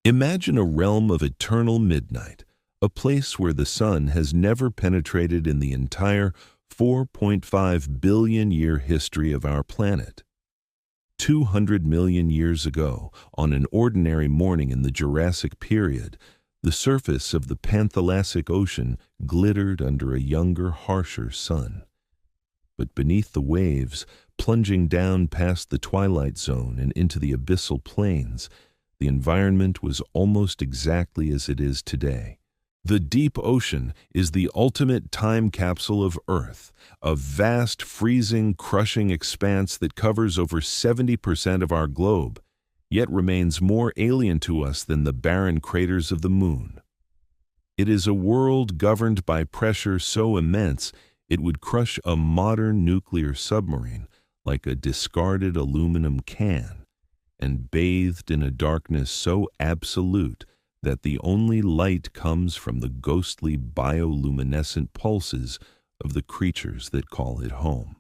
Imagine a realm of eternal midnight, a place where the sun has never penetrated in the entire 4.5 billion year history of our planet. 200 million years ago, on an ordinary morning in the Jurassic period, the surface of the Panthalassic Ocean glittered under a younger, harsher sun. But beneath the waves, plunging down past the twilight zone and into the abyssal plains, the environment was almost exactly as it is today. The deep ocean is the ultimate time capsule of Earth, a vast, freezing, crushing expanse that covers over 70% of our globe, yet remains more alien to us than the barren craters of the moon. It is a world governed by pressure so immense it would crush a modern nuclear submarine like a discarded aluminum can, and bathed in a darkness so absolute that the only light comes from the ghostly bioluminescent pulses of the creatures that call it home.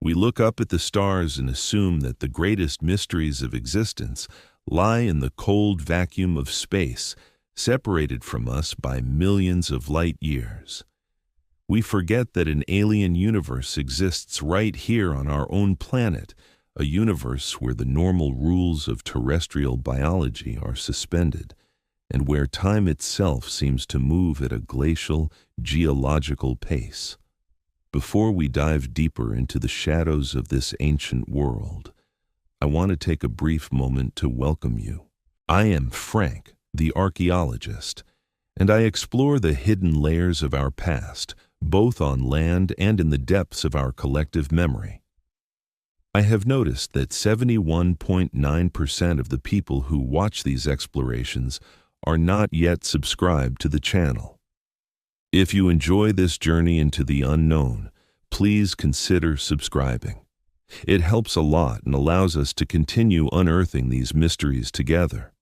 We look up at the stars and assume that the greatest mysteries of existence lie in the cold vacuum of space, separated from us by millions of light years. We forget that an alien universe exists right here on our own planet, a universe where the normal rules of terrestrial biology are suspended, and where time itself seems to move at a glacial, geological pace. Before we dive deeper into the shadows of this ancient world, I want to take a brief moment to welcome you. I am Frank, the archaeologist, and I explore the hidden layers of our past, both on land and in the depths of our collective memory. I have noticed that 71.9% of the people who watch these explorations are not yet subscribed to the channel. If you enjoy this journey into the unknown, please consider subscribing. It helps a lot and allows us to continue unearthing these mysteries together.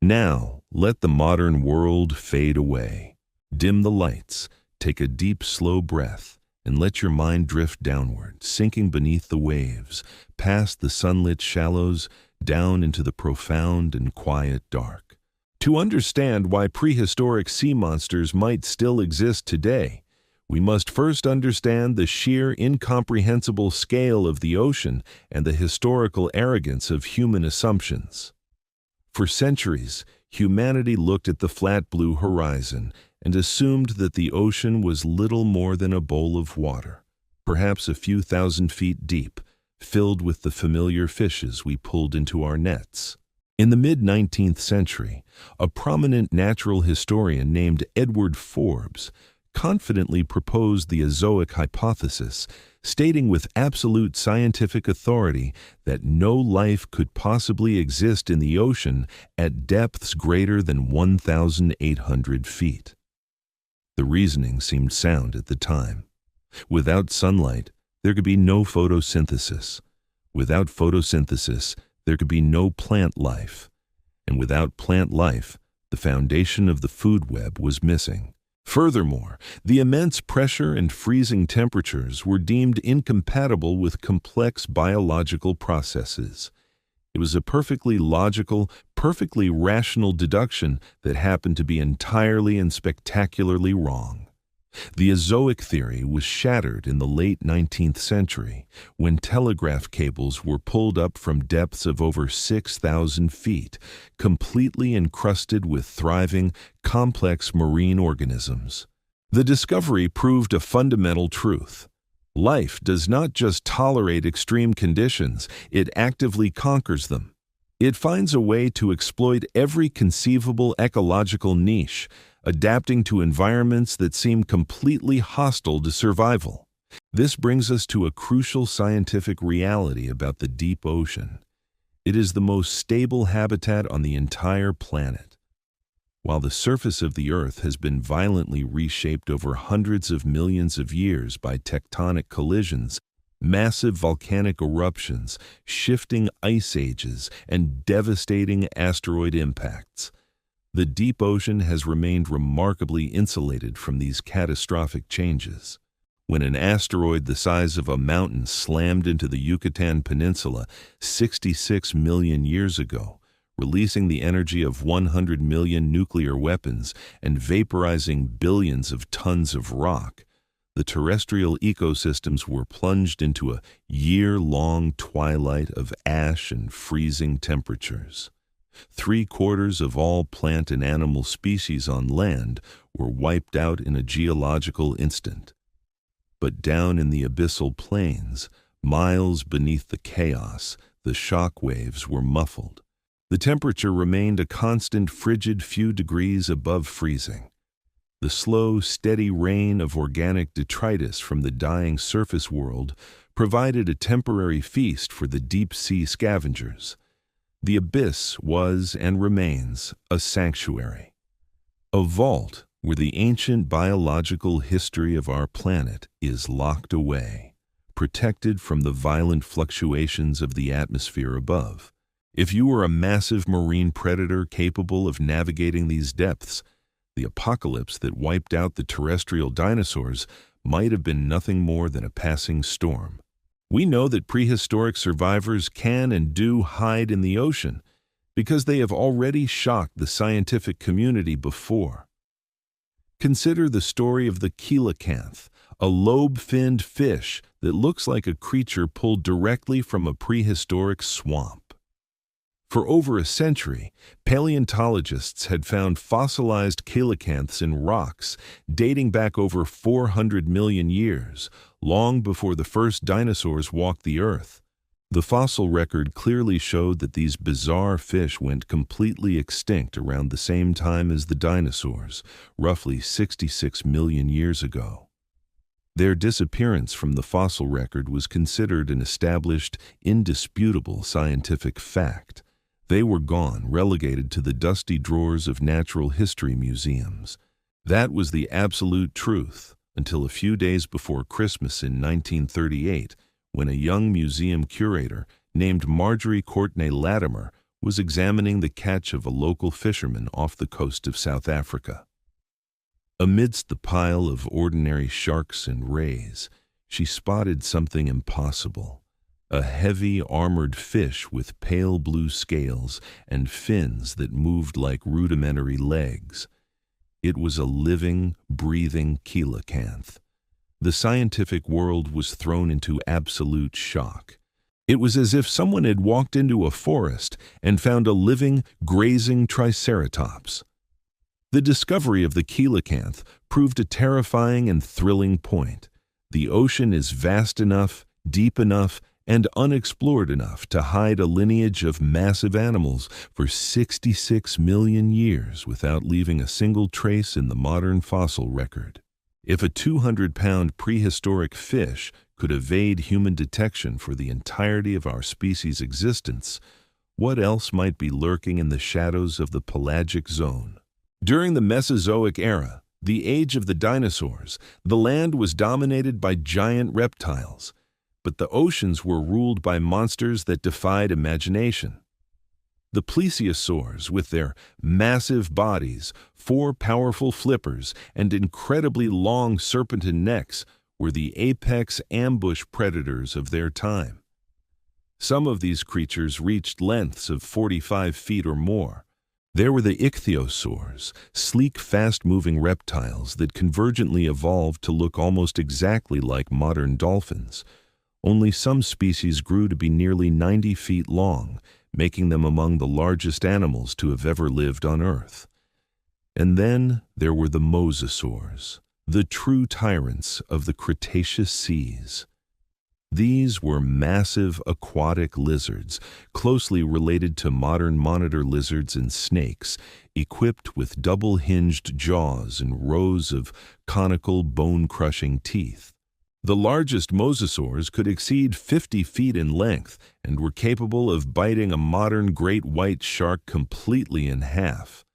Now, let the modern world fade away. Dim the lights, take a deep, slow breath, and let your mind drift downward, sinking beneath the waves, past the sunlit shallows, down into the profound and quiet dark. To understand why prehistoric sea monsters might still exist today, we must first understand the sheer incomprehensible scale of the ocean and the historical arrogance of human assumptions. For centuries, humanity looked at the flat blue horizon and assumed that the ocean was little more than a bowl of water, perhaps a few thousand feet deep, filled with the familiar fishes we pulled into our nets. In the mid-19th century, a prominent natural historian named Edward Forbes confidently proposed the Azoic hypothesis, stating with absolute scientific authority that no life could possibly exist in the ocean at depths greater than 1,800 feet. The reasoning seemed sound at the time. Without sunlight, there could be no photosynthesis. Without photosynthesis, there could be no plant life. And without plant life, the foundation of the food web was missing. Furthermore, the immense pressure and freezing temperatures were deemed incompatible with complex biological processes. It was a perfectly logical, perfectly rational deduction that happened to be entirely and spectacularly wrong. The Azoic theory was shattered in the late 19th century when telegraph cables were pulled up from depths of over 6,000 feet, completely encrusted with thriving, complex marine organisms. The discovery proved a fundamental truth. Life does not just tolerate extreme conditions, it actively conquers them. It finds a way to exploit every conceivable ecological niche, adapting to environments that seem completely hostile to survival. This brings us to a crucial scientific reality about the deep ocean. It is the most stable habitat on the entire planet. While the surface of the Earth has been violently reshaped over hundreds of millions of years by tectonic collisions, massive volcanic eruptions, shifting ice ages, and devastating asteroid impacts, the deep ocean has remained remarkably insulated from these catastrophic changes. When an asteroid the size of a mountain slammed into the Yucatan Peninsula 66 million years ago, releasing the energy of 100 million nuclear weapons and vaporizing billions of tons of rock, the terrestrial ecosystems were plunged into a year-long twilight of ash and freezing temperatures. 3/4 of all plant and animal species on land were wiped out in a geological instant. But down in the abyssal plains, miles beneath the chaos, the shock waves were muffled. The temperature remained a constant frigid few degrees above freezing. The slow, steady rain of organic detritus from the dying surface world provided a temporary feast for the deep-sea scavengers. The abyss was and remains a sanctuary, a vault where the ancient biological history of our planet is locked away, protected from the violent fluctuations of the atmosphere above. If you were a massive marine predator capable of navigating these depths, the apocalypse that wiped out the terrestrial dinosaurs might have been nothing more than a passing storm. We know that prehistoric survivors can and do hide in the ocean because they have already shocked the scientific community before. Consider the story of the coelacanth, a lobe-finned fish that looks like a creature pulled directly from a prehistoric swamp. For over a century, paleontologists had found fossilized coelacanths in rocks dating back over 400 million years, long before the first dinosaurs walked the earth. The fossil record clearly showed that these bizarre fish went completely extinct around the same time as the dinosaurs, roughly 66 million years ago. Their disappearance from the fossil record was considered an established, indisputable scientific fact. They were gone, relegated to the dusty drawers of natural history museums. That was the absolute truth, until a few days before Christmas in 1938, when a young museum curator named Marjorie Courtney Latimer was examining the catch of a local fisherman off the coast of South Africa. Amidst the pile of ordinary sharks and rays, she spotted something impossible. A heavy, armored fish with pale blue scales and fins that moved like rudimentary legs. It was a living, breathing coelacanth. The scientific world was thrown into absolute shock. It was as if someone had walked into a forest and found a living, grazing triceratops. The discovery of the coelacanth proved a terrifying and thrilling point. The ocean is vast enough, deep enough, and unexplored enough to hide a lineage of massive animals for 66 million years without leaving a single trace in the modern fossil record. If a 200-pound prehistoric fish could evade human detection for the entirety of our species' existence, what else might be lurking in the shadows of the pelagic zone? During the Mesozoic era, the age of the dinosaurs, the land was dominated by giant reptiles, but the oceans were ruled by monsters that defied imagination. The plesiosaurs, with their massive bodies, 4 powerful flippers, and incredibly long serpentine necks, were the apex ambush predators of their time. Some of these creatures reached lengths of 45 feet or more. There were the ichthyosaurs, sleek, fast-moving reptiles that convergently evolved to look almost exactly like modern dolphins. Only some species grew to be nearly 90 feet long, making them among the largest animals to have ever lived on Earth. And then there were the mosasaurs, the true tyrants of the Cretaceous seas. These were massive aquatic lizards, closely related to modern monitor lizards and snakes, equipped with double-hinged jaws and rows of conical, bone-crushing teeth. The largest mosasaurs could exceed 50 feet in length and were capable of biting a modern great white shark completely in half.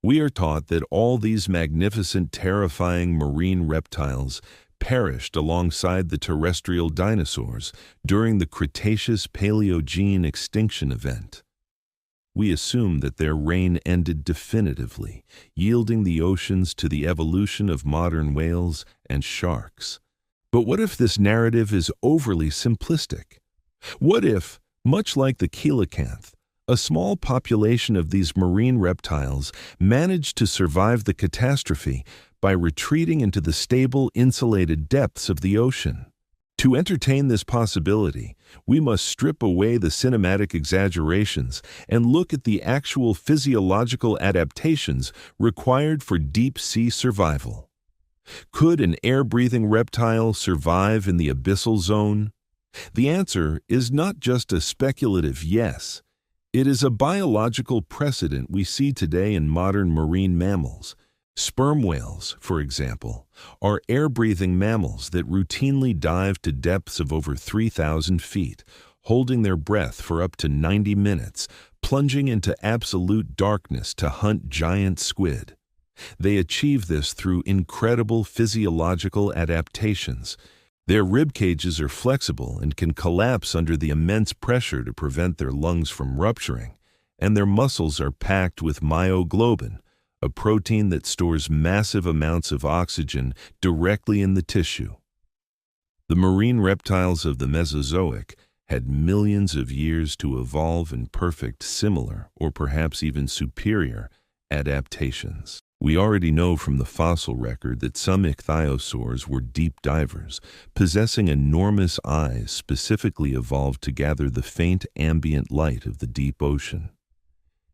We are taught that all these magnificent, terrifying marine reptiles perished alongside the terrestrial dinosaurs during the Cretaceous-Paleogene extinction event. We assume that their reign ended definitively, yielding the oceans to the evolution of modern whales and sharks. But what if this narrative is overly simplistic? What if, much like the coelacanth, A small population of these marine reptiles managed to survive the catastrophe by retreating into the stable, insulated depths of the ocean. To entertain this possibility, we must strip away the cinematic exaggerations and look at the actual physiological adaptations required for deep-sea survival. Could an air-breathing reptile survive in the abyssal zone? The answer is not just a speculative yes. It is a biological precedent we see today in modern marine mammals. Sperm whales, for example, are air-breathing mammals that routinely dive to depths of over 3,000 feet, holding their breath for up to 90 minutes, plunging into absolute darkness to hunt giant squid. They achieve this through incredible physiological adaptations. Their rib cages are flexible and can collapse under the immense pressure to prevent their lungs from rupturing, and their muscles are packed with myoglobin, a protein that stores massive amounts of oxygen directly in the tissue. The marine reptiles of the Mesozoic had millions of years to evolve in perfect similar, or perhaps even superior, adaptations. We already know from the fossil record that some ichthyosaurs were deep divers, possessing enormous eyes specifically evolved to gather the faint ambient light of the deep ocean.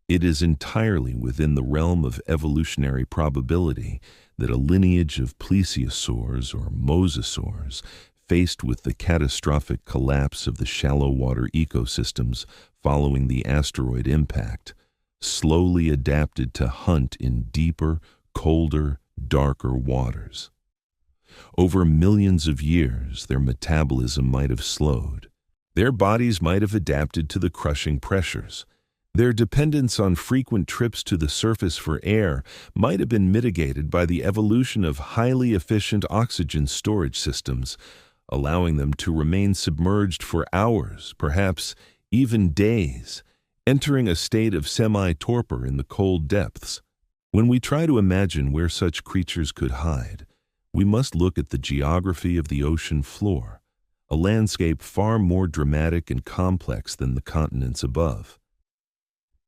It is entirely within the realm of evolutionary probability that a lineage of plesiosaurs or mosasaurs, faced with the catastrophic collapse of the shallow water ecosystems following the asteroid impact, slowly adapted to hunt in deeper, colder, darker waters. Over millions of years, their metabolism might have slowed. Their bodies might have adapted to the crushing pressures. Their dependence on frequent trips to the surface for air might have been mitigated by the evolution of highly efficient oxygen storage systems, allowing them to remain submerged for hours, perhaps even days, entering a state of semi-torpor in the cold depths. When we try to imagine where such creatures could hide, we must look at the geography of the ocean floor, a landscape far more dramatic and complex than the continents above.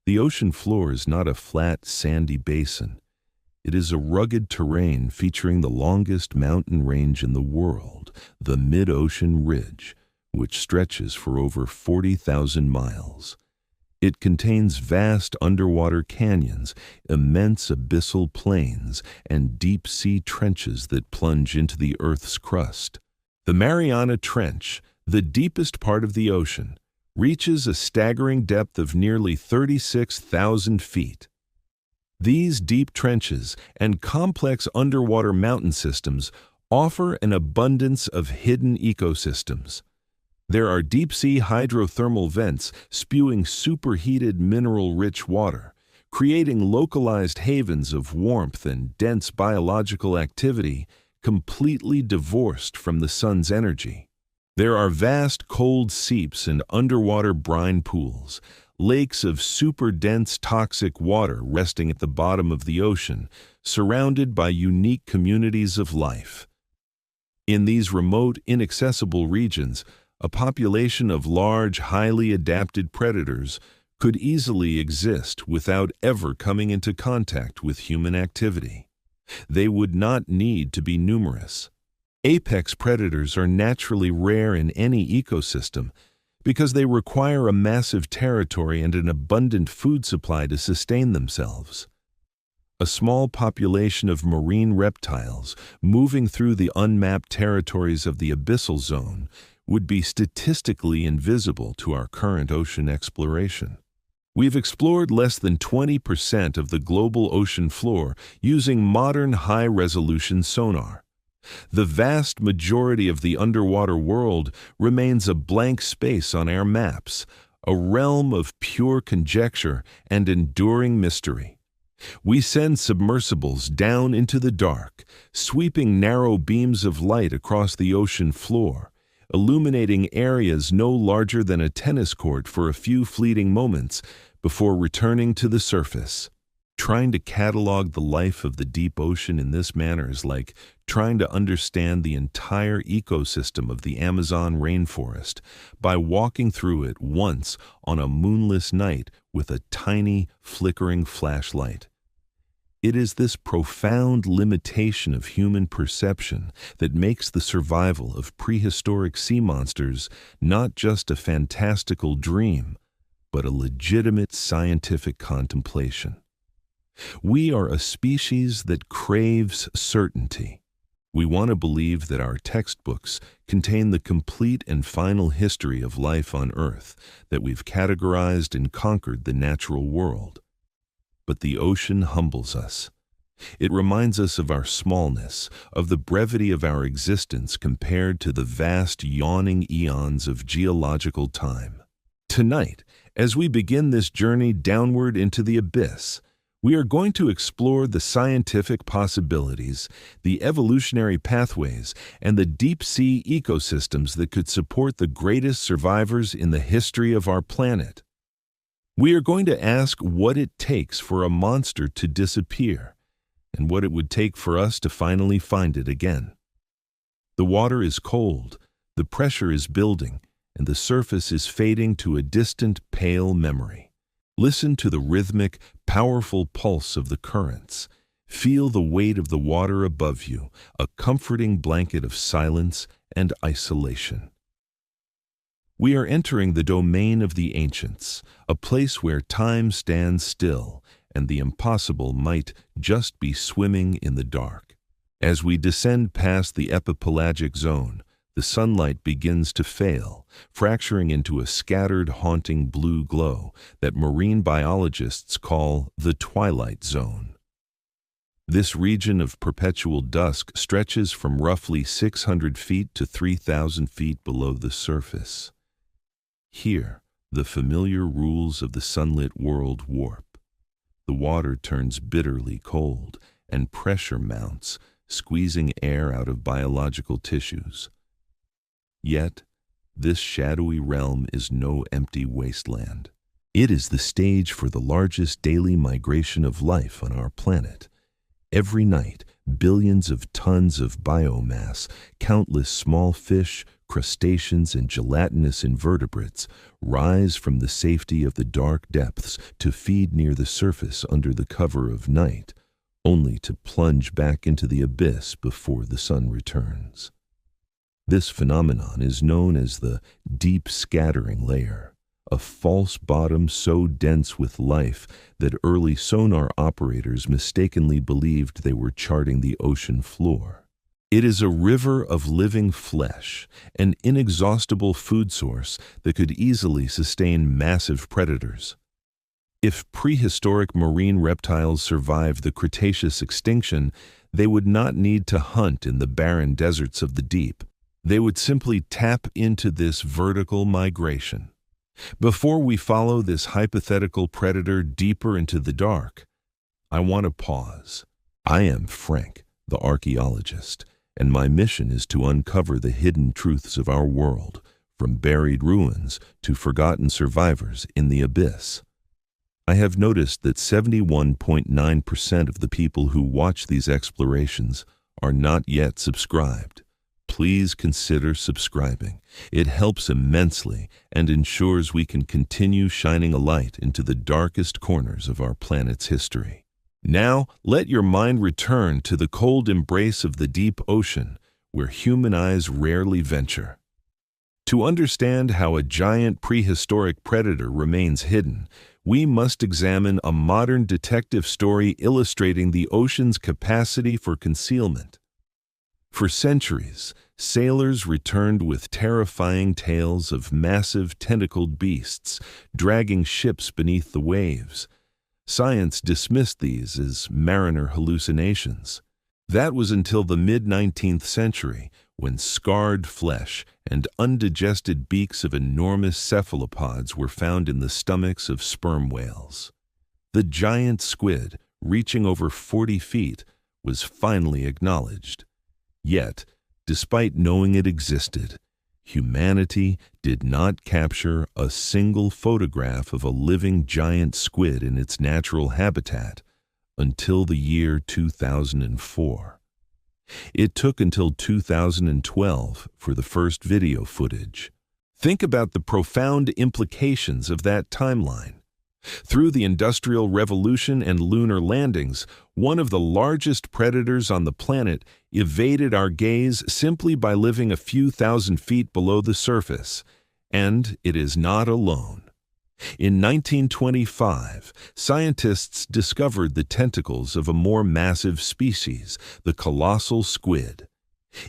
The ocean floor is not a flat, sandy basin. It is a rugged terrain featuring the longest mountain range in the world, the mid-ocean ridge, which stretches for over 40,000 miles. It contains vast underwater canyons, immense abyssal plains, and deep-sea trenches that plunge into the Earth's crust. The Mariana Trench, the deepest part of the ocean, reaches a staggering depth of nearly 36,000 feet. These deep trenches and complex underwater mountain systems offer an abundance of hidden ecosystems. There are deep-sea hydrothermal vents spewing superheated mineral-rich water, creating localized havens of warmth and dense biological activity completely divorced from the sun's energy. There are vast cold seeps and underwater brine pools, lakes of super-dense toxic water resting at the bottom of the ocean, surrounded by unique communities of life. In these remote, inaccessible regions, a population of large, highly adapted predators could easily exist without ever coming into contact with human activity. They would not need to be numerous. Apex predators are naturally rare in any ecosystem because they require a massive territory and an abundant food supply to sustain themselves. A small population of marine reptiles moving through the unmapped territories of the abyssal zone would be statistically invisible to our current ocean exploration. We've explored less than 20% of the global ocean floor using modern high-resolution sonar. The vast majority of the underwater world remains a blank space on our maps, a realm of pure conjecture and enduring mystery. We send submersibles down into the dark, sweeping narrow beams of light across the ocean floor, illuminating areas no larger than a tennis court for a few fleeting moments before returning to the surface. Trying to catalog the life of the deep ocean in this manner is like trying to understand the entire ecosystem of the Amazon rainforest by walking through it once on a moonless night with a tiny, flickering flashlight. It is this profound limitation of human perception that makes the survival of prehistoric sea monsters not just a fantastical dream, but a legitimate scientific contemplation. We are a species that craves certainty. We want to believe that our textbooks contain the complete and final history of life on Earth, that we've categorized and conquered the natural world. But the ocean humbles us. It reminds us of our smallness, of the brevity of our existence compared to the vast yawning eons of geological time. Tonight, as we begin this journey downward into the abyss, we are going to explore the scientific possibilities, the evolutionary pathways, and the deep-sea ecosystems that could support the greatest survivors in the history of our planet. We are going to ask what it takes for a monster to disappear, and what it would take for us to finally find it again. The water is cold, the pressure is building, and the surface is fading to a distant, pale memory. Listen to the rhythmic, powerful pulse of the currents. Feel the weight of the water above you, a comforting blanket of silence and isolation. We are entering the domain of the ancients, a place where time stands still, and the impossible might just be swimming in the dark. As we descend past the epipelagic zone, the sunlight begins to fail, fracturing into a scattered, haunting blue glow that marine biologists call the twilight zone. This region of perpetual dusk stretches from roughly 600 feet to 3,000 feet below the surface. Here, the familiar rules of the sunlit world warp. The water turns bitterly cold, and pressure mounts, squeezing air out of biological tissues. Yet, this shadowy realm is no empty wasteland. It is the stage for the largest daily migration of life on our planet. Every night, billions of tons of biomass, countless small fish, crustaceans, and gelatinous invertebrates rise from the safety of the dark depths to feed near the surface under the cover of night, only to plunge back into the abyss before the sun returns. This phenomenon is known as the deep scattering layer, a false bottom so dense with life that early sonar operators mistakenly believed they were charting the ocean floor. It is a river of living flesh, an inexhaustible food source that could easily sustain massive predators. If prehistoric marine reptiles survived the Cretaceous extinction, they would not need to hunt in the barren deserts of the deep. They would simply tap into this vertical migration. Before we follow this hypothetical predator deeper into the dark, I want to pause. I am Frank, the archaeologist, and my mission is to uncover the hidden truths of our world, from buried ruins to forgotten survivors in the abyss. I have noticed that 71.9% of the people who watch these explorations are not yet subscribed. Please consider subscribing. It helps immensely and ensures we can continue shining a light into the darkest corners of our planet's history. Now, let your mind return to the cold embrace of the deep ocean, where human eyes rarely venture. To understand how a giant prehistoric predator remains hidden, we must examine a modern detective story illustrating the ocean's capacity for concealment. For centuries, sailors returned with terrifying tales of massive tentacled beasts dragging ships beneath the waves. Science dismissed these as mariner hallucinations. That was until the mid-19th century, when scarred flesh and undigested beaks of enormous cephalopods were found in the stomachs of sperm whales. The giant squid, reaching over 40 feet, was finally acknowledged. Yet, despite knowing it existed, humanity did not capture a single photograph of a living giant squid in its natural habitat until the year 2004. It took until 2012 for the first video footage. Think about the profound implications of that timeline. Through the Industrial Revolution and lunar landings, one of the largest predators on the planet evaded our gaze simply by living a few thousand feet below the surface. And it is not alone. In 1925, scientists discovered the tentacles of a more massive species, the colossal squid.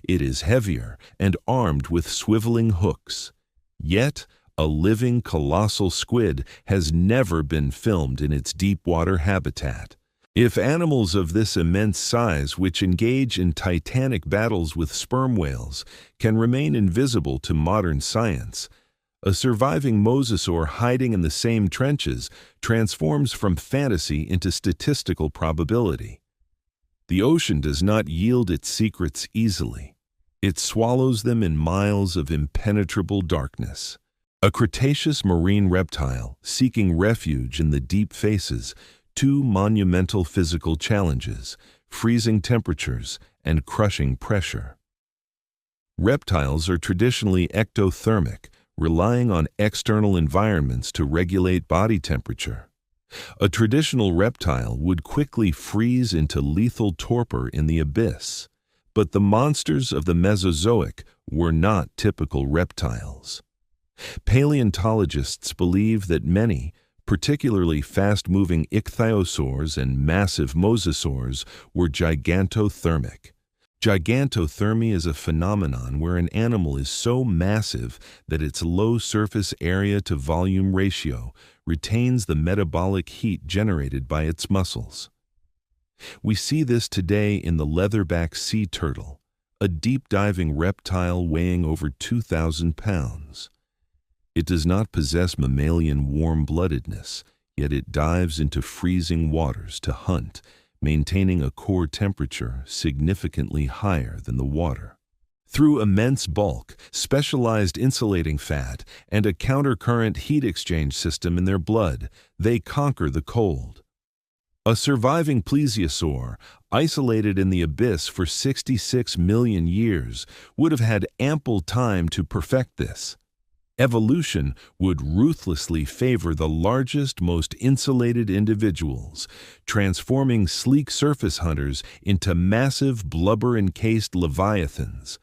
It is heavier and armed with swiveling hooks. Yet, a living colossal squid has never been filmed in its deep-water habitat. If animals of this immense size, which engage in titanic battles with sperm whales, can remain invisible to modern science, a surviving mosasaur hiding in the same trenches transforms from fantasy into statistical probability. The ocean does not yield its secrets easily. It swallows them in miles of impenetrable darkness. A Cretaceous marine reptile seeking refuge in the deep faces two monumental physical challenges: freezing temperatures and crushing pressure. Reptiles are traditionally ectothermic, relying on external environments to regulate body temperature. A traditional reptile would quickly freeze into lethal torpor in the abyss, but the monsters of the Mesozoic were not typical reptiles. Paleontologists believe that many, particularly fast-moving ichthyosaurs and massive mosasaurs, were gigantothermic. Gigantothermy is a phenomenon where an animal is so massive that its low surface area to volume ratio retains the metabolic heat generated by its muscles. We see this today in the leatherback sea turtle, a deep-diving reptile weighing over 2,000 pounds. It does not possess mammalian warm-bloodedness, yet it dives into freezing waters to hunt, maintaining a core temperature significantly higher than the water. Through immense bulk, specialized insulating fat, and a countercurrent heat exchange system in their blood, they conquer the cold. A surviving plesiosaur, isolated in the abyss for 66 million years, would have had ample time to perfect this. Evolution would ruthlessly favor the largest, most insulated individuals, transforming sleek surface hunters into massive, blubber-encased leviathans.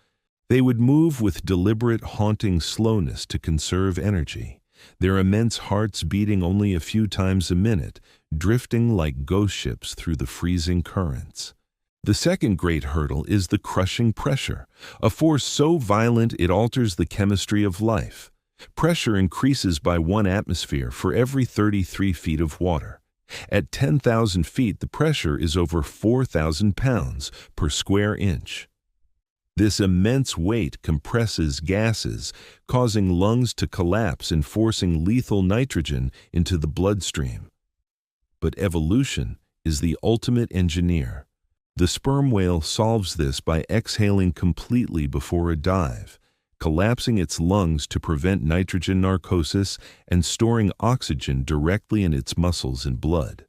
They would move with deliberate, haunting slowness to conserve energy, their immense hearts beating only a few times a minute, drifting like ghost ships through the freezing currents. The second great hurdle is the crushing pressure, a force so violent it alters the chemistry of life. Pressure increases by 1 atmosphere for every 33 feet of water. At 10,000 feet, the pressure is over 4,000 pounds per square inch. This immense weight compresses gases, causing lungs to collapse and forcing lethal nitrogen into the bloodstream. But evolution is the ultimate engineer. The sperm whale solves this by exhaling completely before a dive, collapsing its lungs to prevent nitrogen narcosis and storing oxygen directly in its muscles and blood.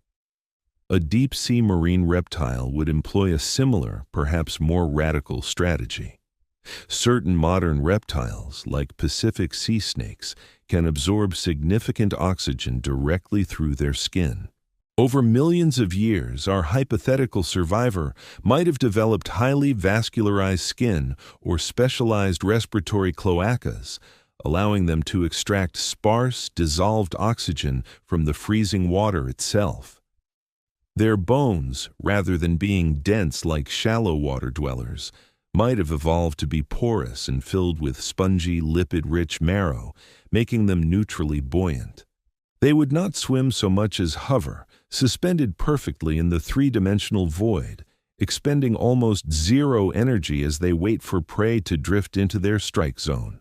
A deep-sea marine reptile would employ a similar, perhaps more radical strategy. Certain modern reptiles, like Pacific sea snakes, can absorb significant oxygen directly through their skin. Over millions of years, our hypothetical survivor might have developed highly vascularized skin or specialized respiratory cloacas, allowing them to extract sparse, dissolved oxygen from the freezing water itself. Their bones, rather than being dense like shallow water dwellers, might have evolved to be porous and filled with spongy, lipid-rich marrow, making them neutrally buoyant. They would not swim so much as hover, suspended perfectly in the three-dimensional void, expending almost zero energy as they wait for prey to drift into their strike zone.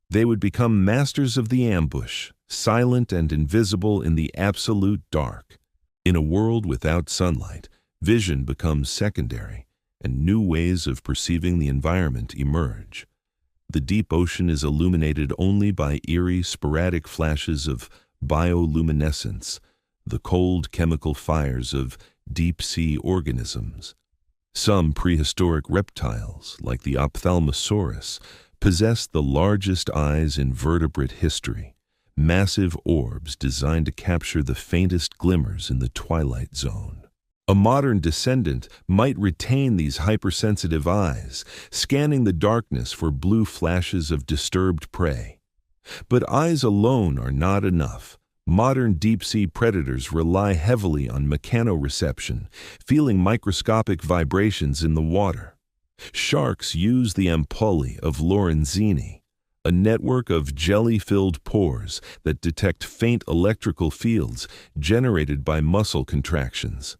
They would become masters of the ambush, silent and invisible in the absolute dark. In a world without sunlight, vision becomes secondary, and new ways of perceiving the environment emerge. The deep ocean is illuminated only by eerie, sporadic flashes of bioluminescence, the cold chemical fires of deep-sea organisms. Some prehistoric reptiles, like the Ophthalmosaurus, possess the largest eyes in vertebrate history, massive orbs designed to capture the faintest glimmers in the twilight zone. A modern descendant might retain these hypersensitive eyes, scanning the darkness for blue flashes of disturbed prey. But eyes alone are not enough. Modern deep-sea predators rely heavily on mechanoreception, feeling microscopic vibrations in the water. Sharks use the ampullae of Lorenzini, a network of jelly-filled pores that detect faint electrical fields generated by muscle contractions.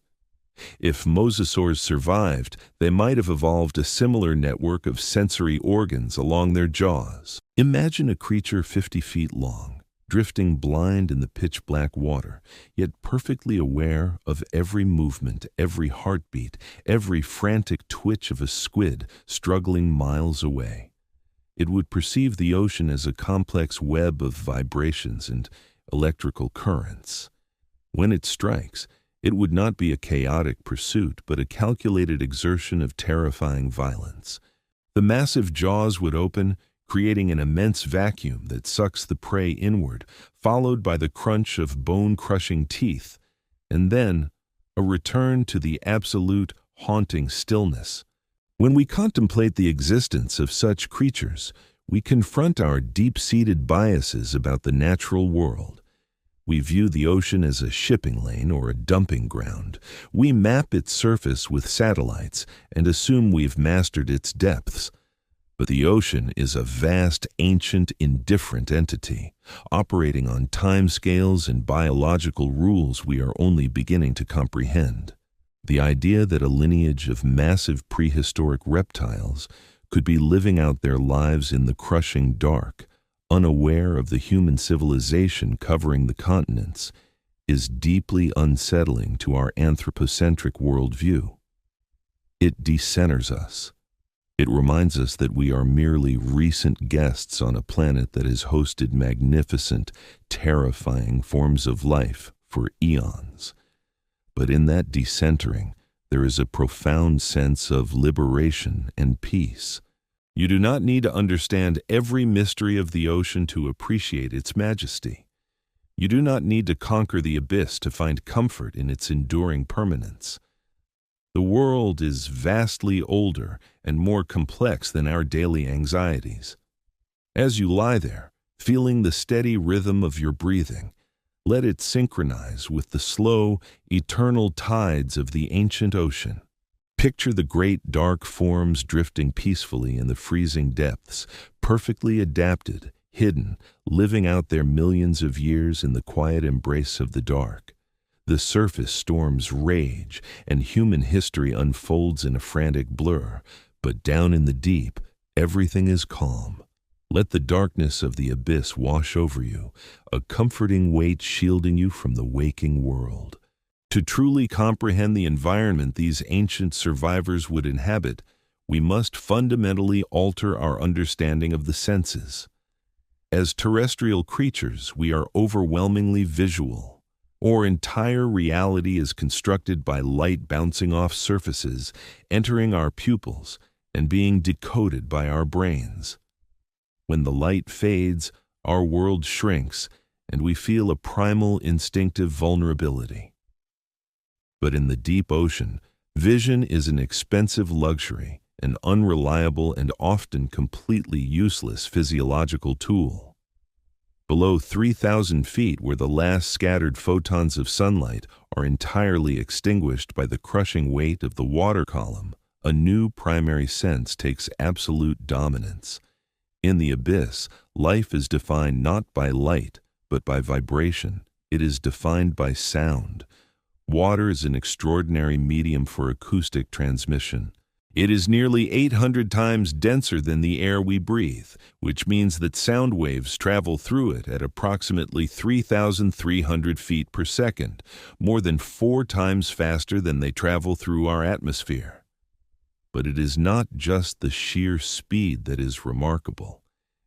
If mosasaurs survived, they might have evolved a similar network of sensory organs along their jaws. Imagine a creature 50 feet long, drifting blind in the pitch-black water, yet perfectly aware of every movement, every heartbeat, every frantic twitch of a squid struggling miles away. It would perceive the ocean as a complex web of vibrations and electrical currents. When it strikes, it would not be a chaotic pursuit, but a calculated exertion of terrifying violence. The massive jaws would open, creating an immense vacuum that sucks the prey inward, followed by the crunch of bone-crushing teeth, and then a return to the absolute, haunting stillness. When we contemplate the existence of such creatures, we confront our deep-seated biases about the natural world. We view the ocean as a shipping lane or a dumping ground. We map its surface with satellites and assume we've mastered its depths. But the ocean is a vast, ancient, indifferent entity, operating on timescales and biological rules we are only beginning to comprehend. The idea that a lineage of massive prehistoric reptiles could be living out their lives in the crushing dark, unaware of the human civilization covering the continents, is deeply unsettling to our anthropocentric worldview. It decenters us. It reminds us that we are merely recent guests on a planet that has hosted magnificent, terrifying forms of life for eons. But in that decentering, there is a profound sense of liberation and peace. You do not need to understand every mystery of the ocean to appreciate its majesty. You do not need to conquer the abyss to find comfort in its enduring permanence. The world is vastly older and more complex than our daily anxieties. As you lie there, feeling the steady rhythm of your breathing, let it synchronize with the slow, eternal tides of the ancient ocean. Picture the great dark forms drifting peacefully in the freezing depths, perfectly adapted, hidden, living out their millions of years in the quiet embrace of the dark. The surface storms rage, and human history unfolds in a frantic blur, but down in the deep, everything is calm. Let the darkness of the abyss wash over you, a comforting weight shielding you from the waking world. To truly comprehend the environment these ancient survivors would inhabit, we must fundamentally alter our understanding of the senses. As terrestrial creatures, we are overwhelmingly visual. Our entire reality is constructed by light bouncing off surfaces, entering our pupils, and being decoded by our brains. When the light fades, our world shrinks, and we feel a primal instinctive vulnerability. But in the deep ocean, vision is an expensive luxury, an unreliable and often completely useless physiological tool. Below 3,000 feet, where the last scattered photons of sunlight are entirely extinguished by the crushing weight of the water column, a new primary sense takes absolute dominance. In the abyss, life is defined not by light, but by vibration. It is defined by sound. Water is an extraordinary medium for acoustic transmission. It is nearly 800 times denser than the air we breathe, which means that sound waves travel through it at approximately 3,300 feet per second, more than 4 times faster than they travel through our atmosphere. But it is not just the sheer speed that is remarkable.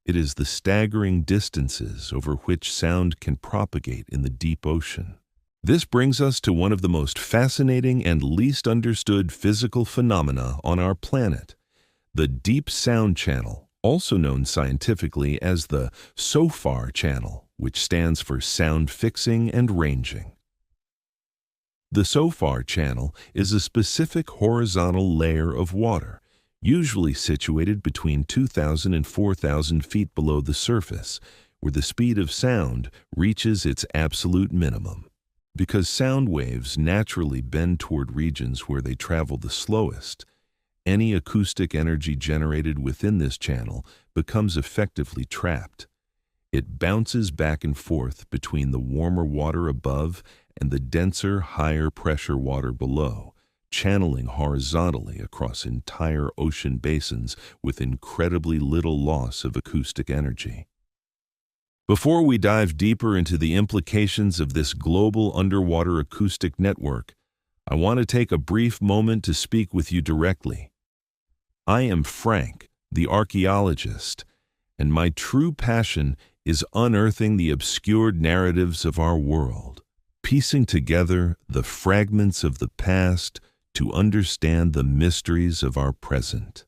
It is the staggering distances over which sound can propagate in the deep ocean. This brings us to one of the most fascinating and least understood physical phenomena on our planet, the deep sound channel, also known scientifically as the SOFAR channel, which stands for sound fixing and ranging. The SOFAR channel is a specific horizontal layer of water, usually situated between 2,000 and 4,000 feet below the surface, where the speed of sound reaches its absolute minimum. Because sound waves naturally bend toward regions where they travel the slowest, any acoustic energy generated within this channel becomes effectively trapped. It bounces back and forth between the warmer water above and the denser, higher pressure water below, channeling horizontally across entire ocean basins with incredibly little loss of acoustic energy. Before we dive deeper into the implications of this global underwater acoustic network, I want to take a brief moment to speak with you directly. I am Frank, the archaeologist, and my true passion is unearthing the obscured narratives of our world, piecing together the fragments of the past to understand the mysteries of our present.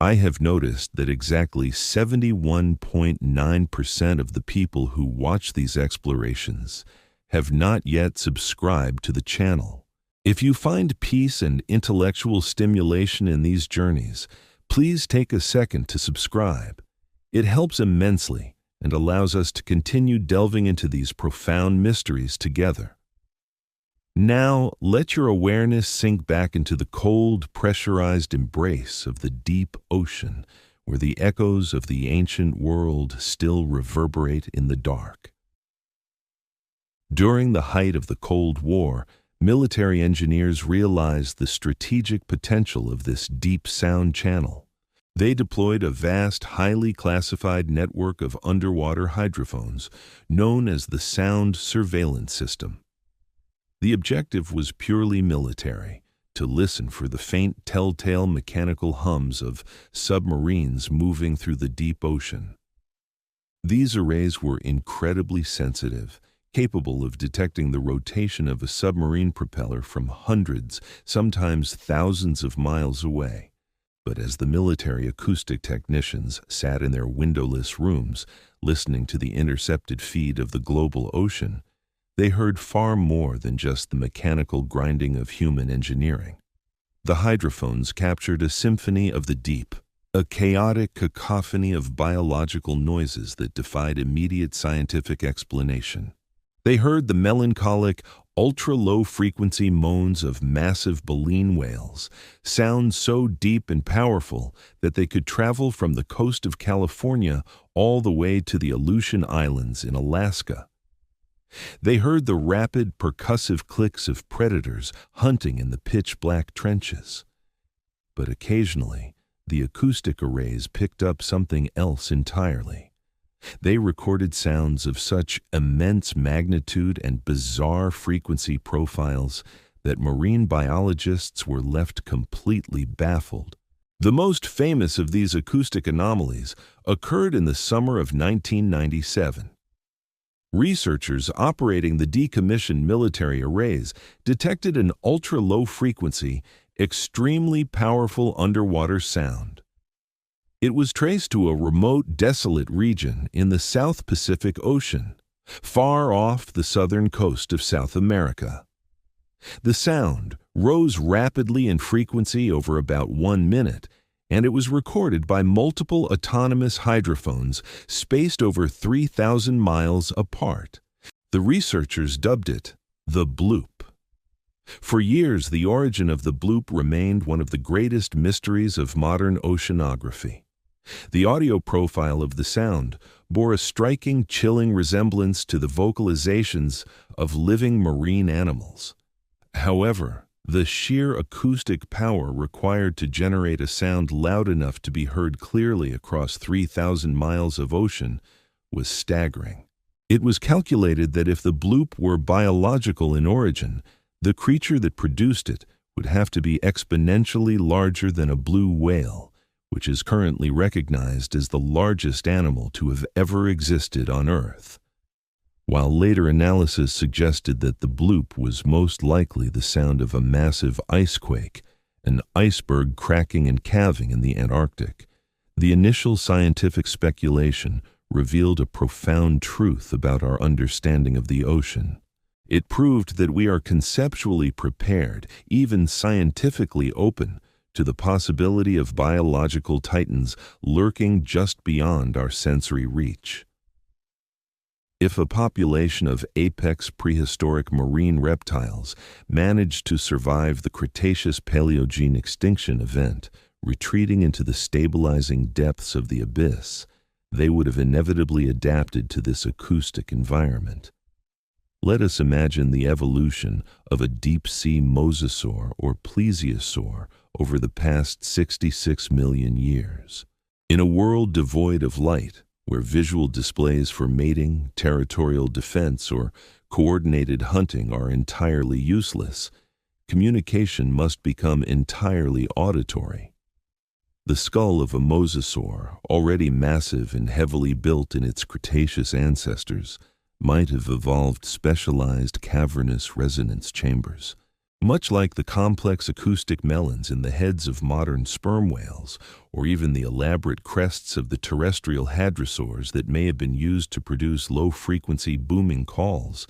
I have noticed that exactly 71.9% of the people who watch these explorations have not yet subscribed to the channel. If you find peace and intellectual stimulation in these journeys, please take a second to subscribe. It helps immensely and allows us to continue delving into these profound mysteries together. Now, let your awareness sink back into the cold, pressurized embrace of the deep ocean, where the echoes of the ancient world still reverberate in the dark. During the height of the Cold War, military engineers realized the strategic potential of this deep sound channel. They deployed a vast, highly classified network of underwater hydrophones, known as the Sound Surveillance System. The objective was purely military, to listen for the faint telltale mechanical hums of submarines moving through the deep ocean. These arrays were incredibly sensitive, capable of detecting the rotation of a submarine propeller from hundreds, sometimes thousands of miles away. But as the military acoustic technicians sat in their windowless rooms, listening to the intercepted feed of the global ocean, they heard far more than just the mechanical grinding of human engineering. The hydrophones captured a symphony of the deep, a chaotic cacophony of biological noises that defied immediate scientific explanation. They heard the melancholic, ultra-low-frequency moans of massive baleen whales, sounds so deep and powerful that they could travel from the coast of California all the way to the Aleutian Islands in Alaska. They heard the rapid, percussive clicks of predators hunting in the pitch-black trenches. But occasionally, the acoustic arrays picked up something else entirely. They recorded sounds of such immense magnitude and bizarre frequency profiles that marine biologists were left completely baffled. The most famous of these acoustic anomalies occurred in the summer of 1997. Researchers operating the decommissioned military arrays detected an ultra-low-frequency, extremely powerful underwater sound. It was traced to a remote, desolate region in the South Pacific Ocean, far off the southern coast of South America. The sound rose rapidly in frequency over about 1 minute, and it was recorded by multiple autonomous hydrophones spaced over 3,000 miles apart. The researchers dubbed it the bloop. For years, the origin of the bloop remained one of the greatest mysteries of modern oceanography. The audio profile of the sound bore a striking, chilling resemblance to the vocalizations of living marine animals. However, the sheer acoustic power required to generate a sound loud enough to be heard clearly across 3,000 miles of ocean was staggering. It was calculated that if the bloop were biological in origin, the creature that produced it would have to be exponentially larger than a blue whale, which is currently recognized as the largest animal to have ever existed on Earth. while later analysis suggested that the bloop was most likely the sound of a massive ice quake, an iceberg cracking and calving in the Antarctic. The initial scientific speculation revealed a profound truth about our understanding of the ocean. It proved that we are conceptually prepared, even scientifically open, to the possibility of biological titans lurking just beyond our sensory reach. If a population of apex prehistoric marine reptiles managed to survive the Cretaceous-Paleogene extinction event, retreating into the stabilizing depths of the abyss, they would have inevitably adapted to this acoustic environment. Let us imagine the evolution of a deep-sea mosasaur or plesiosaur over the past 66 million years. In a world devoid of light, where visual displays for mating, territorial defense, or coordinated hunting are entirely useless, communication must become entirely auditory. The skull of a mosasaur, already massive and heavily built in its Cretaceous ancestors, might have evolved specialized cavernous resonance chambers. Much like the complex acoustic melons in the heads of modern sperm whales, or even the elaborate crests of the terrestrial hadrosaurs that may have been used to produce low-frequency booming calls,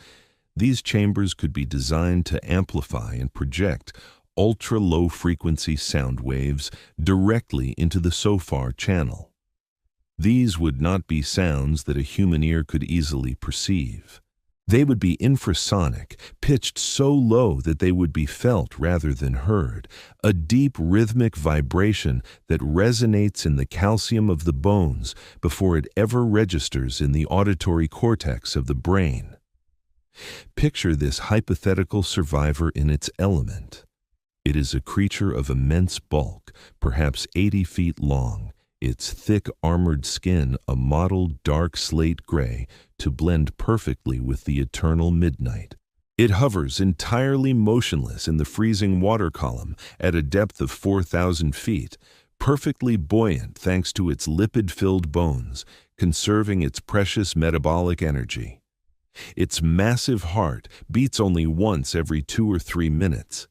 these chambers could be designed to amplify and project ultra-low-frequency sound waves directly into the SOFAR channel. These would not be sounds that a human ear could easily perceive. They would be infrasonic, pitched so low that they would be felt rather than heard, a deep rhythmic vibration that resonates in the calcium of the bones before it ever registers in the auditory cortex of the brain. Picture this hypothetical survivor in its element. It is a creature of immense bulk, perhaps 80 feet long, its thick armored skin a mottled dark slate gray to blend perfectly with the eternal midnight. It hovers entirely motionless in the freezing water column at a depth of 4,000 feet, perfectly buoyant thanks to its lipid-filled bones, conserving its precious metabolic energy. Its massive heart beats only once every 2 or 3 minutes.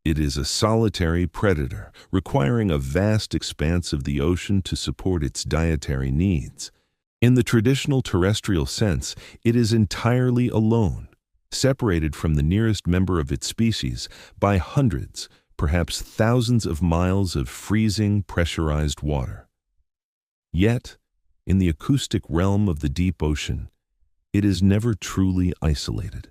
It is a solitary predator, requiring a vast expanse of the ocean to support its dietary needs. In the traditional terrestrial sense, it is entirely alone, separated from the nearest member of its species by hundreds, perhaps thousands of miles of freezing, pressurized water. Yet, in the acoustic realm of the deep ocean, it is never truly isolated.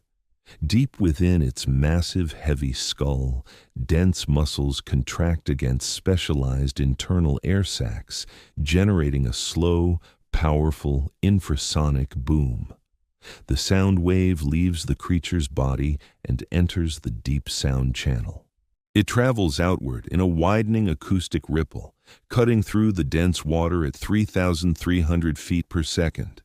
Deep within its massive, heavy skull, dense muscles contract against specialized internal air sacs, generating a slow, powerful, infrasonic boom. The sound wave leaves the creature's body and enters the deep sound channel. It travels outward in a widening acoustic ripple, cutting through the dense water at 3,300 feet per second.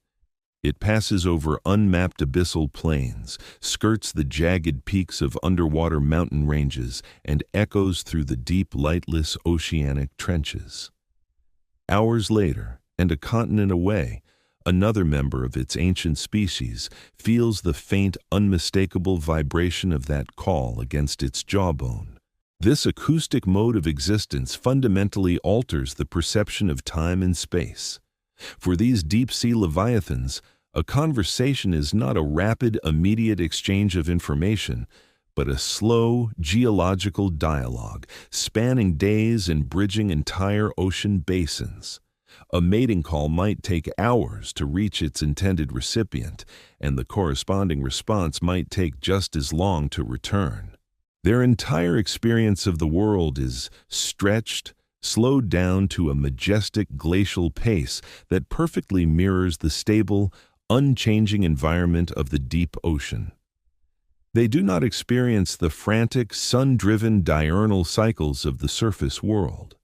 It passes over unmapped abyssal plains, skirts the jagged peaks of underwater mountain ranges, and echoes through the deep, lightless oceanic trenches. Hours later, and a continent away, another member of its ancient species feels the faint, unmistakable vibration of that call against its jawbone. This acoustic mode of existence fundamentally alters the perception of time and space. For these deep-sea leviathans, a conversation is not a rapid, immediate exchange of information, but a slow, geological dialogue spanning days and bridging entire ocean basins. A mating call might take hours to reach its intended recipient, and the corresponding response might take just as long to return. Their entire experience of the world is stretched, slowed down to a majestic glacial pace that perfectly mirrors the stable, unchanging environment of the deep ocean. They do not experience the frantic, sun-driven diurnal cycles of the surface world.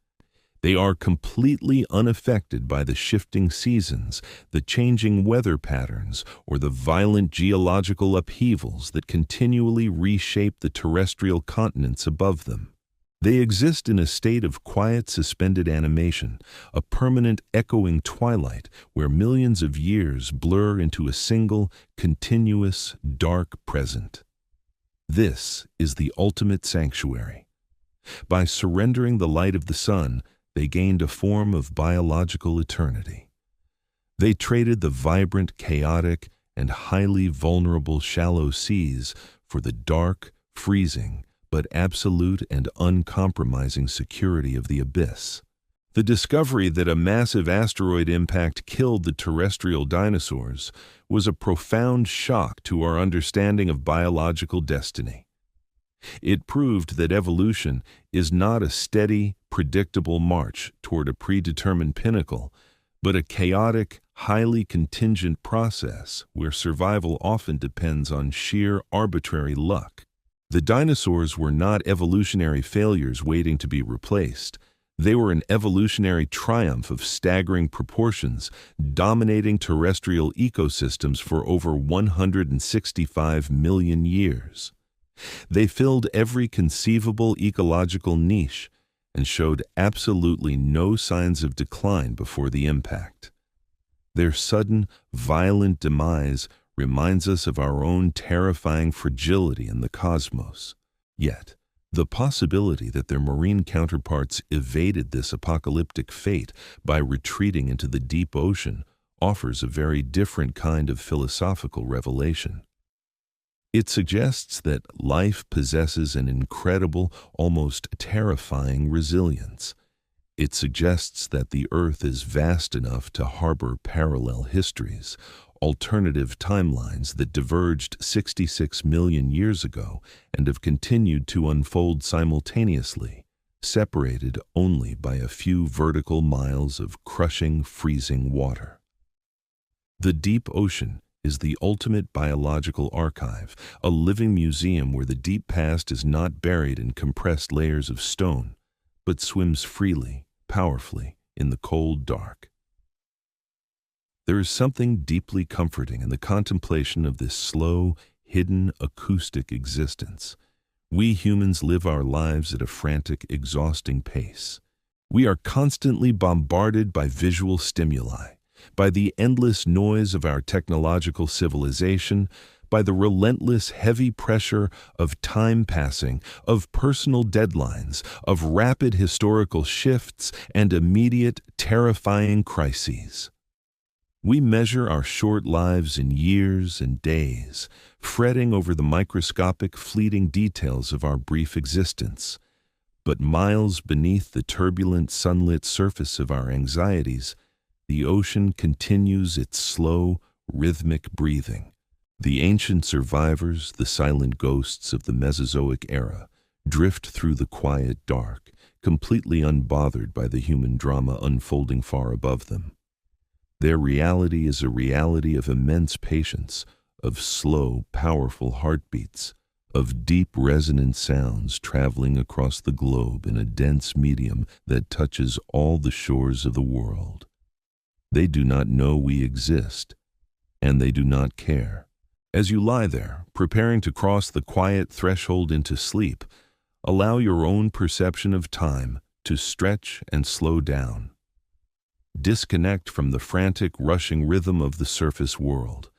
They are completely unaffected by the shifting seasons, the changing weather patterns, or the violent geological upheavals that continually reshape the terrestrial continents above them. They exist in a state of quiet suspended animation, a permanent echoing twilight where millions of years blur into a single, continuous, dark present. This is the ultimate sanctuary. By surrendering the light of the sun, they gained a form of biological eternity. They traded the vibrant, chaotic, and highly vulnerable shallow seas for the dark, freezing, but absolute and uncompromising security of the abyss. The discovery that a massive asteroid impact killed the terrestrial dinosaurs was a profound shock to our understanding of biological destiny. It proved that evolution is not a steady, predictable march toward a predetermined pinnacle, but a chaotic, highly contingent process where survival often depends on sheer arbitrary luck. The dinosaurs were not evolutionary failures waiting to be replaced. They were an evolutionary triumph of staggering proportions, dominating terrestrial ecosystems for over 165 million years. They filled every conceivable ecological niche and showed absolutely no signs of decline before the impact. Their sudden, violent demise reminds us of our own terrifying fragility in the cosmos. Yet, the possibility that their marine counterparts evaded this apocalyptic fate by retreating into the deep ocean offers a very different kind of philosophical revelation. It suggests that life possesses an incredible, almost terrifying resilience. It suggests that the Earth is vast enough to harbor parallel histories, alternative timelines that diverged 66 million years ago and have continued to unfold simultaneously, separated only by a few vertical miles of crushing, freezing water. The deep ocean is the ultimate biological archive, a living museum where the deep past is not buried in compressed layers of stone, but swims freely, powerfully, in the cold dark. There is something deeply comforting in the contemplation of this slow, hidden, acoustic existence. We humans live our lives at a frantic, exhausting pace. We are constantly bombarded by visual stimuli, by the endless noise of our technological civilization, by the relentless heavy pressure of time passing, of personal deadlines, of rapid historical shifts, and immediate, terrifying crises. We measure our short lives in years and days, fretting over the microscopic, fleeting details of our brief existence. But miles beneath the turbulent, sunlit surface of our anxieties, the ocean continues its slow, rhythmic breathing. The ancient survivors, the silent ghosts of the Mesozoic era, drift through the quiet dark, completely unbothered by the human drama unfolding far above them. Their reality is a reality of immense patience, of slow, powerful heartbeats, of deep resonant sounds traveling across the globe in a dense medium that touches all the shores of the world. They do not know we exist, and they do not care. As you lie there, preparing to cross the quiet threshold into sleep, allow your own perception of time to stretch and slow down. Disconnect from the frantic, rushing rhythm of the surface world.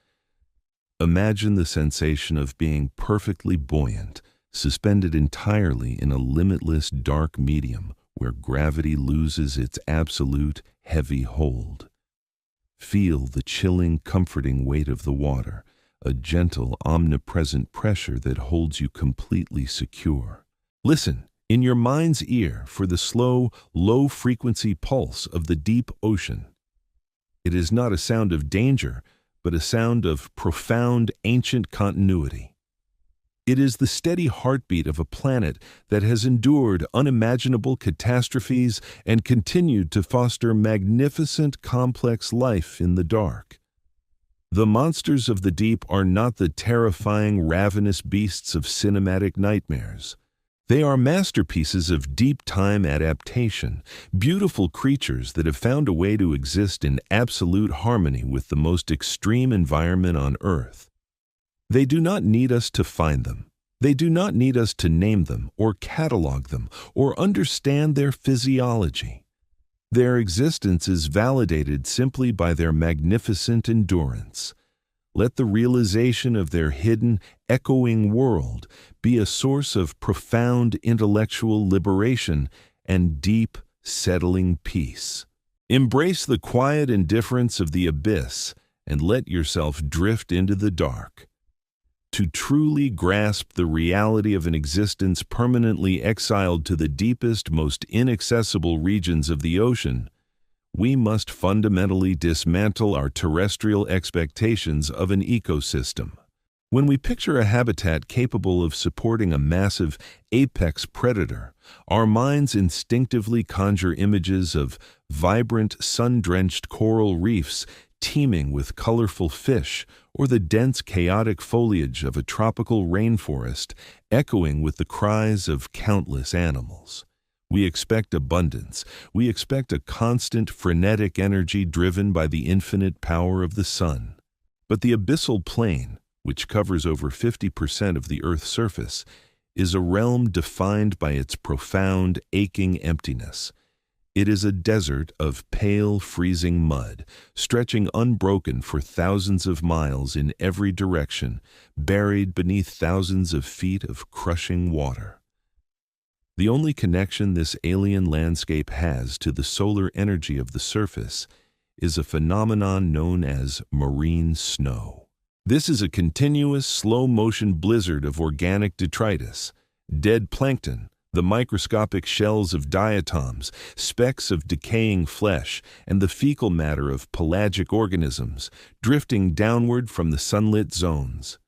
Imagine the sensation of being perfectly buoyant, suspended entirely in a limitless dark medium where gravity loses its absolute, heavy hold. Feel the chilling, comforting weight of the water, a gentle, omnipresent pressure that holds you completely secure. Listen in your mind's ear for the slow, low-frequency pulse of the deep ocean. It is not a sound of danger, but a sound of profound, ancient continuity. It is the steady heartbeat of a planet that has endured unimaginable catastrophes and continued to foster magnificent, complex life in the dark. The monsters of the deep are not the terrifying, ravenous beasts of cinematic nightmares. They are masterpieces of deep time adaptation, beautiful creatures that have found a way to exist in absolute harmony with the most extreme environment on Earth. They do not need us to find them. They do not need us to name them or catalog them or understand their physiology. Their existence is validated simply by their magnificent endurance. Let the realization of their hidden, echoing world be a source of profound intellectual liberation and deep, settling peace. Embrace the quiet indifference of the abyss and let yourself drift into the dark. To truly grasp the reality of an existence permanently exiled to the deepest, most inaccessible regions of the ocean, we must fundamentally dismantle our terrestrial expectations of an ecosystem. When we picture a habitat capable of supporting a massive apex predator, our minds instinctively conjure images of vibrant, sun-drenched coral reefs teeming with colorful fish, or the dense, chaotic foliage of a tropical rainforest echoing with the cries of countless animals. We expect abundance. We expect a constant, frenetic energy driven by the infinite power of the sun. But the abyssal plain, which covers over 50% of the Earth's surface, is a realm defined by its profound, aching emptiness. It is a desert of pale, freezing mud, stretching unbroken for thousands of miles in every direction, buried beneath thousands of feet of crushing water. The only connection this alien landscape has to the solar energy of the surface is a phenomenon known as marine snow. This is a continuous, slow-motion blizzard of organic detritus, dead plankton, the microscopic shells of diatoms, specks of decaying flesh, and the fecal matter of pelagic organisms drifting downward from the sunlit zones.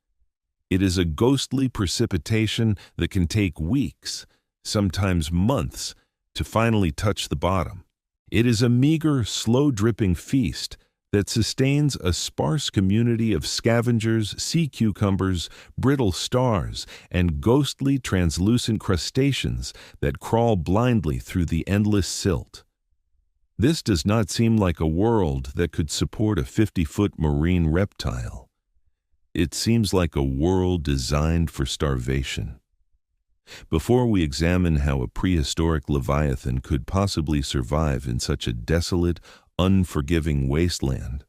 It is a ghostly precipitation that can take weeks, sometimes months, to finally touch the bottom. It is a meager, slow-dripping feast that sustains a sparse community of scavengers, sea cucumbers, brittle stars, and ghostly translucent crustaceans that crawl blindly through the endless silt. This does not seem like a world that could support a 50-foot marine reptile. It seems like a world designed for starvation. Before we examine how a prehistoric leviathan could possibly survive in such a desolate, unforgiving wasteland,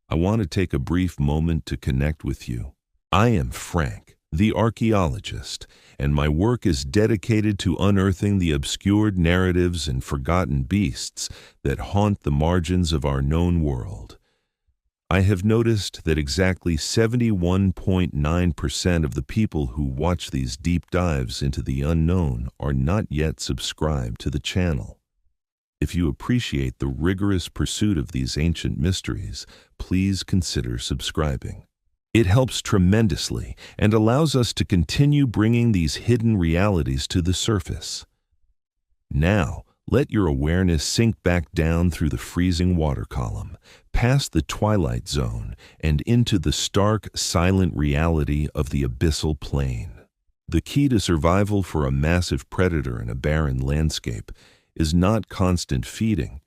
I want to take a brief moment to connect with you. I am Frank, the archaeologist, and my work is dedicated to unearthing the obscured narratives and forgotten beasts that haunt the margins of our known world. I have noticed that exactly 71.9% of the people who watch these deep dives into the unknown are not yet subscribed to the channel. If you appreciate the rigorous pursuit of these ancient mysteries, please consider subscribing. It helps tremendously and allows us to continue bringing these hidden realities to the surface. Now, let your awareness sink back down through the freezing water column, past the twilight zone, and into the stark, silent reality of the abyssal plain. The key to survival for a massive predator in a barren landscape is not constant feeding,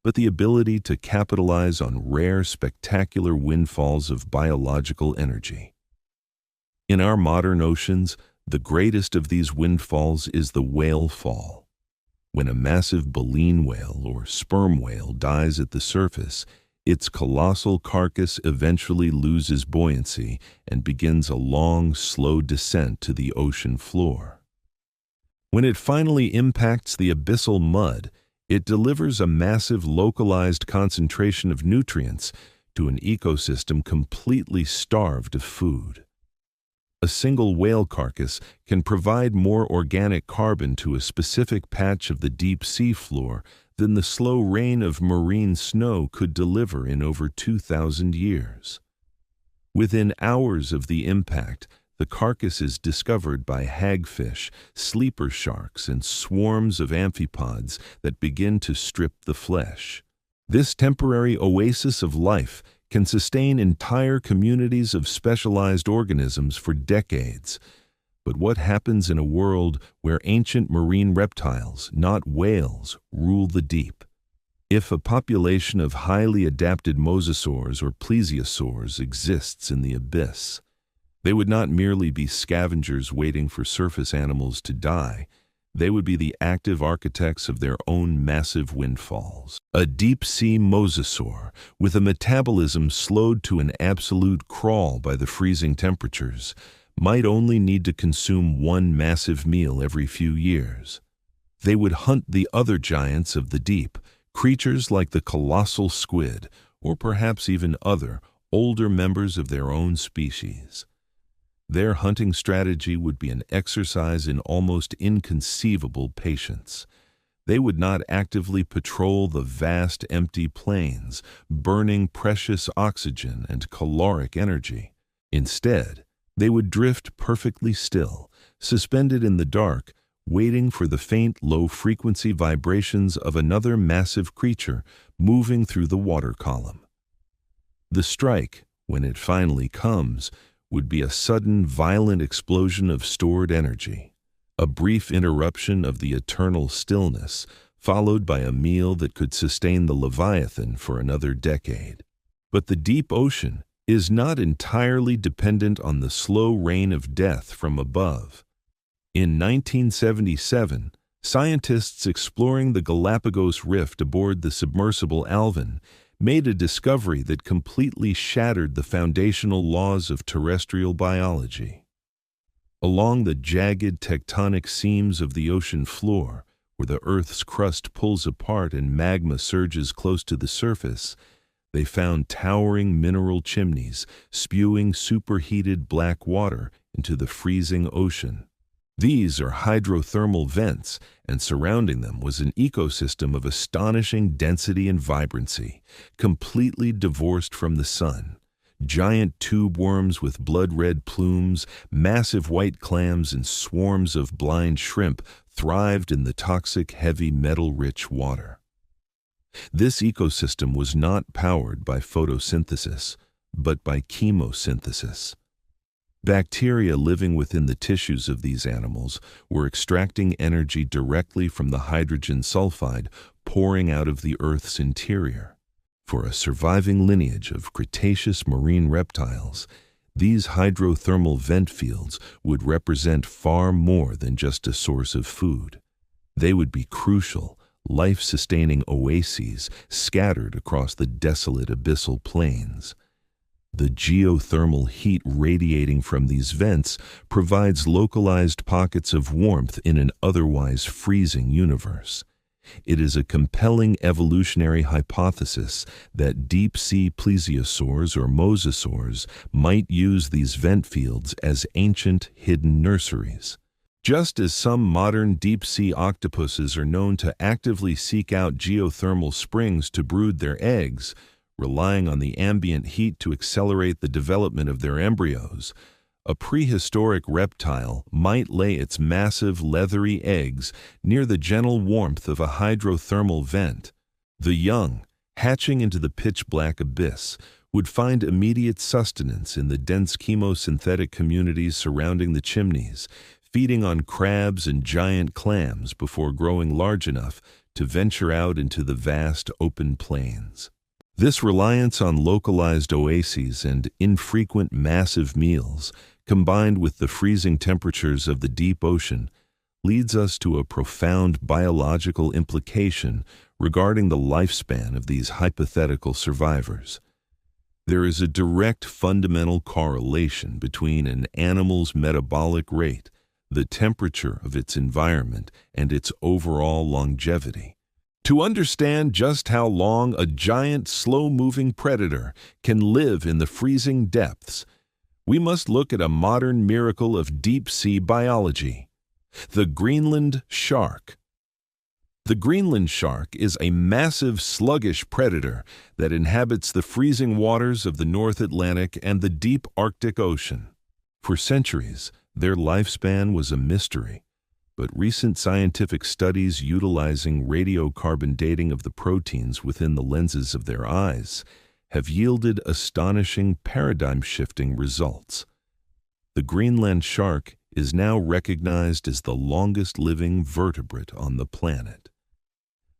but the ability to capitalize on rare, spectacular windfalls of biological energy. In our modern oceans, the greatest of these windfalls is the whale fall. When a massive baleen whale or sperm whale dies at the surface, its colossal carcass eventually loses buoyancy and begins a long, slow descent to the ocean floor. When it finally impacts the abyssal mud, it delivers a massive localized concentration of nutrients to an ecosystem completely starved of food. A single whale carcass can provide more organic carbon to a specific patch of the deep sea floor than the slow rain of marine snow could deliver in over 2,000 years. Within hours of the impact, the carcass is discovered by hagfish, sleeper sharks, and swarms of amphipods that begin to strip the flesh. This temporary oasis of life can sustain entire communities of specialized organisms for decades. But what happens in a world where ancient marine reptiles, not whales, rule the deep? If a population of highly adapted mosasaurs or plesiosaurs exists in the abyss, They would not merely be scavengers waiting for surface animals to die. They would be the active architects of their own massive windfalls. A deep-sea mosasaur, with a metabolism slowed to an absolute crawl by the freezing temperatures, might only need to consume one massive meal every few years. They would hunt the other giants of the deep, creatures like the colossal squid, or perhaps even other, older members of their own species. Their hunting strategy would be an exercise in almost inconceivable patience. They would not actively patrol the vast empty plains, burning precious oxygen and caloric energy. Instead, they would drift perfectly still, suspended in the dark, waiting for the faint low-frequency vibrations of another massive creature moving through the water column. The strike, when it finally comes, would be a sudden, violent explosion of stored energy, a brief interruption of the eternal stillness, followed by a meal that could sustain the Leviathan for another decade. But the deep ocean is not entirely dependent on the slow rain of death from above. In 1977, scientists exploring the Galapagos Rift aboard the submersible Alvin made a discovery that completely shattered the foundational laws of terrestrial biology. Along the jagged tectonic seams of the ocean floor, where the Earth's crust pulls apart and magma surges close to the surface, they found towering mineral chimneys spewing superheated black water into the freezing ocean. These are hydrothermal vents, and surrounding them was an ecosystem of astonishing density and vibrancy, completely divorced from the sun. Giant tube worms with blood-red plumes, massive white clams, and swarms of blind shrimp thrived in the toxic, heavy metal-rich water. This ecosystem was not powered by photosynthesis, but by chemosynthesis. Bacteria living within the tissues of these animals were extracting energy directly from the hydrogen sulfide pouring out of the Earth's interior. For a surviving lineage of Cretaceous marine reptiles, these hydrothermal vent fields would represent far more than just a source of food. They would be crucial, life-sustaining oases scattered across the desolate abyssal plains. The geothermal heat radiating from these vents provides localized pockets of warmth in an otherwise freezing universe. It is a compelling evolutionary hypothesis that deep-sea plesiosaurs or mosasaurs might use these vent fields as ancient hidden nurseries. Just as some modern deep-sea octopuses are known to actively seek out geothermal springs to brood their eggs, relying on the ambient heat to accelerate the development of their embryos, a prehistoric reptile might lay its massive leathery eggs near the gentle warmth of a hydrothermal vent. The young, hatching into the pitch-black abyss, would find immediate sustenance in the dense chemosynthetic communities surrounding the chimneys, feeding on crabs and giant clams before growing large enough to venture out into the vast open plains. This reliance on localized oases and infrequent massive meals, combined with the freezing temperatures of the deep ocean, leads us to a profound biological implication regarding the lifespan of these hypothetical survivors. There is a direct fundamental correlation between an animal's metabolic rate, the temperature of its environment, and its overall longevity. To understand just how long a giant, slow-moving predator can live in the freezing depths, we must look at a modern miracle of deep-sea biology: the Greenland shark. The Greenland shark is a massive, sluggish predator that inhabits the freezing waters of the North Atlantic and the deep Arctic Ocean. For centuries, their lifespan was a mystery. But recent scientific studies utilizing radiocarbon dating of the proteins within the lenses of their eyes have yielded astonishing paradigm-shifting results. The Greenland shark is now recognized as the longest-living vertebrate on the planet.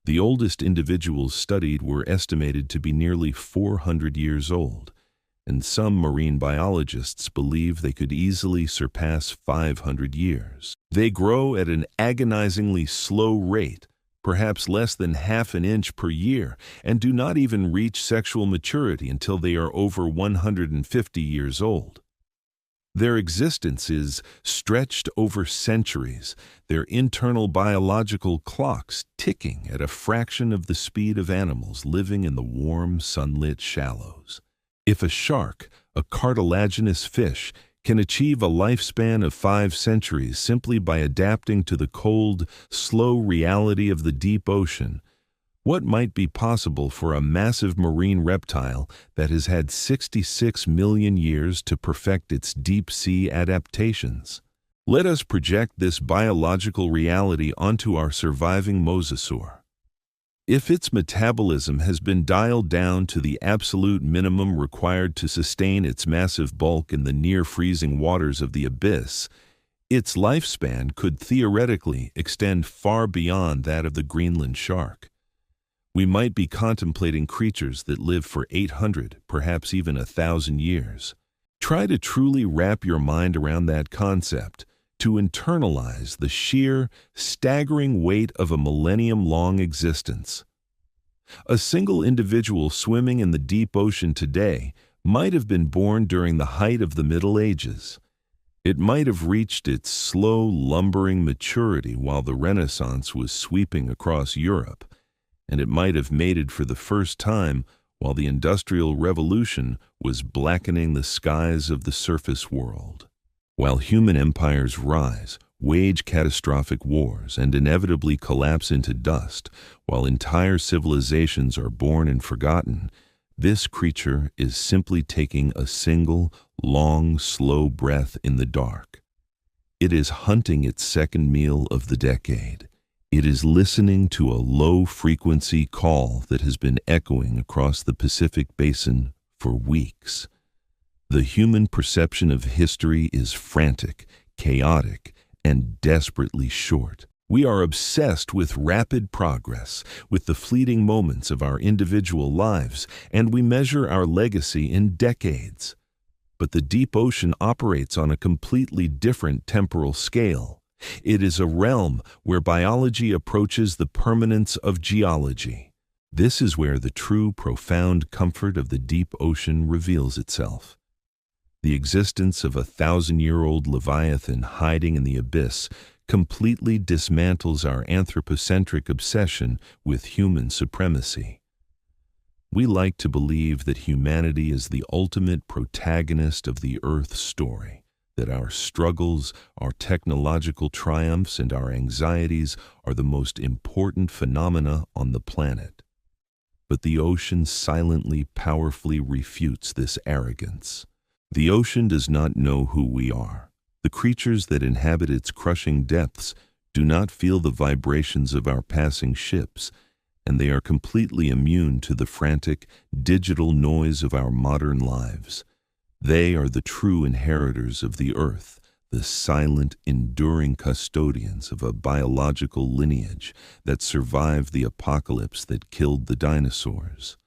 The oldest individuals studied were estimated to be nearly 400 years old, and some marine biologists believe they could easily surpass 500 years. They grow at an agonizingly slow rate, perhaps less than half an inch per year, and do not even reach sexual maturity until they are over 150 years old. Their existence is stretched over centuries, their internal biological clocks ticking at a fraction of the speed of animals living in the warm, sunlit shallows. If a shark, a cartilaginous fish, can achieve a lifespan of 5 centuries simply by adapting to the cold, slow reality of the deep ocean, what might be possible for a massive marine reptile that has had 66 million years to perfect its deep-sea adaptations? Let us project this biological reality onto our surviving mosasaur. If its metabolism has been dialed down to the absolute minimum required to sustain its massive bulk in the near-freezing waters of the abyss, its lifespan could theoretically extend far beyond that of the Greenland shark. We might be contemplating creatures that live for 800, perhaps even 1,000 years. Try to truly wrap your mind around that concept, to internalize the sheer, staggering weight of a millennium-long existence. A single individual swimming in the deep ocean today might have been born during the height of the Middle Ages. It might have reached its slow, lumbering maturity while the Renaissance was sweeping across Europe, and it might have mated for the first time while the Industrial Revolution was blackening the skies of the surface world. While human empires rise, wage catastrophic wars, and inevitably collapse into dust, while entire civilizations are born and forgotten, this creature is simply taking a single, long, slow breath in the dark. It is hunting its second meal of the decade. It is listening to a low-frequency call that has been echoing across the Pacific Basin for weeks. The human perception of history is frantic, chaotic, and desperately short. We are obsessed with rapid progress, with the fleeting moments of our individual lives, and we measure our legacy in decades. But the deep ocean operates on a completely different temporal scale. It is a realm where biology approaches the permanence of geology. This is where the true, profound comfort of the deep ocean reveals itself. The existence of a 1,000-year-old Leviathan hiding in the abyss completely dismantles our anthropocentric obsession with human supremacy. We like to believe that humanity is the ultimate protagonist of the Earth's story, that our struggles, our technological triumphs, and our anxieties are the most important phenomena on the planet. But the ocean silently, powerfully refutes this arrogance. The ocean does not know who we are. The creatures that inhabit its crushing depths do not feel the vibrations of our passing ships, and they are completely immune to the frantic, digital noise of our modern lives. They are the true inheritors of the earth, the silent, enduring custodians of a biological lineage that survived the apocalypse that killed the dinosaurs.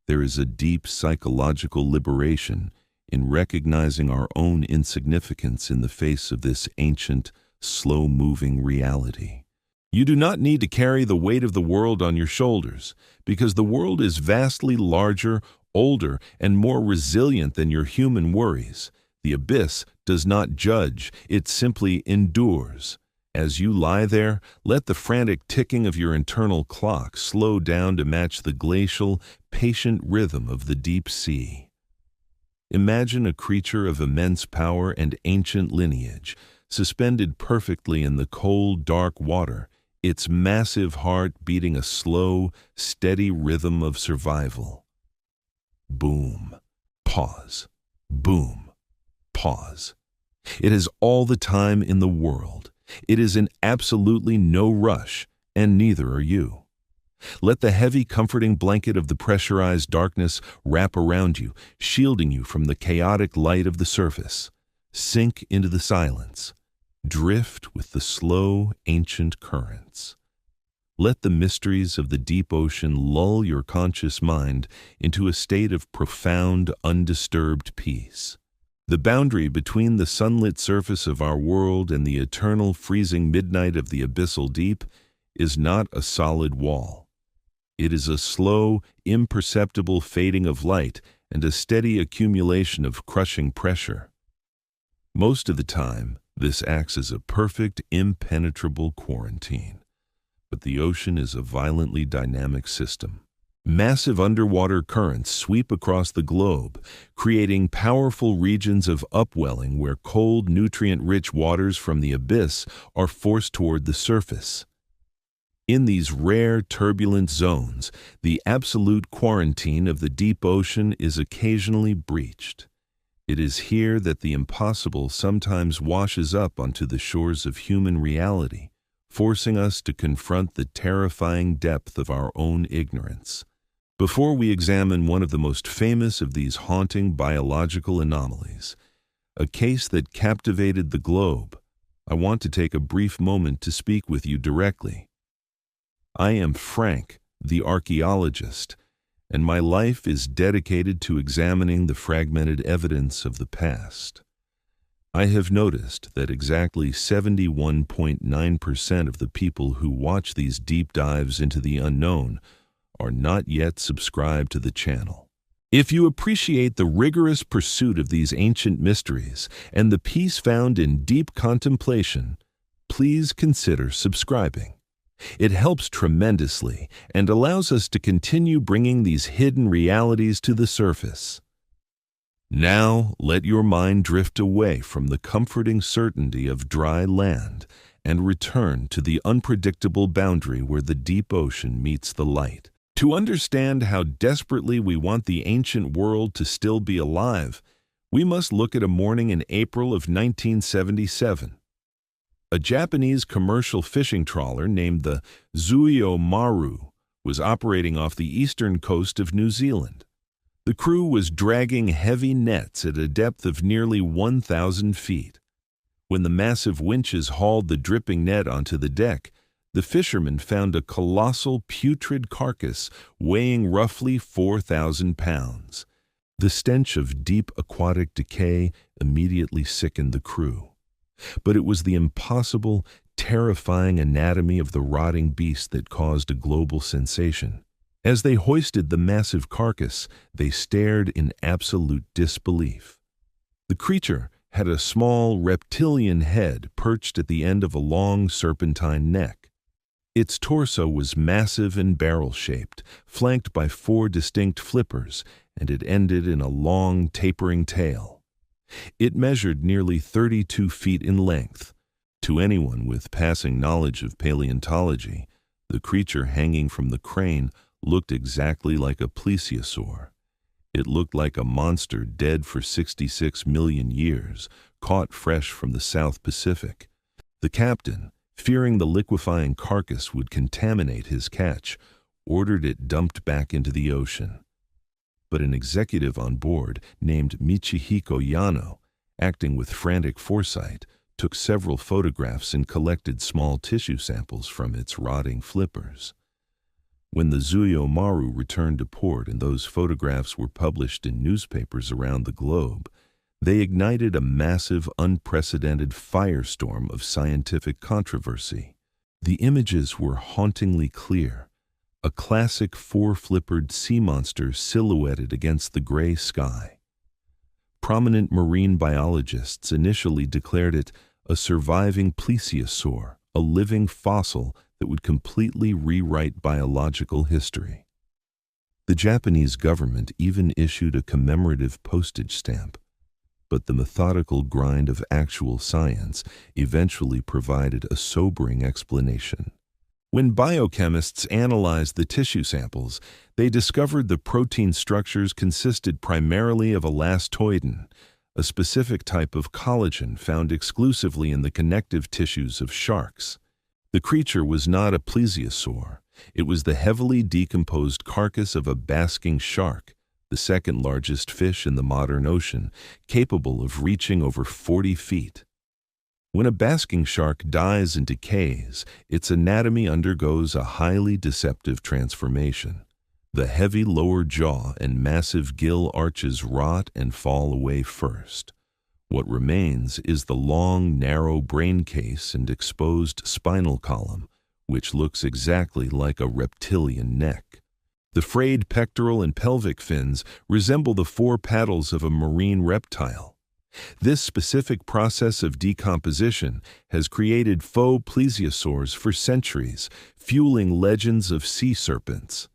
There is a deep psychological liberation in recognizing our own insignificance in the face of this ancient, slow-moving reality. You do not need to carry the weight of the world on your shoulders, because the world is vastly larger, older, and more resilient than your human worries. The abyss does not judge, it simply endures. As you lie there, let the frantic ticking of your internal clock slow down to match the glacial, patient rhythm of the deep sea. Imagine a creature of immense power and ancient lineage, suspended perfectly in the cold, dark water, its massive heart beating a slow, steady rhythm of survival. Boom. Pause. Boom. Pause. It has all the time in the world. It is in absolutely no rush, and neither are you. Let the heavy, comforting blanket of the pressurized darkness wrap around you, shielding you from the chaotic light of the surface. Sink into the silence. Drift with the slow, ancient currents. Let the mysteries of the deep ocean lull your conscious mind into a state of profound, undisturbed peace. The boundary between the sunlit surface of our world and the eternal freezing midnight of the abyssal deep is not a solid wall. It is a slow, imperceptible fading of light and a steady accumulation of crushing pressure. Most of the time, this acts as a perfect, impenetrable quarantine. But the ocean is a violently dynamic system. Massive underwater currents sweep across the globe, creating powerful regions of upwelling where cold, nutrient-rich waters from the abyss are forced toward the surface. In these rare, turbulent zones, the absolute quarantine of the deep ocean is occasionally breached. It is here that the impossible sometimes washes up onto the shores of human reality, forcing us to confront the terrifying depth of our own ignorance. Before we examine one of the most famous of these haunting biological anomalies, a case that captivated the globe, I want to take a brief moment to speak with you directly. I am Frank, the archaeologist, and my life is dedicated to examining the fragmented evidence of the past. I have noticed that exactly 71.9% of the people who watch these deep dives into the unknown are not yet subscribed to the channel. If you appreciate the rigorous pursuit of these ancient mysteries and the peace found in deep contemplation, please consider subscribing. It helps tremendously and allows us to continue bringing these hidden realities to the surface. Now, let your mind drift away from the comforting certainty of dry land and return to the unpredictable boundary where the deep ocean meets the light. To understand how desperately we want the ancient world to still be alive, we must look at a morning in April of 1977. A Japanese commercial fishing trawler named the Zuio Maru was operating off the eastern coast of New Zealand. The crew was dragging heavy nets at a depth of nearly 1,000 feet. When the massive winches hauled the dripping net onto the deck, the fishermen found a colossal putrid carcass weighing roughly 4,000 pounds. The stench of deep aquatic decay immediately sickened the crew. But it was the impossible, terrifying anatomy of the rotting beast that caused a global sensation. As they hoisted the massive carcass, they stared in absolute disbelief. The creature had a small reptilian head perched at the end of a long serpentine neck. Its torso was massive and barrel-shaped, flanked by 4 distinct flippers, and it ended in a long, tapering tail. It measured nearly 32 feet in length. To anyone with passing knowledge of paleontology, the creature hanging from the crane looked exactly like a plesiosaur. It looked like a monster dead for 66 million years, caught fresh from the South Pacific. The captain, fearing the liquefying carcass would contaminate his catch, ordered it dumped back into the ocean. But an executive on board named Michihiko Yano, acting with frantic foresight, took several photographs and collected small tissue samples from its rotting flippers. When the Zuio Maru returned to port and those photographs were published in newspapers around the globe, they ignited a massive, unprecedented firestorm of scientific controversy. The images were hauntingly clear, a classic 4-flippered sea monster silhouetted against the gray sky. Prominent marine biologists initially declared it a surviving plesiosaur, a living fossil that would completely rewrite biological history. The Japanese government even issued a commemorative postage stamp, but the methodical grind of actual science eventually provided a sobering explanation. When biochemists analyzed the tissue samples, they discovered the protein structures consisted primarily of elastoidin, a specific type of collagen found exclusively in the connective tissues of sharks. The creature was not a plesiosaur. It was the heavily decomposed carcass of a basking shark, the second largest fish in the modern ocean, capable of reaching over 40 feet. When a basking shark dies and decays, its anatomy undergoes a highly deceptive transformation. The heavy lower jaw and massive gill arches rot and fall away first. What remains is the long, narrow brain case and exposed spinal column, which looks exactly like a reptilian neck. The frayed pectoral and pelvic fins resemble the four paddles of a marine reptile. This specific process of decomposition has created faux plesiosaurs for centuries, fueling legends of sea serpents.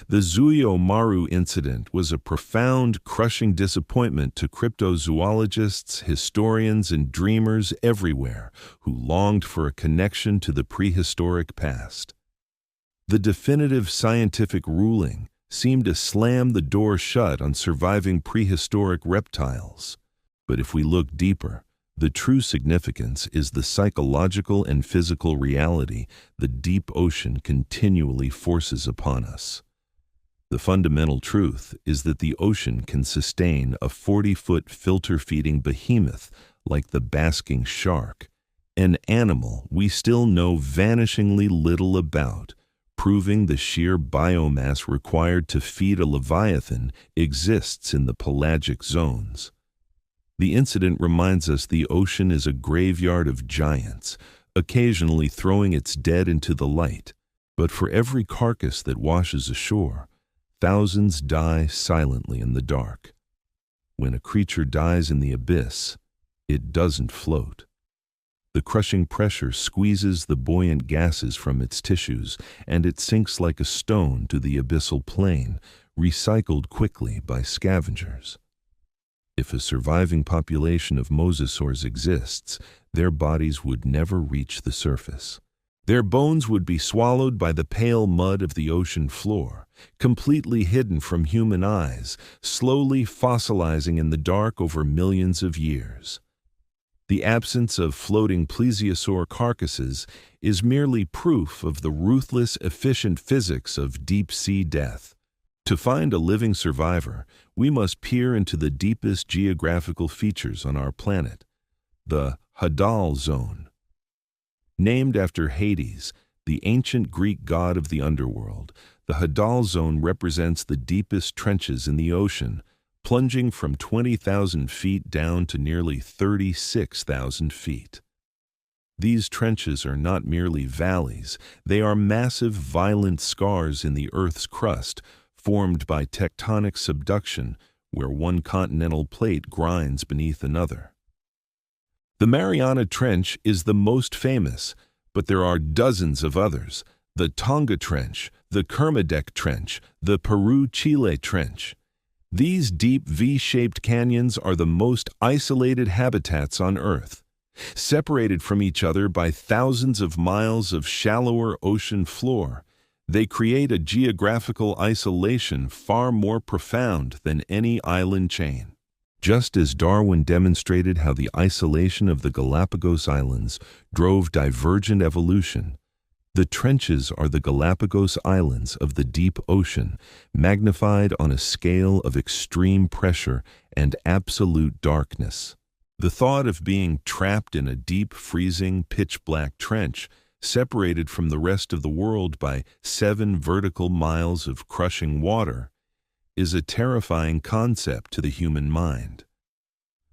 The Zuyo Maru incident was a profound, crushing disappointment to cryptozoologists, historians, and dreamers everywhere who longed for a connection to the prehistoric past. The definitive scientific ruling seemed to slam the door shut on surviving prehistoric reptiles. But if we look deeper, the true significance is the psychological and physical reality the deep ocean continually forces upon us. The fundamental truth is that the ocean can sustain a 40-foot filter-feeding behemoth like the basking shark, an animal we still know vanishingly little about, proving the sheer biomass required to feed a leviathan exists in the pelagic zones. The incident reminds us the ocean is a graveyard of giants, occasionally throwing its dead into the light, but for every carcass that washes ashore, thousands die silently in the dark. When a creature dies in the abyss, it doesn't float. The crushing pressure squeezes the buoyant gases from its tissues, and it sinks like a stone to the abyssal plain, recycled quickly by scavengers. If a surviving population of mosasaurs exists, their bodies would never reach the surface. Their bones would be swallowed by the pale mud of the ocean floor, completely hidden from human eyes, slowly fossilizing in the dark over millions of years. The absence of floating plesiosaur carcasses is merely proof of the ruthless, efficient physics of deep-sea death. To find a living survivor, we must peer into the deepest geographical features on our planet, the Hadal Zone. Named after Hades, the ancient Greek god of the underworld, the Hadal Zone represents the deepest trenches in the ocean, plunging from 20,000 feet down to nearly 36,000 feet. These trenches are not merely valleys, they are massive, violent scars in the Earth's crust, formed by tectonic subduction, where one continental plate grinds beneath another. The Mariana Trench is the most famous, but there are dozens of others: the Tonga Trench, the Kermadec Trench, the Peru-Chile Trench. These deep V-shaped canyons are the most isolated habitats on Earth. Separated from each other by thousands of miles of shallower ocean floor, they create a geographical isolation far more profound than any island chain. Just as Darwin demonstrated how the isolation of the Galapagos Islands drove divergent evolution, the trenches are the Galapagos Islands of the deep ocean, magnified on a scale of extreme pressure and absolute darkness. The thought of being trapped in a deep, freezing, pitch-black trench, separated from the rest of the world by 7 vertical miles of crushing water, is a terrifying concept to the human mind.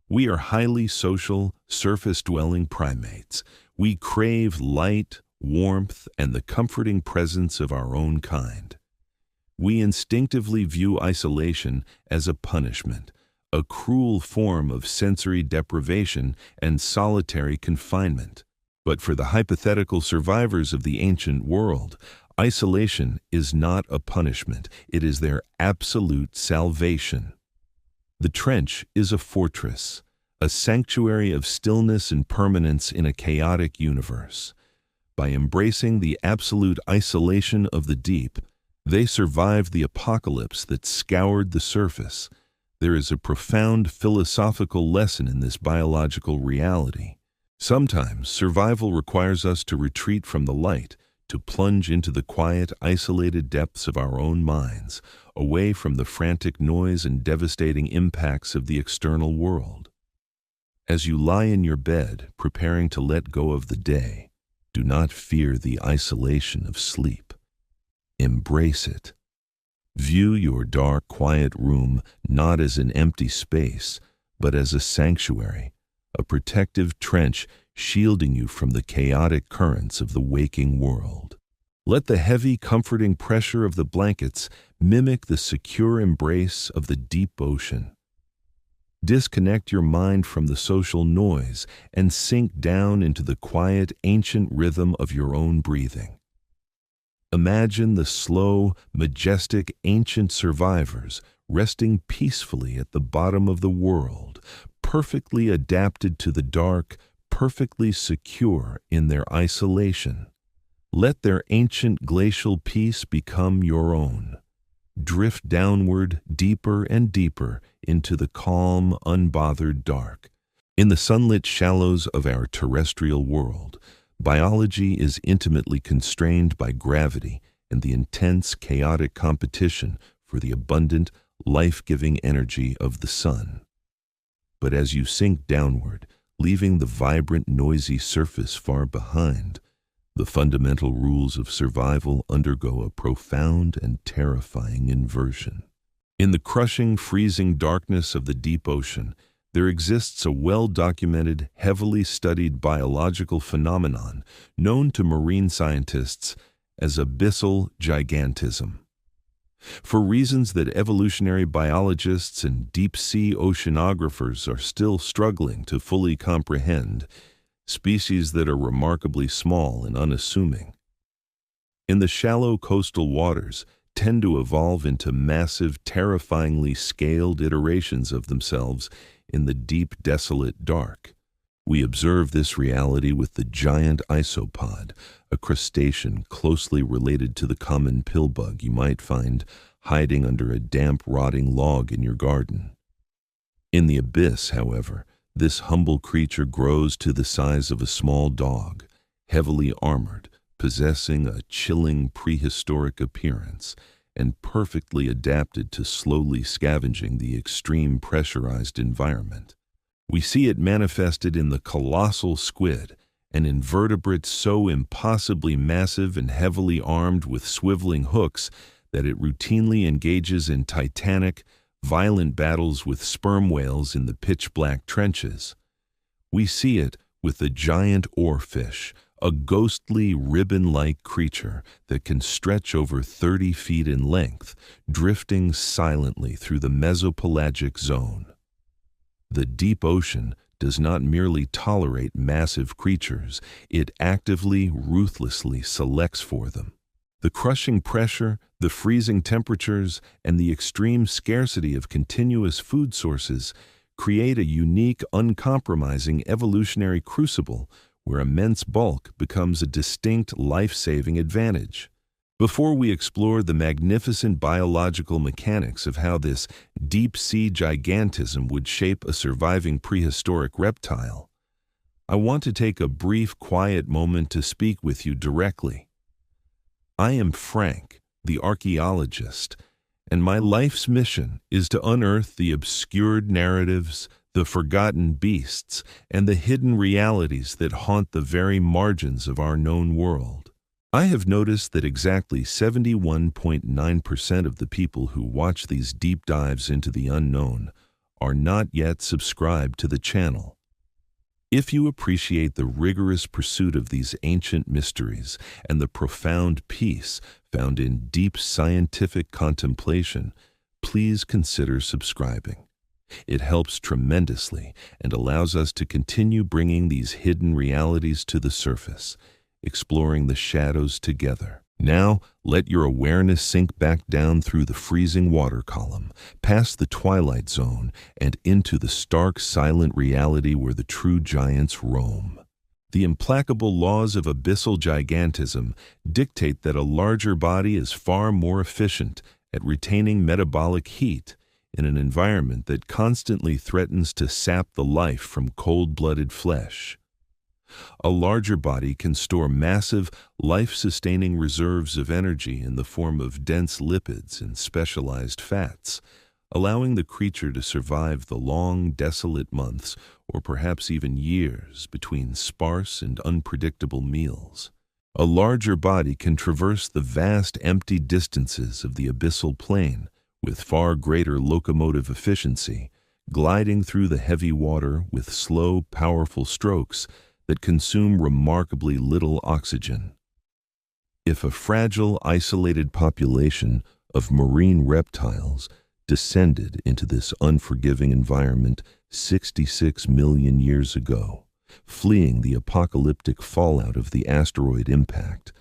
We are highly social, surface-dwelling primates. We crave light, warmth, and the comforting presence of our own kind. We instinctively view isolation as a punishment, a cruel form of sensory deprivation and solitary confinement. But for the hypothetical survivors of the ancient world, isolation is not a punishment, it is their absolute salvation. The trench is a fortress, a sanctuary of stillness and permanence in a chaotic universe. By embracing the absolute isolation of the deep, they survived the apocalypse that scoured the surface. There is a profound philosophical lesson in this biological reality. Sometimes survival requires us to retreat from the light, to plunge into the quiet, isolated depths of our own minds, away from the frantic noise and devastating impacts of the external world. As you lie in your bed, preparing to let go of the day, do not fear the isolation of sleep. Embrace it. View your dark, quiet room not as an empty space, but as a sanctuary, a protective trench shielding you from the chaotic currents of the waking world. Let the heavy, comforting pressure of the blankets mimic the secure embrace of the deep ocean. Disconnect your mind from the social noise and sink down into the quiet, ancient rhythm of your own breathing. Imagine the slow, majestic, ancient survivors resting peacefully at the bottom of the world, perfectly adapted to the dark, perfectly secure in their isolation. Let their ancient glacial peace become your own. Drift downward, deeper and deeper, into the calm, unbothered dark. In the sunlit shallows of our terrestrial world, biology is intimately constrained by gravity and the intense, chaotic competition for the abundant, life-giving energy of the sun. But as you sink downward, leaving the vibrant, noisy surface far behind, the fundamental rules of survival undergo a profound and terrifying inversion. In the crushing, freezing darkness of the deep ocean, there exists a well-documented, heavily studied biological phenomenon known to marine scientists as abyssal gigantism. For reasons that evolutionary biologists and deep-sea oceanographers are still struggling to fully comprehend, species that are remarkably small and unassuming, in the shallow coastal waters, tend to evolve into massive, terrifyingly scaled iterations of themselves in the deep, desolate dark. We observe this reality with the giant isopod, a crustacean closely related to the common pillbug you might find hiding under a damp, rotting log in your garden. In the abyss, however, this humble creature grows to the size of a small dog, heavily armored, possessing a chilling prehistoric appearance, and perfectly adapted to slowly scavenging the extreme pressurized environment. We see it manifested in the colossal squid, an invertebrate so impossibly massive and heavily armed with swiveling hooks that it routinely engages in titanic, violent battles with sperm whales in the pitch-black trenches. We see it with the giant oarfish, a ghostly, ribbon-like creature that can stretch over 30 feet in length, drifting silently through the mesopelagic zone. The deep ocean does not merely tolerate massive creatures, it actively, ruthlessly selects for them. The crushing pressure, the freezing temperatures, and the extreme scarcity of continuous food sources create a unique, uncompromising evolutionary crucible where immense bulk becomes a distinct life-saving advantage. Before we explore the magnificent biological mechanics of how this deep-sea gigantism would shape a surviving prehistoric reptile, I want to take a brief, quiet moment to speak with you directly. I am Frank, the archaeologist, and my life's mission is to unearth the obscured narratives, the forgotten beasts, and the hidden realities that haunt the very margins of our known world. I have noticed that exactly 71.9% of the people who watch these deep dives into the unknown are not yet subscribed to the channel. If you appreciate the rigorous pursuit of these ancient mysteries and the profound peace found in deep scientific contemplation, please consider subscribing. It helps tremendously and allows us to continue bringing these hidden realities to the surface, exploring the shadows together. Now, let your awareness sink back down through the freezing water column, past the twilight zone, and into the stark, silent reality where the true giants roam. The implacable laws of abyssal gigantism dictate that a larger body is far more efficient at retaining metabolic heat in an environment that constantly threatens to sap the life from cold-blooded flesh. A larger body can store massive, life-sustaining reserves of energy in the form of dense lipids and specialized fats, allowing the creature to survive the long, desolate months or perhaps even years between sparse and unpredictable meals. A larger body can traverse the vast empty distances of the abyssal plain with far greater locomotive efficiency, gliding through the heavy water with slow, powerful strokes that consume remarkably little oxygen. If a fragile, isolated population of marine reptiles descended into this unforgiving environment 66 million years ago, fleeing the apocalyptic fallout of the asteroid impact,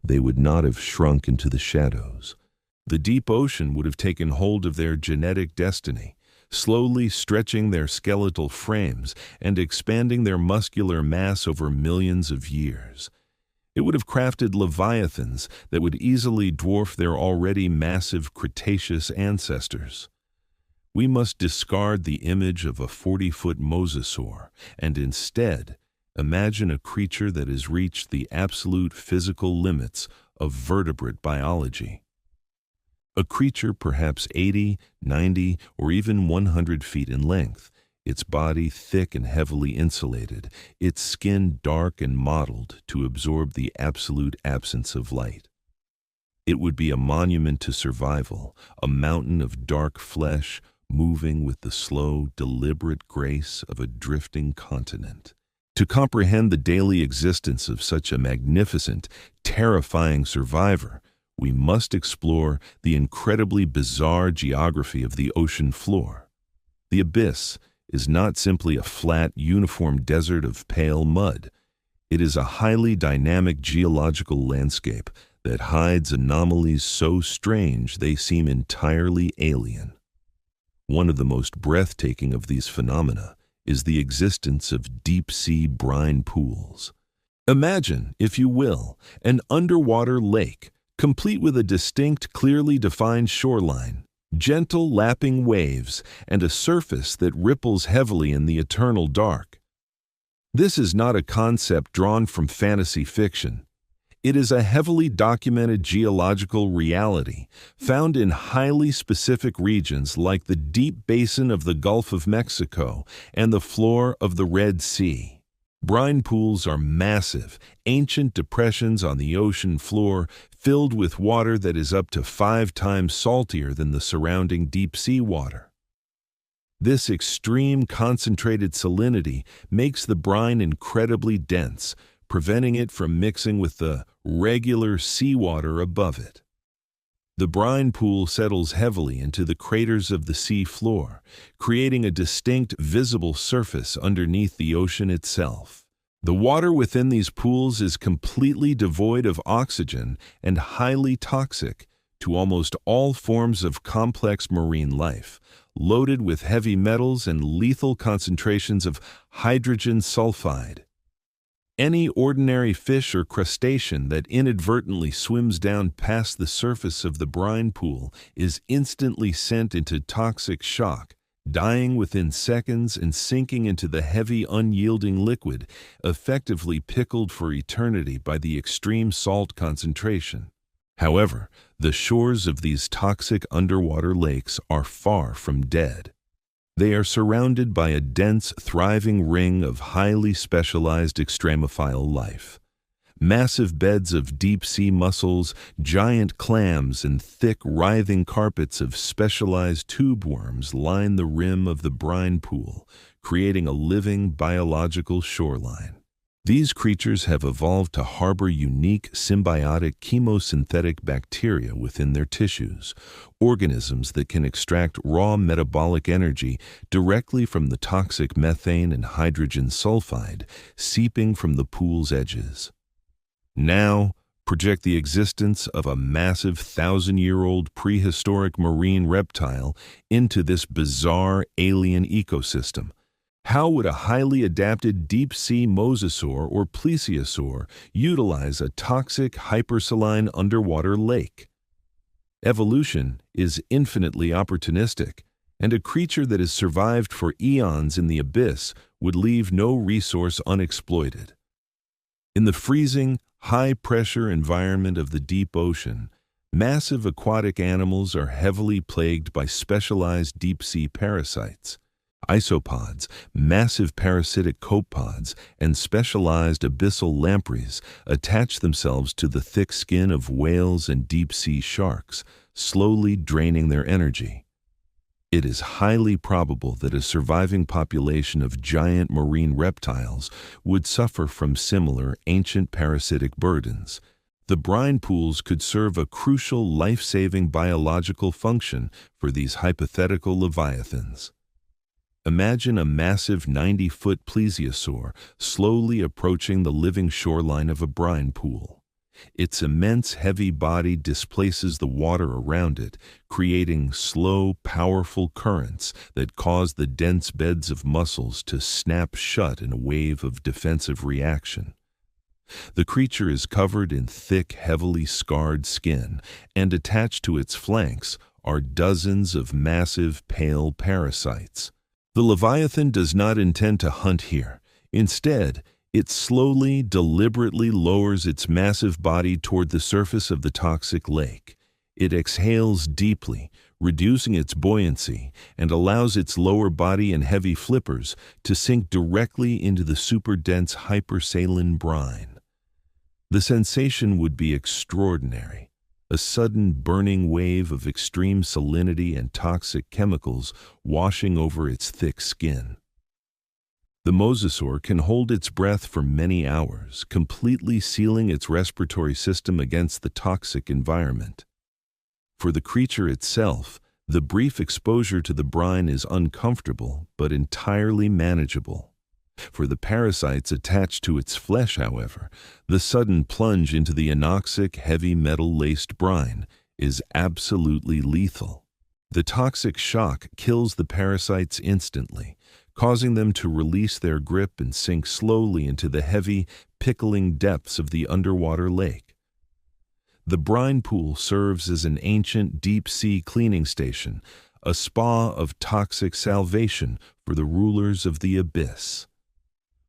they would not have shrunk into the shadows. The deep ocean would have taken hold of their genetic destiny, slowly stretching their skeletal frames and expanding their muscular mass over millions of years. It would have crafted leviathans that would easily dwarf their already massive Cretaceous ancestors. We must discard the image of a 40-foot mosasaur and instead imagine a creature that has reached the absolute physical limits of vertebrate biology. A creature perhaps 80, 90, or even 100 feet in length, its body thick and heavily insulated, its skin dark and mottled to absorb the absolute absence of light. It would be a monument to survival, a mountain of dark flesh moving with the slow, deliberate grace of a drifting continent. To comprehend the daily existence of such a magnificent, terrifying survivor, we must explore the incredibly bizarre geography of the ocean floor. The abyss is not simply a flat, uniform desert of pale mud. It is a highly dynamic geological landscape that hides anomalies so strange they seem entirely alien. One of the most breathtaking of these phenomena is the existence of deep-sea brine pools. Imagine, if you will, an underwater lake, complete with a distinct, clearly defined shoreline, gentle lapping waves, and a surface that ripples heavily in the eternal dark. This is not a concept drawn from fantasy fiction. It is a heavily documented geological reality found in highly specific regions like the deep basin of the Gulf of Mexico and the floor of the Red Sea. Brine pools are massive, ancient depressions on the ocean floor filled with water that is up to 5 times saltier than the surrounding deep-sea water. This extreme concentrated salinity makes the brine incredibly dense, preventing it from mixing with the regular seawater above it. The brine pool settles heavily into the craters of the sea floor, creating a distinct visible surface underneath the ocean itself. The water within these pools is completely devoid of oxygen and highly toxic to almost all forms of complex marine life, loaded with heavy metals and lethal concentrations of hydrogen sulfide. Any ordinary fish or crustacean that inadvertently swims down past the surface of the brine pool is instantly sent into toxic shock, dying within seconds and sinking into the heavy, unyielding liquid, effectively pickled for eternity by the extreme salt concentration. However, the shores of these toxic underwater lakes are far from dead. They are surrounded by a dense, thriving ring of highly specialized extremophile life. Massive beds of deep-sea mussels, giant clams, and thick, writhing carpets of specialized tube worms line the rim of the brine pool, creating a living biological shoreline. These creatures have evolved to harbor unique symbiotic chemosynthetic bacteria within their tissues, organisms that can extract raw metabolic energy directly from the toxic methane and hydrogen sulfide seeping from the pool's edges. Now, project the existence of a massive 1,000-year-old prehistoric marine reptile into this bizarre alien ecosystem. How would a highly adapted deep-sea mosasaur or plesiosaur utilize a toxic hypersaline underwater lake? Evolution is infinitely opportunistic, and a creature that has survived for eons in the abyss would leave no resource unexploited. In the freezing, high-pressure environment of the deep ocean, Massive aquatic animals are heavily plagued by specialized deep-sea parasites. Isopods, massive parasitic copepods, and specialized abyssal lampreys attach themselves to the thick skin of whales and deep-sea sharks, slowly draining their energy. It is highly probable that a surviving population of giant marine reptiles would suffer from similar ancient parasitic burdens. The brine pools could serve a crucial life-saving biological function for these hypothetical leviathans. Imagine a massive 90-foot plesiosaur slowly approaching the living shoreline of a brine pool. Its immense heavy body displaces the water around it, creating slow, powerful currents that cause the dense beds of mussels to snap shut in a wave of defensive reaction. The creature is covered in thick, heavily scarred skin, and attached to its flanks are dozens of massive, pale parasites. The leviathan does not intend to hunt here. Instead, it slowly, deliberately lowers its massive body toward the surface of the toxic lake. It exhales deeply, reducing its buoyancy, and allows its lower body and heavy flippers to sink directly into the super-dense hypersaline brine. The sensation would be extraordinary. A sudden burning wave of extreme salinity and toxic chemicals washing over its thick skin. The mosasaur can hold its breath for many hours, completely sealing its respiratory system against the toxic environment. For the creature itself, the brief exposure to the brine is uncomfortable but entirely manageable. For the parasites attached to its flesh, however, the sudden plunge into the anoxic, heavy metal-laced brine is absolutely lethal. The toxic shock kills the parasites instantly, causing them to release their grip and sink slowly into the heavy, pickling depths of the underwater lake. The brine pool serves as an ancient deep-sea cleaning station, a spa of toxic salvation for the rulers of the abyss.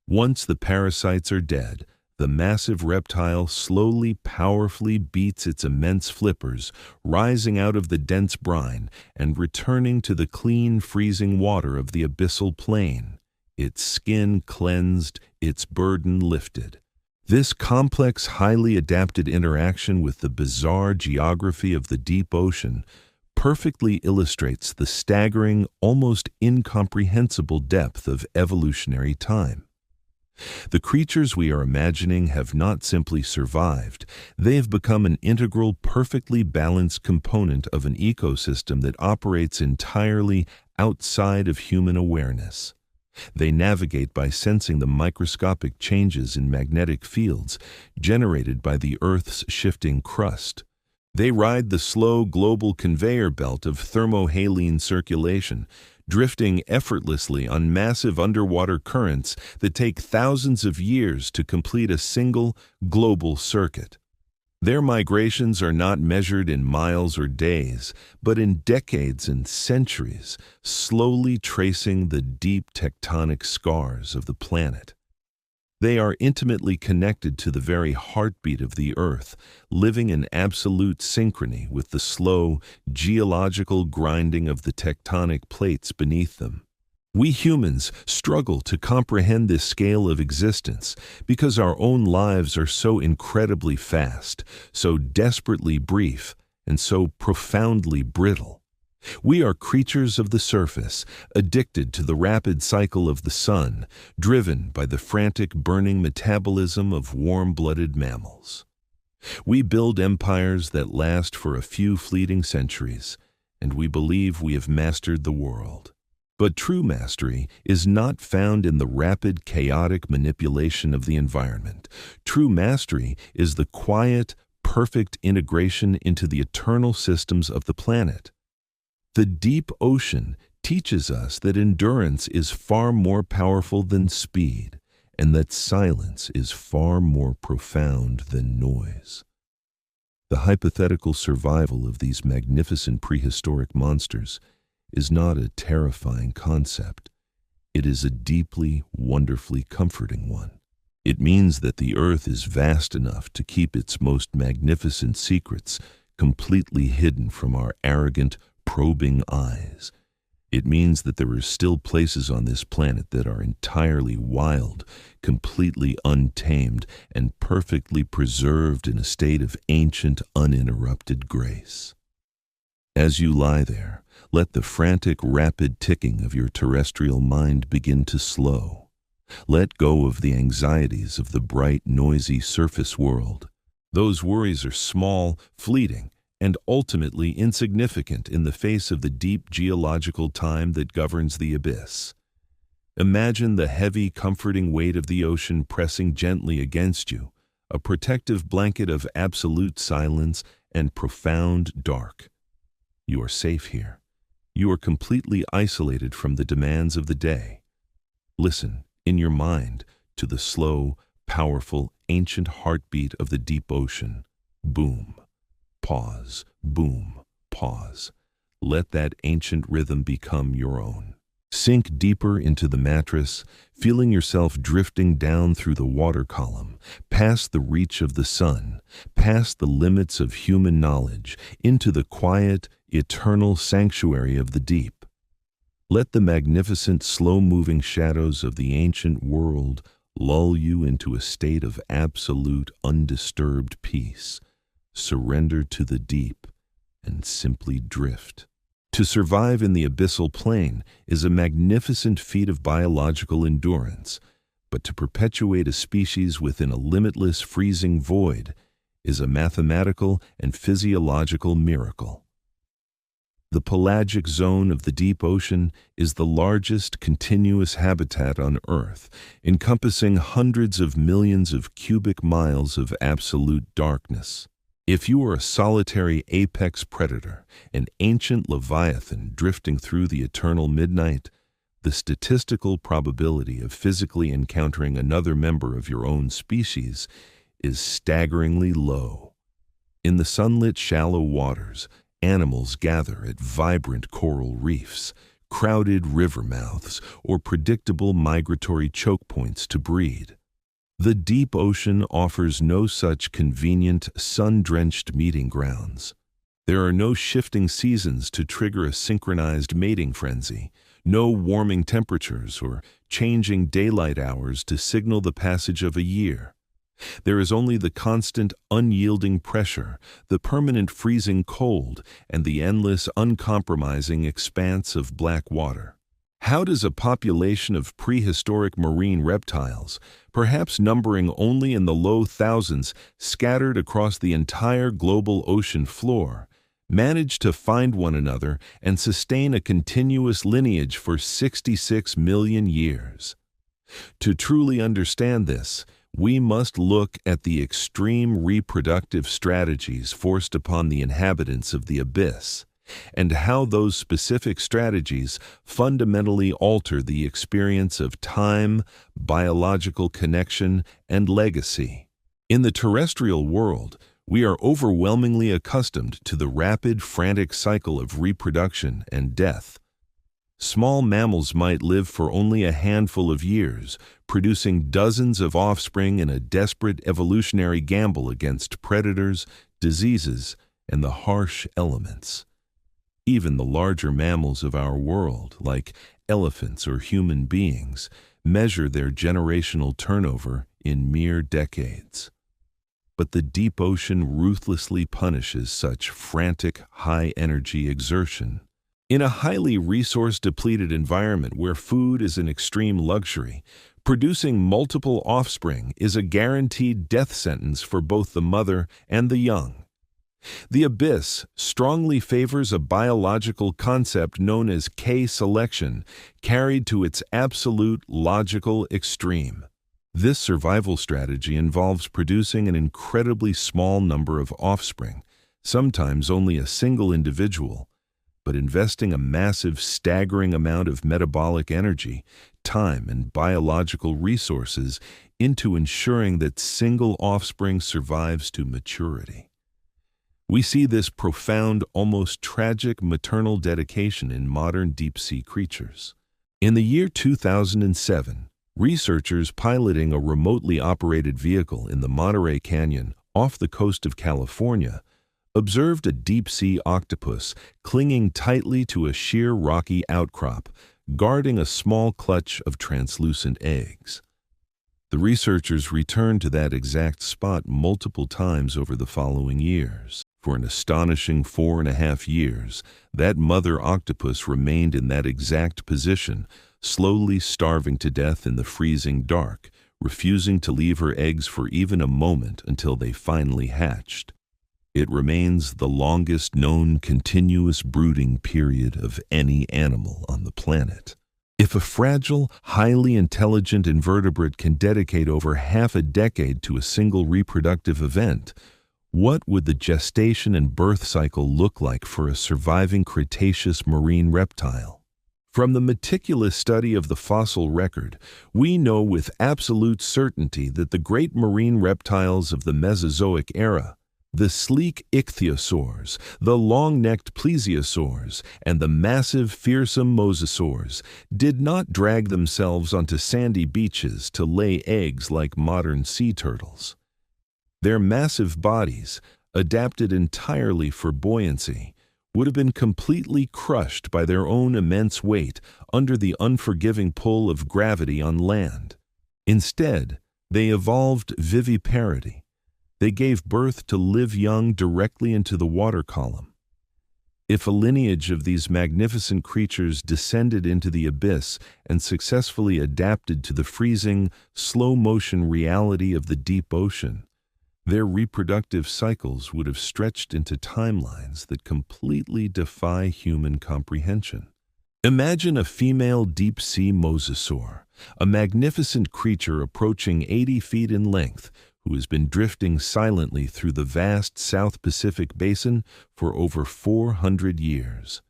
Once the parasites are dead, the massive reptile slowly, powerfully beats its immense flippers, rising out of the dense brine and returning to the clean, freezing water of the abyssal plain, its skin cleansed, its burden lifted. This complex, highly adapted interaction with the bizarre geography of the deep ocean perfectly illustrates the staggering, almost incomprehensible depth of evolutionary time. The creatures we are imagining have not simply survived, they have become an integral, perfectly balanced component of an ecosystem that operates entirely outside of human awareness. They navigate by sensing the microscopic changes in magnetic fields generated by the Earth's shifting crust. They ride the slow global conveyor belt of thermohaline circulation, drifting effortlessly on massive underwater currents that take thousands of years to complete a single global circuit. Their migrations are not measured in miles or days, but in decades and centuries, slowly tracing the deep tectonic scars of the planet. They are intimately connected to the very heartbeat of the Earth, living in absolute synchrony with the slow, geological grinding of the tectonic plates beneath them. We humans struggle to comprehend this scale of existence because our own lives are so incredibly fast, so desperately brief, and so profoundly brittle. We are creatures of the surface, addicted to the rapid cycle of the sun, driven by the frantic burning metabolism of warm-blooded mammals. We build empires that last for a few fleeting centuries, and we believe we have mastered the world. But true mastery is not found in the rapid, chaotic manipulation of the environment. True mastery is the quiet, perfect integration into the eternal systems of the planet. The deep ocean teaches us that endurance is far more powerful than speed, and that silence is far more profound than noise. The hypothetical survival of these magnificent prehistoric monsters is not a terrifying concept. It is a deeply, wonderfully comforting one. It means that the Earth is vast enough to keep its most magnificent secrets completely hidden from our arrogant, probing eyes. It means that there are still places on this planet that are entirely wild, completely untamed, and perfectly preserved in a state of ancient, uninterrupted grace. As you lie there, let the frantic, rapid ticking of your terrestrial mind begin to slow. Let go of the anxieties of the bright, noisy surface world. Those worries are small, fleeting, and ultimately insignificant in the face of the deep geological time that governs the abyss. Imagine the heavy, comforting weight of the ocean pressing gently against you, a protective blanket of absolute silence and profound dark. You are safe here. You are completely isolated from the demands of the day. Listen, in your mind, to the slow, powerful, ancient heartbeat of the deep ocean. Boom. Pause, boom, pause. Let that ancient rhythm become your own. Sink deeper into the mattress, feeling yourself drifting down through the water column, past the reach of the sun, past the limits of human knowledge, into the quiet, eternal sanctuary of the deep. Let the magnificent, slow-moving shadows of the ancient world lull you into a state of absolute, undisturbed peace. Surrender to the deep and simply drift. To survive in the abyssal plane is a magnificent feat of biological endurance, but to perpetuate a species within a limitless freezing void is a mathematical and physiological miracle. The pelagic zone of the deep ocean is the largest continuous habitat on Earth, encompassing hundreds of millions of cubic miles of absolute darkness. If you are a solitary apex predator, an ancient leviathan drifting through the eternal midnight, the statistical probability of physically encountering another member of your own species is staggeringly low. In the sunlit shallow waters, animals gather at vibrant coral reefs, crowded river mouths, or predictable migratory choke points to breed. The deep ocean offers no such convenient, sun-drenched meeting grounds. There are no shifting seasons to trigger a synchronized mating frenzy, no warming temperatures or changing daylight hours to signal the passage of a year. There is only the constant, unyielding pressure, the permanent freezing cold, and the endless, uncompromising expanse of black water. How does a population of prehistoric marine reptiles, perhaps numbering only in the low thousands, scattered across the entire global ocean floor, manage to find one another and sustain a continuous lineage for 66 million years? To truly understand this, we must look at the extreme reproductive strategies forced upon the inhabitants of the abyss, and how those specific strategies fundamentally alter the experience of time, biological connection, and legacy. In the terrestrial world, we are overwhelmingly accustomed to the rapid, frantic cycle of reproduction and death. Small mammals might live for only a handful of years, producing dozens of offspring in a desperate evolutionary gamble against predators, diseases, and the harsh elements. Even the larger mammals of our world, like elephants or human beings, measure their generational turnover in mere decades. But the deep ocean ruthlessly punishes such frantic, high-energy exertion. In a highly resource-depleted environment where food is an extreme luxury, producing multiple offspring is a guaranteed death sentence for both the mother and the young. The abyss strongly favors a biological concept known as K-selection, carried to its absolute logical extreme. This survival strategy involves producing an incredibly small number of offspring, sometimes only a single individual, but investing a massive, staggering amount of metabolic energy, time, and biological resources into ensuring that single offspring survives to maturity. We see this profound, almost tragic maternal dedication in modern deep-sea creatures. In the year 2007, researchers piloting a remotely operated vehicle in the Monterey Canyon off the coast of California observed a deep-sea octopus clinging tightly to a sheer rocky outcrop, guarding a small clutch of translucent eggs. The researchers returned to that exact spot multiple times over the following years. For an astonishing 4.5 years, that mother octopus remained in that exact position, slowly starving to death in the freezing dark, refusing to leave her eggs for even a moment until they finally hatched. It remains the longest known continuous brooding period of any animal on the planet. If a fragile, highly intelligent invertebrate can dedicate over half a decade to a single reproductive event, what would the gestation and birth cycle look like for a surviving Cretaceous marine reptile? From the meticulous study of the fossil record, we know with absolute certainty that the great marine reptiles of the Mesozoic era, the sleek ichthyosaurs, the long-necked plesiosaurs, and the massive, fearsome mosasaurs, did not drag themselves onto sandy beaches to lay eggs like modern sea turtles. Their massive bodies, adapted entirely for buoyancy, would have been completely crushed by their own immense weight under the unforgiving pull of gravity on land. Instead, they evolved viviparity. They gave birth to live young directly into the water column. If a lineage of these magnificent creatures descended into the abyss and successfully adapted to the freezing, slow-motion reality of the deep ocean, their reproductive cycles would have stretched into timelines that completely defy human comprehension. Imagine a female deep-sea mosasaur, a magnificent creature approaching 80 feet in length, who has been drifting silently through the vast South Pacific basin for over 400 years.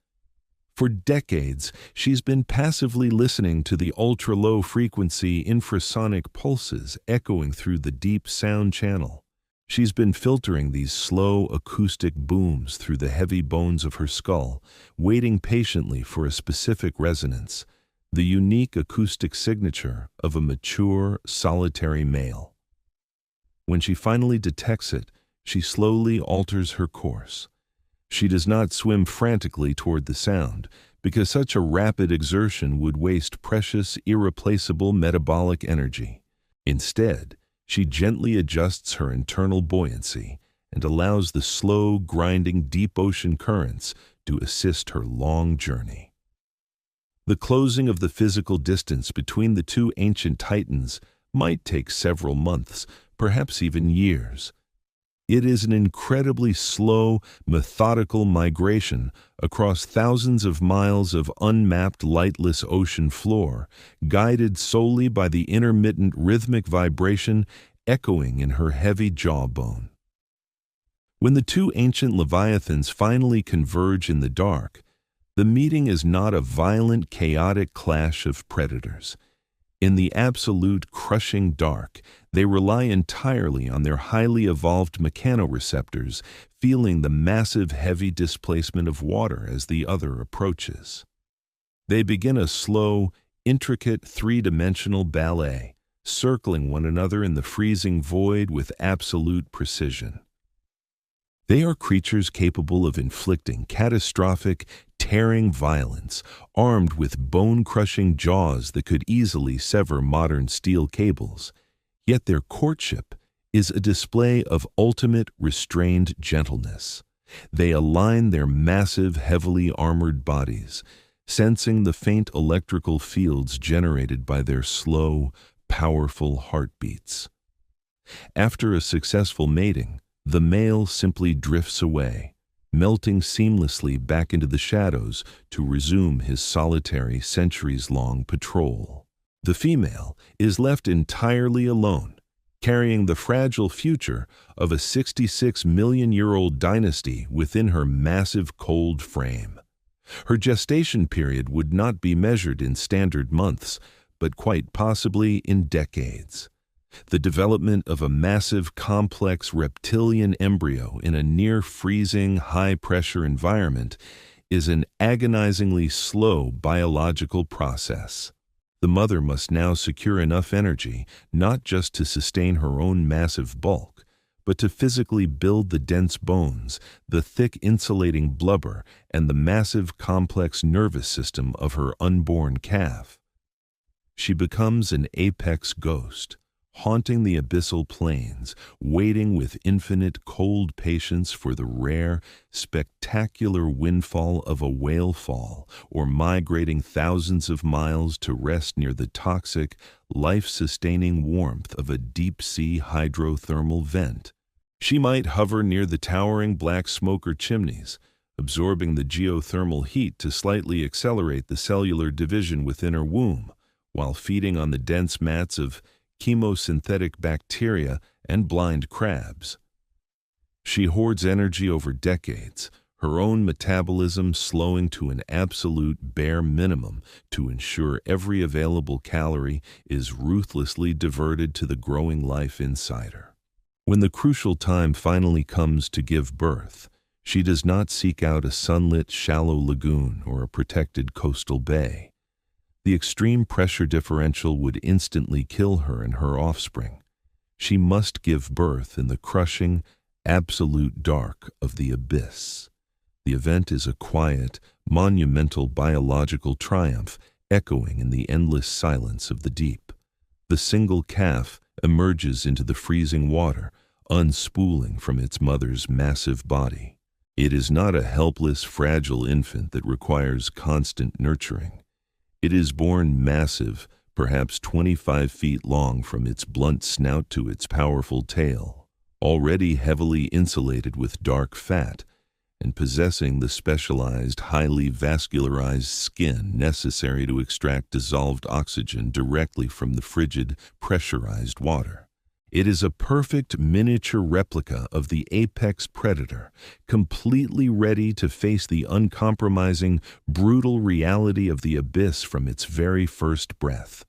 For decades, she's been passively listening to the ultra-low frequency infrasonic pulses echoing through the deep sound channel. She's been filtering these slow acoustic booms through the heavy bones of her skull, waiting patiently for a specific resonance, the unique acoustic signature of a mature, solitary male. When she finally detects it, she slowly alters her course. She does not swim frantically toward the sound, because such a rapid exertion would waste precious, irreplaceable metabolic energy. Instead, she gently adjusts her internal buoyancy and allows the slow, grinding deep ocean currents to assist her long journey. The closing of the physical distance between the two ancient titans might take several months, perhaps even years. It is an incredibly slow, methodical migration across thousands of miles of unmapped, lightless ocean floor, guided solely by the intermittent rhythmic vibration echoing in her heavy jawbone. When the two ancient leviathans finally converge in the dark, the meeting is not a violent, chaotic clash of predators. In the absolute, crushing dark, they rely entirely on their highly evolved mechanoreceptors, feeling the massive, heavy displacement of water as the other approaches. They begin a slow, intricate, three-dimensional ballet, circling one another in the freezing void with absolute precision. They are creatures capable of inflicting catastrophic, tearing violence, armed with bone-crushing jaws that could easily sever modern steel cables. Yet their courtship is a display of ultimate restrained gentleness. They align their massive, heavily armored bodies, sensing the faint electrical fields generated by their slow, powerful heartbeats. After a successful mating, the male simply drifts away, melting seamlessly back into the shadows to resume his solitary, centuries-long patrol. The female is left entirely alone, carrying the fragile future of a 66-million-year-old dynasty within her massive cold frame. Her gestation period would not be measured in standard months, but quite possibly in decades. The development of a massive, complex reptilian embryo in a near-freezing, high-pressure environment is an agonizingly slow biological process. The mother must now secure enough energy not just to sustain her own massive bulk, but to physically build the dense bones, the thick insulating blubber, and the massive complex nervous system of her unborn calf. She becomes an apex ghost, haunting the abyssal plains, waiting with infinite cold patience for the rare, spectacular windfall of a whale fall, or migrating thousands of miles to rest near the toxic, life-sustaining warmth of a deep-sea hydrothermal vent. She might hover near the towering black smoker chimneys, absorbing the geothermal heat to slightly accelerate the cellular division within her womb, while feeding on the dense mats of chemosynthetic bacteria and blind crabs. She hoards energy over decades, her own metabolism slowing to an absolute bare minimum to ensure every available calorie is ruthlessly diverted to the growing life inside her. When the crucial time finally comes to give birth, she does not seek out a sunlit, shallow lagoon or a protected coastal bay. The extreme pressure differential would instantly kill her and her offspring. She must give birth in the crushing, absolute dark of the abyss. The event is a quiet, monumental biological triumph echoing in the endless silence of the deep. The single calf emerges into the freezing water, unspooling from its mother's massive body. It is not a helpless, fragile infant that requires constant nurturing. It is born massive, perhaps 25 feet long from its blunt snout to its powerful tail, already heavily insulated with dark fat, and possessing the specialized, highly vascularized skin necessary to extract dissolved oxygen directly from the frigid, pressurized water. It is a perfect miniature replica of the apex predator, completely ready to face the uncompromising, brutal reality of the abyss from its very first breath.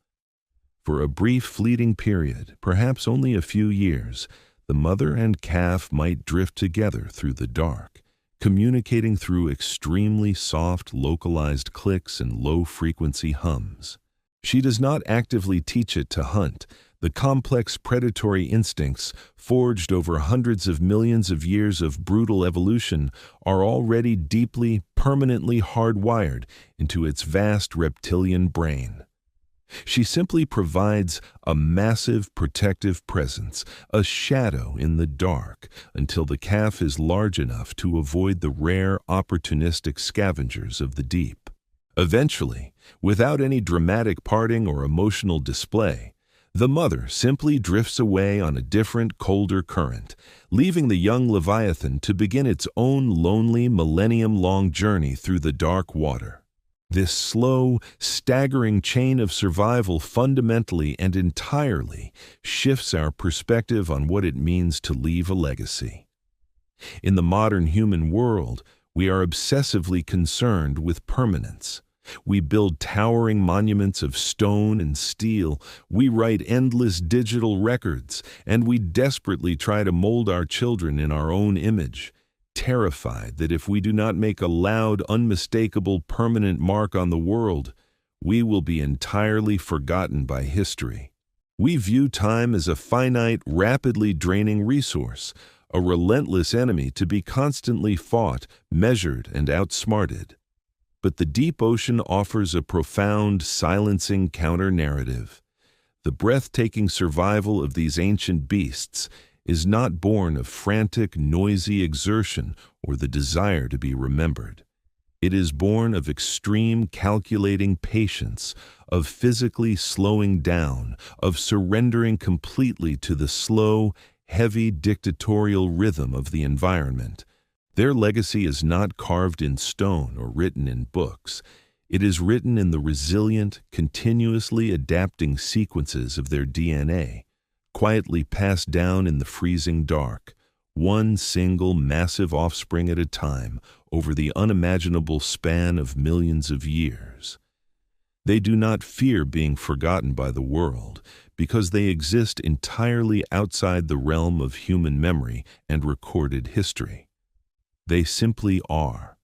For a brief, fleeting period, perhaps only a few years, the mother and calf might drift together through the dark, communicating through extremely soft, localized clicks and low-frequency hums. She does not actively teach it to hunt. The complex predatory instincts, forged over hundreds of millions of years of brutal evolution, are already deeply, permanently hardwired into its vast reptilian brain. She simply provides a massive protective presence, a shadow in the dark, until the calf is large enough to avoid the rare, opportunistic scavengers of the deep. Eventually, without any dramatic parting or emotional display, the mother simply drifts away on a different, colder current, leaving the young Leviathan to begin its own lonely, millennium-long journey through the dark water. This slow, staggering chain of survival fundamentally and entirely shifts our perspective on what it means to leave a legacy. In the modern human world, we are obsessively concerned with permanence. We build towering monuments of stone and steel, we write endless digital records, and we desperately try to mold our children in our own image, terrified that if we do not make a loud, unmistakable, permanent mark on the world, we will be entirely forgotten by history. We view time as a finite, rapidly draining resource, a relentless enemy to be constantly fought, measured, and outsmarted. But the deep ocean offers a profound, silencing counter-narrative. The breathtaking survival of these ancient beasts is not born of frantic, noisy exertion or the desire to be remembered. It is born of extreme, calculating patience, of physically slowing down, of surrendering completely to the slow, heavy, dictatorial rhythm of the environment. Their legacy is not carved in stone or written in books. It is written in the resilient, continuously adapting sequences of their DNA, quietly passed down in the freezing dark, one single massive offspring at a time over the unimaginable span of millions of years. They do not fear being forgotten by the world because they exist entirely outside the realm of human memory and recorded history. They simply are,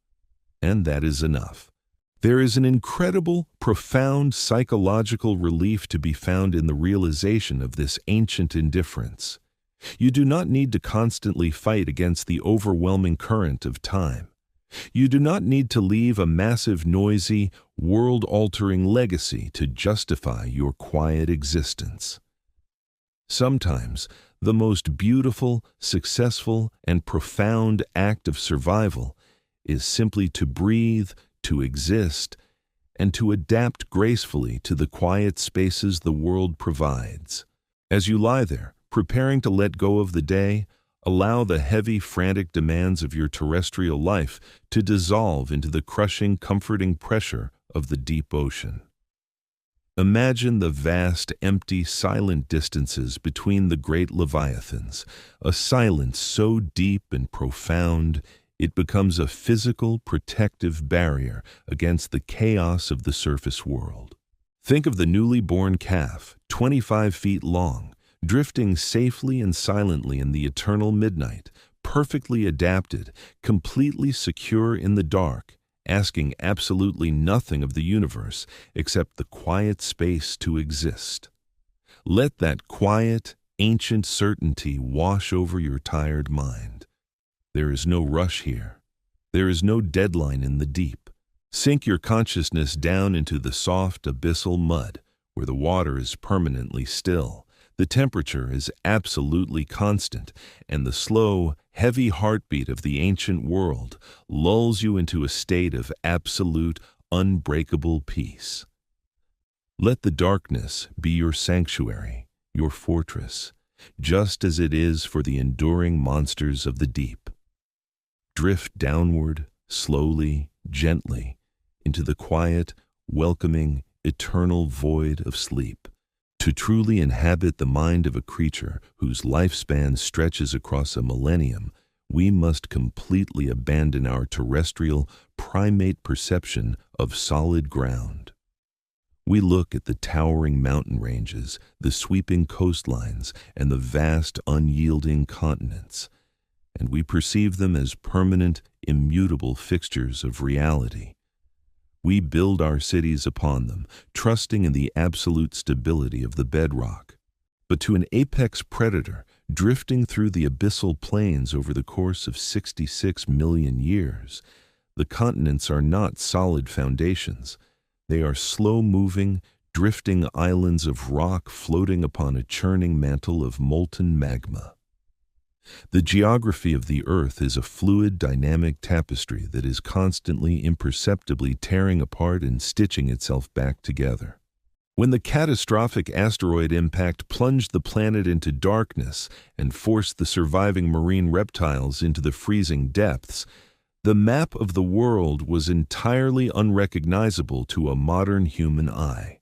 and that is enough. There is an incredible, profound psychological relief to be found in the realization of this ancient indifference. You do not need to constantly fight against the overwhelming current of time. You do not need to leave a massive, noisy, world-altering legacy to justify your quiet existence. Sometimes, the most beautiful, successful, and profound act of survival is simply to breathe, to exist, and to adapt gracefully to the quiet spaces the world provides. As you lie there, preparing to let go of the day, allow the heavy, frantic demands of your terrestrial life to dissolve into the crushing, comforting pressure of the deep ocean. Imagine the vast, empty, silent distances between the great leviathans, a silence so deep and profound it becomes a physical, protective barrier against the chaos of the surface world. Think of the newly born calf, 25 feet long, drifting safely and silently in the eternal midnight, perfectly adapted, completely secure in the dark, asking absolutely nothing of the universe except the quiet space to exist. Let that quiet, ancient certainty wash over your tired mind. There is no rush here. There is no deadline in the deep. Sink your consciousness down into the soft, abyssal mud, where the water is permanently still, the temperature is absolutely constant, and the slow, heavy heartbeat of the ancient world lulls you into a state of absolute, unbreakable peace. Let the darkness be your sanctuary, your fortress, just as it is for the enduring monsters of the deep. Drift downward, slowly, gently, into the quiet, welcoming, eternal void of sleep. To truly inhabit the mind of a creature whose lifespan stretches across a millennium, we must completely abandon our terrestrial, primate perception of solid ground. We look at the towering mountain ranges, the sweeping coastlines, and the vast, unyielding continents, and we perceive them as permanent, immutable fixtures of reality. We build our cities upon them, trusting in the absolute stability of the bedrock. But to an apex predator, drifting through the abyssal plains over the course of 66 million years, the continents are not solid foundations. They are slow-moving, drifting islands of rock floating upon a churning mantle of molten magma. The geography of the Earth is a fluid, dynamic tapestry that is constantly, imperceptibly tearing apart and stitching itself back together. When the catastrophic asteroid impact plunged the planet into darkness and forced the surviving marine reptiles into the freezing depths, the map of the world was entirely unrecognizable to a modern human eye.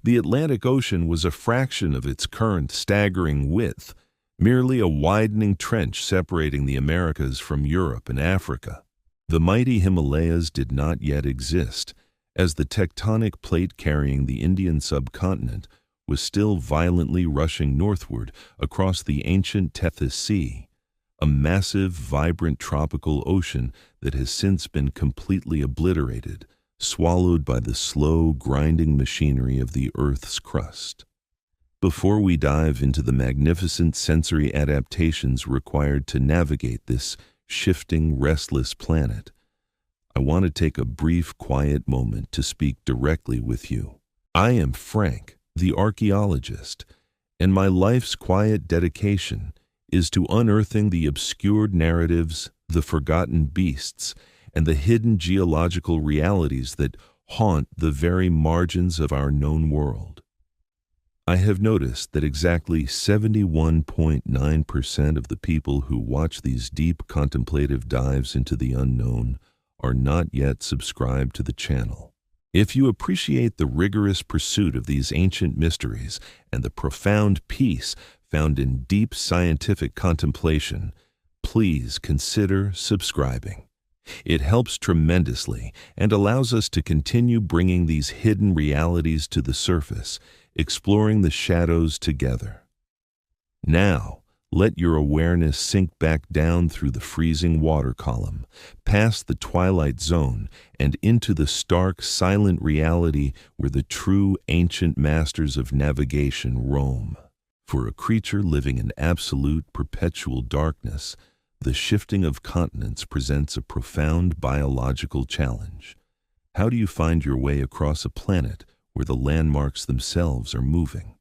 The Atlantic Ocean was a fraction of its current staggering width, merely a widening trench separating the Americas from Europe and Africa. The mighty Himalayas did not yet exist, as the tectonic plate carrying the Indian subcontinent was still violently rushing northward across the ancient Tethys Sea, a massive, vibrant tropical ocean that has since been completely obliterated, swallowed by the slow, grinding machinery of the Earth's crust. Before we dive into the magnificent sensory adaptations required to navigate this shifting, restless planet, I want to take a brief, quiet moment to speak directly with you. I am Frank, the archaeologist, and my life's quiet dedication is to unearthing the obscured narratives, the forgotten beasts, and the hidden geological realities that haunt the very margins of our known world. I have noticed that exactly 71.9% of the people who watch these deep contemplative dives into the unknown are not yet subscribed to the channel. If you appreciate the rigorous pursuit of these ancient mysteries and the profound peace found in deep scientific contemplation, please consider subscribing. It helps tremendously and allows us to continue bringing these hidden realities to the surface, exploring the shadows together. Now, let your awareness sink back down through the freezing water column, past the twilight zone, and into the stark, silent reality where the true ancient masters of navigation roam. For a creature living in absolute perpetual darkness, the shifting of continents presents a profound biological challenge. How do you find your way across a planet where the landmarks themselves are moving?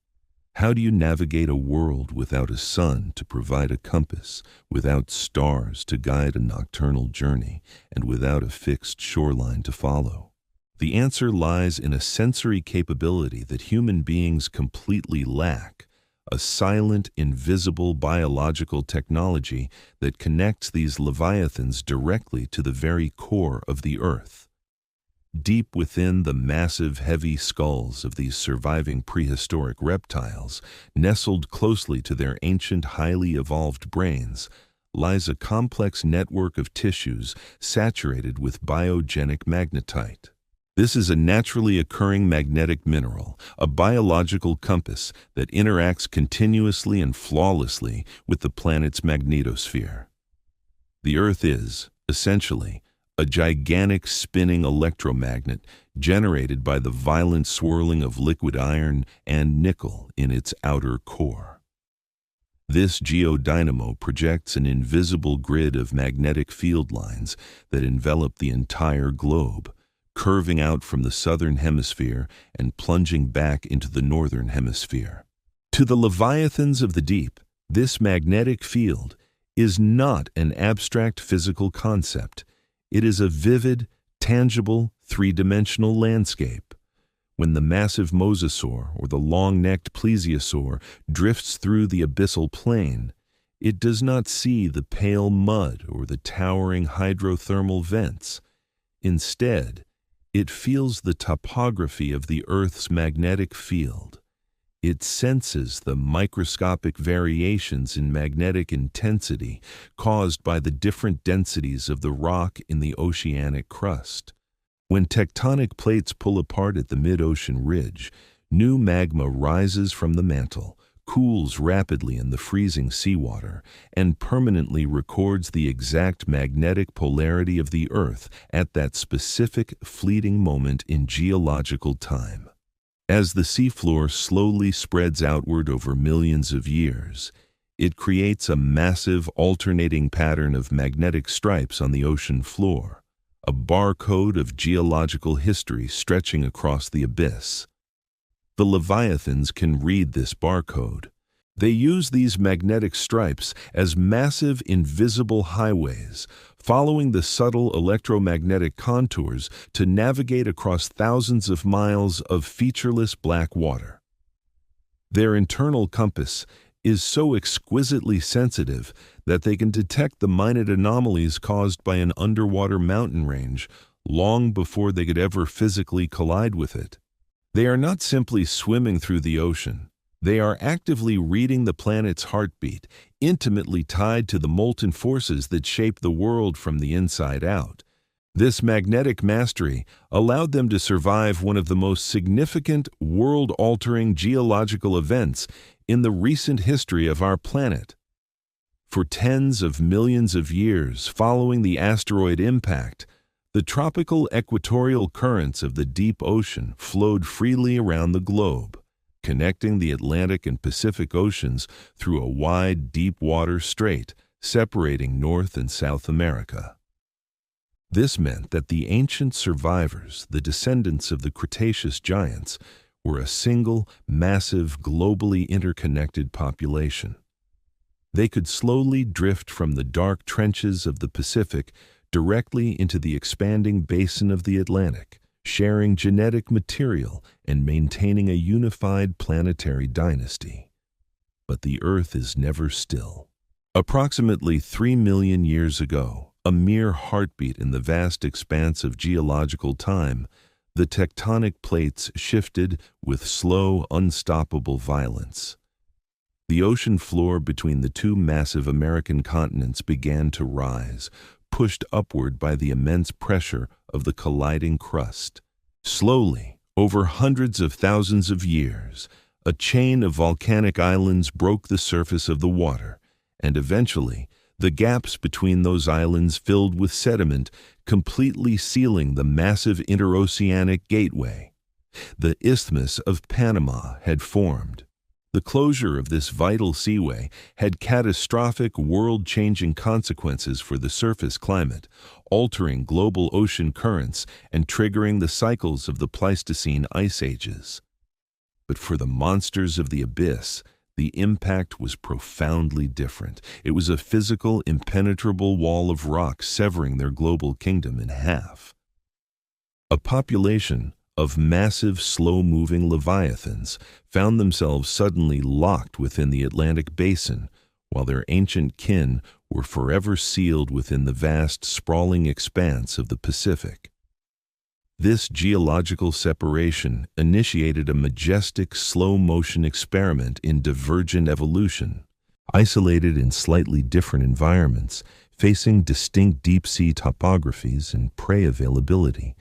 How do you navigate a world without a sun to provide a compass, without stars to guide a nocturnal journey, and without a fixed shoreline to follow? The answer lies in a sensory capability that human beings completely lack, a silent, invisible biological technology that connects these leviathans directly to the very core of the earth. Deep within the massive, heavy skulls of these surviving prehistoric reptiles, nestled closely to their ancient, highly evolved brains, lies a complex network of tissues saturated with biogenic magnetite. This is a naturally occurring magnetic mineral, a biological compass that interacts continuously and flawlessly with the planet's magnetosphere. The Earth is, essentially, a gigantic spinning electromagnet generated by the violent swirling of liquid iron and nickel in its outer core. This geodynamo projects an invisible grid of magnetic field lines that envelop the entire globe, curving out from the southern hemisphere and plunging back into the northern hemisphere. To the leviathans of the deep, this magnetic field is not an abstract physical concept. It is a vivid, tangible, three-dimensional landscape. When the massive mosasaur or the long-necked plesiosaur drifts through the abyssal plain, it does not see the pale mud or the towering hydrothermal vents. Instead, it feels the topography of the Earth's magnetic field. It senses the microscopic variations in magnetic intensity caused by the different densities of the rock in the oceanic crust. When tectonic plates pull apart at the mid-ocean ridge, new magma rises from the mantle, cools rapidly in the freezing seawater, and permanently records the exact magnetic polarity of the Earth at that specific fleeting moment in geological time. As the seafloor slowly spreads outward over millions of years, it creates a massive alternating pattern of magnetic stripes on the ocean floor, a barcode of geological history stretching across the abyss. The leviathans can read this barcode. They use these magnetic stripes as massive invisible highways, following the subtle electromagnetic contours to navigate across thousands of miles of featureless black water. Their internal compass is so exquisitely sensitive that they can detect the minute anomalies caused by an underwater mountain range long before they could ever physically collide with it. They are not simply swimming through the ocean. They are actively reading the planet's heartbeat, intimately tied to the molten forces that shape the world from the inside out. This magnetic mastery allowed them to survive one of the most significant, world-altering geological events in the recent history of our planet. For tens of millions of years following the asteroid impact, the tropical equatorial currents of the deep ocean flowed freely around the globe, connecting the Atlantic and Pacific Oceans through a wide, deep-water strait separating North and South America. This meant that the ancient survivors, the descendants of the Cretaceous giants, were a single, massive, globally interconnected population. They could slowly drift from the dark trenches of the Pacific directly into the expanding basin of the Atlantic, sharing genetic material and maintaining a unified planetary dynasty. But the Earth is never still. Approximately 3 million years ago, a mere heartbeat in the vast expanse of geological time, the tectonic plates shifted with slow, unstoppable violence. The ocean floor between the two massive American continents began to rise, pushed upward by the immense pressure of the colliding crust. Slowly, over hundreds of thousands of years, a chain of volcanic islands broke the surface of the water, and eventually, the gaps between those islands filled with sediment, completely sealing the massive interoceanic gateway. The Isthmus of Panama had formed. The closure of this vital seaway had catastrophic, world-changing consequences for the surface climate, altering global ocean currents and triggering the cycles of the Pleistocene ice ages. But for the monsters of the abyss, the impact was profoundly different. It was a physical, impenetrable wall of rock severing their global kingdom in half. A population of massive, slow-moving leviathans found themselves suddenly locked within the Atlantic basin, while their ancient kin were forever sealed within the vast, sprawling expanse of the Pacific. This geological separation initiated a majestic, slow-motion experiment in divergent evolution. Isolated in slightly different environments, facing distinct deep-sea topographies and prey availability,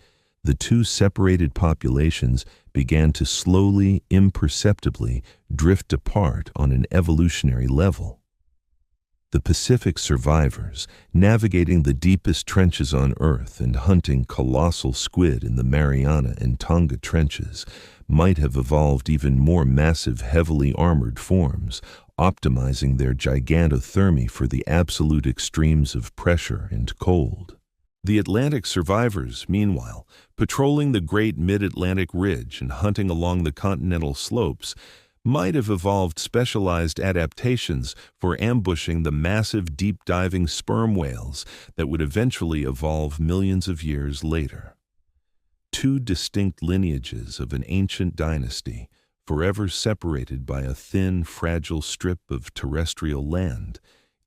the two separated populations began to slowly, imperceptibly drift apart on an evolutionary level. The Pacific survivors, navigating the deepest trenches on Earth and hunting colossal squid in the Mariana and Tonga trenches, might have evolved even more massive, heavily armored forms, optimizing their gigantothermy for the absolute extremes of pressure and cold. The Atlantic survivors, meanwhile, patrolling the great mid-Atlantic ridge and hunting along the continental slopes, might have evolved specialized adaptations for ambushing the massive deep-diving sperm whales that would eventually evolve millions of years later. Two distinct lineages of an ancient dynasty, forever separated by a thin, fragile strip of terrestrial land,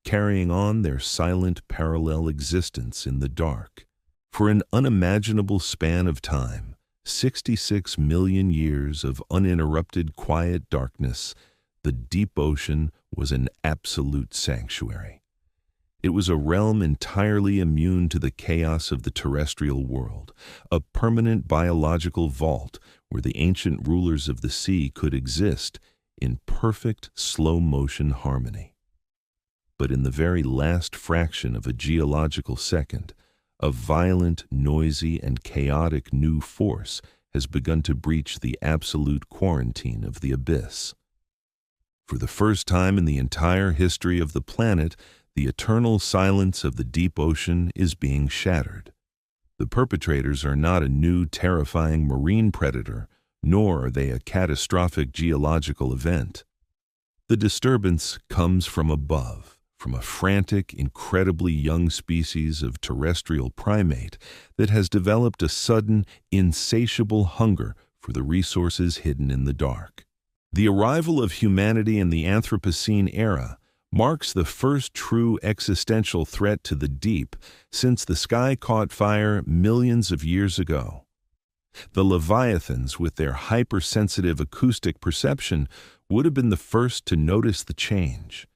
carrying on their silent parallel existence in the dark. For an unimaginable span of time, 66 million years of uninterrupted quiet darkness, the deep ocean was an absolute sanctuary. It was a realm entirely immune to the chaos of the terrestrial world, a permanent biological vault where the ancient rulers of the sea could exist in perfect slow-motion harmony. But in the very last fraction of a geological second, a violent, noisy, and chaotic new force has begun to breach the absolute quarantine of the abyss. For the first time in the entire history of the planet, the eternal silence of the deep ocean is being shattered. The perpetrators are not a new, terrifying marine predator, nor are they a catastrophic geological event. The disturbance comes from above, from a frantic, incredibly young species of terrestrial primate that has developed a sudden, insatiable hunger for the resources hidden in the dark. The arrival of humanity in the Anthropocene era marks the first true existential threat to the deep since the sky caught fire millions of years ago. The leviathans, with their hypersensitive acoustic perception, would have been the first to notice the change.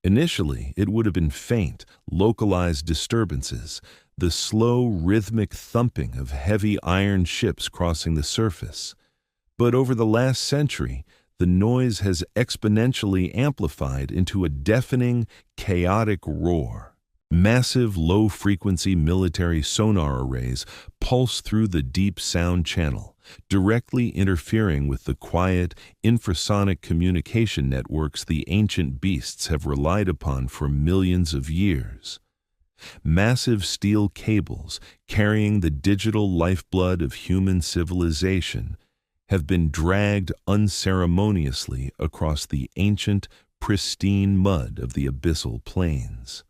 Initially, it would have been faint, localized disturbances, the slow, rhythmic thumping of heavy iron ships crossing the surface. But over the last century, the noise has exponentially amplified into a deafening, chaotic roar. Massive, low-frequency military sonar arrays pulse through the deep sound channel, directly interfering with the quiet, infrasonic communication networks the ancient beasts have relied upon for millions of years. Massive steel cables carrying the digital lifeblood of human civilization have been dragged unceremoniously across the ancient, pristine mud of the abyssal plains.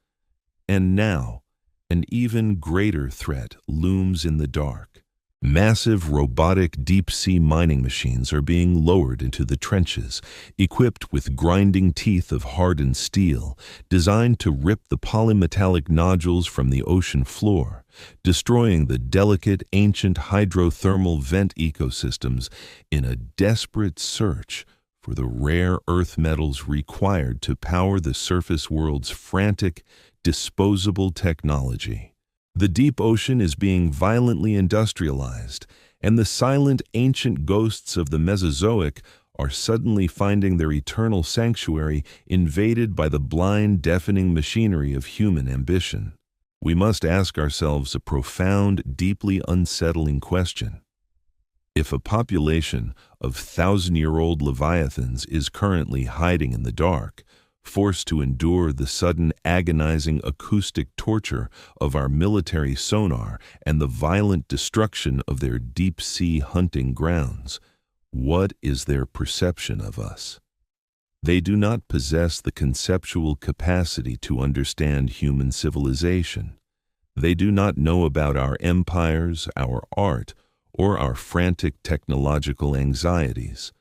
And now, an even greater threat looms in the dark. Massive robotic deep-sea mining machines are being lowered into the trenches, equipped with grinding teeth of hardened steel, designed to rip the polymetallic nodules from the ocean floor, destroying the delicate, ancient hydrothermal vent ecosystems in a desperate search for the rare earth metals required to power the surface world's frantic, disposable technology. The deep ocean is being violently industrialized, and the silent ancient ghosts of the Mesozoic are suddenly finding their eternal sanctuary invaded by the blind, deafening machinery of human ambition. We must ask ourselves a profound, deeply unsettling question. If a population of thousand-year-old leviathans is currently hiding in the dark, forced to endure the sudden agonizing acoustic torture of our military sonar and the violent destruction of their deep-sea hunting grounds, what is their perception of us? They do not possess the conceptual capacity to understand human civilization. They do not know about our empires, our art, or our frantic technological anxieties.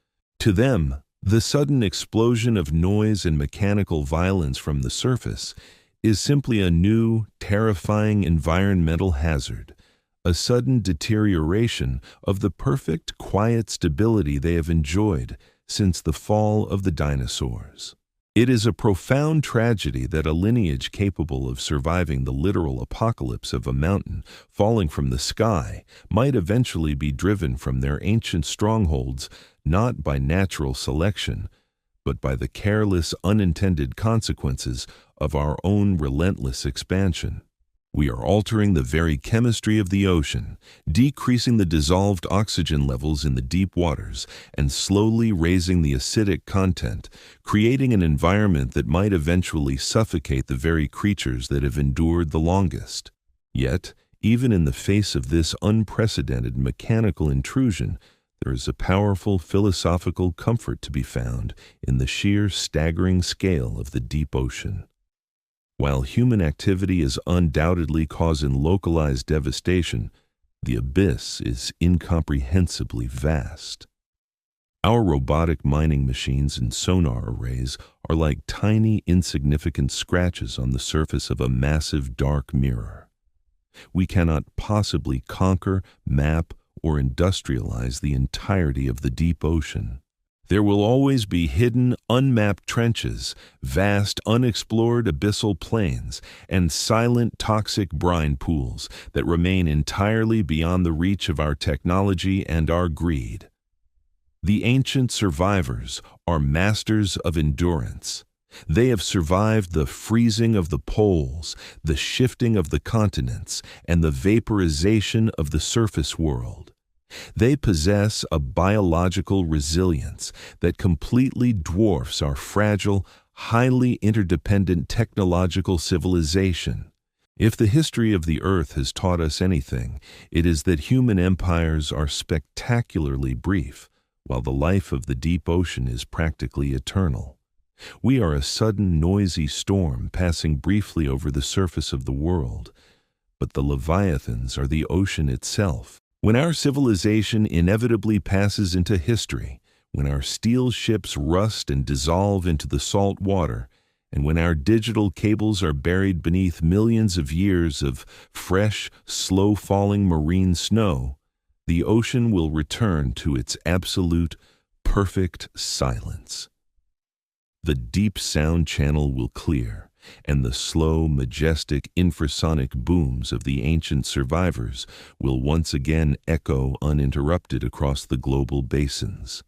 To them, the sudden explosion of noise and mechanical violence from the surface is simply a new, terrifying environmental hazard, a sudden deterioration of the perfect, quiet stability they have enjoyed since the fall of the dinosaurs. It is a profound tragedy that a lineage capable of surviving the literal apocalypse of a mountain falling from the sky might eventually be driven from their ancient strongholds not by natural selection, but by the careless, unintended consequences of our own relentless expansion. We are altering the very chemistry of the ocean, decreasing the dissolved oxygen levels in the deep waters, and slowly raising the acidic content, creating an environment that might eventually suffocate the very creatures that have endured the longest. Yet, even in the face of this unprecedented mechanical intrusion, there is a powerful philosophical comfort to be found in the sheer staggering scale of the deep ocean. While human activity is undoubtedly causing localized devastation, the abyss is incomprehensibly vast. Our robotic mining machines and sonar arrays are like tiny, insignificant scratches on the surface of a massive dark mirror. We cannot possibly conquer, map, or industrialize the entirety of the deep ocean. There will always be hidden, unmapped trenches, vast, unexplored abyssal plains, and silent, toxic brine pools that remain entirely beyond the reach of our technology and our greed. The ancient survivors are masters of endurance. They have survived the freezing of the poles, the shifting of the continents, and the vaporization of the surface world. They possess a biological resilience that completely dwarfs our fragile, highly interdependent technological civilization. If the history of the Earth has taught us anything, it is that human empires are spectacularly brief, while the life of the deep ocean is practically eternal. We are a sudden, noisy storm passing briefly over the surface of the world, but the Leviathans are the ocean itself. When our civilization inevitably passes into history, when our steel ships rust and dissolve into the salt water, and when our digital cables are buried beneath millions of years of fresh, slow-falling marine snow, the ocean will return to its absolute, perfect silence. The deep sound channel will clear, and the slow, majestic infrasonic booms of the ancient survivors will once again echo uninterrupted across the global basins.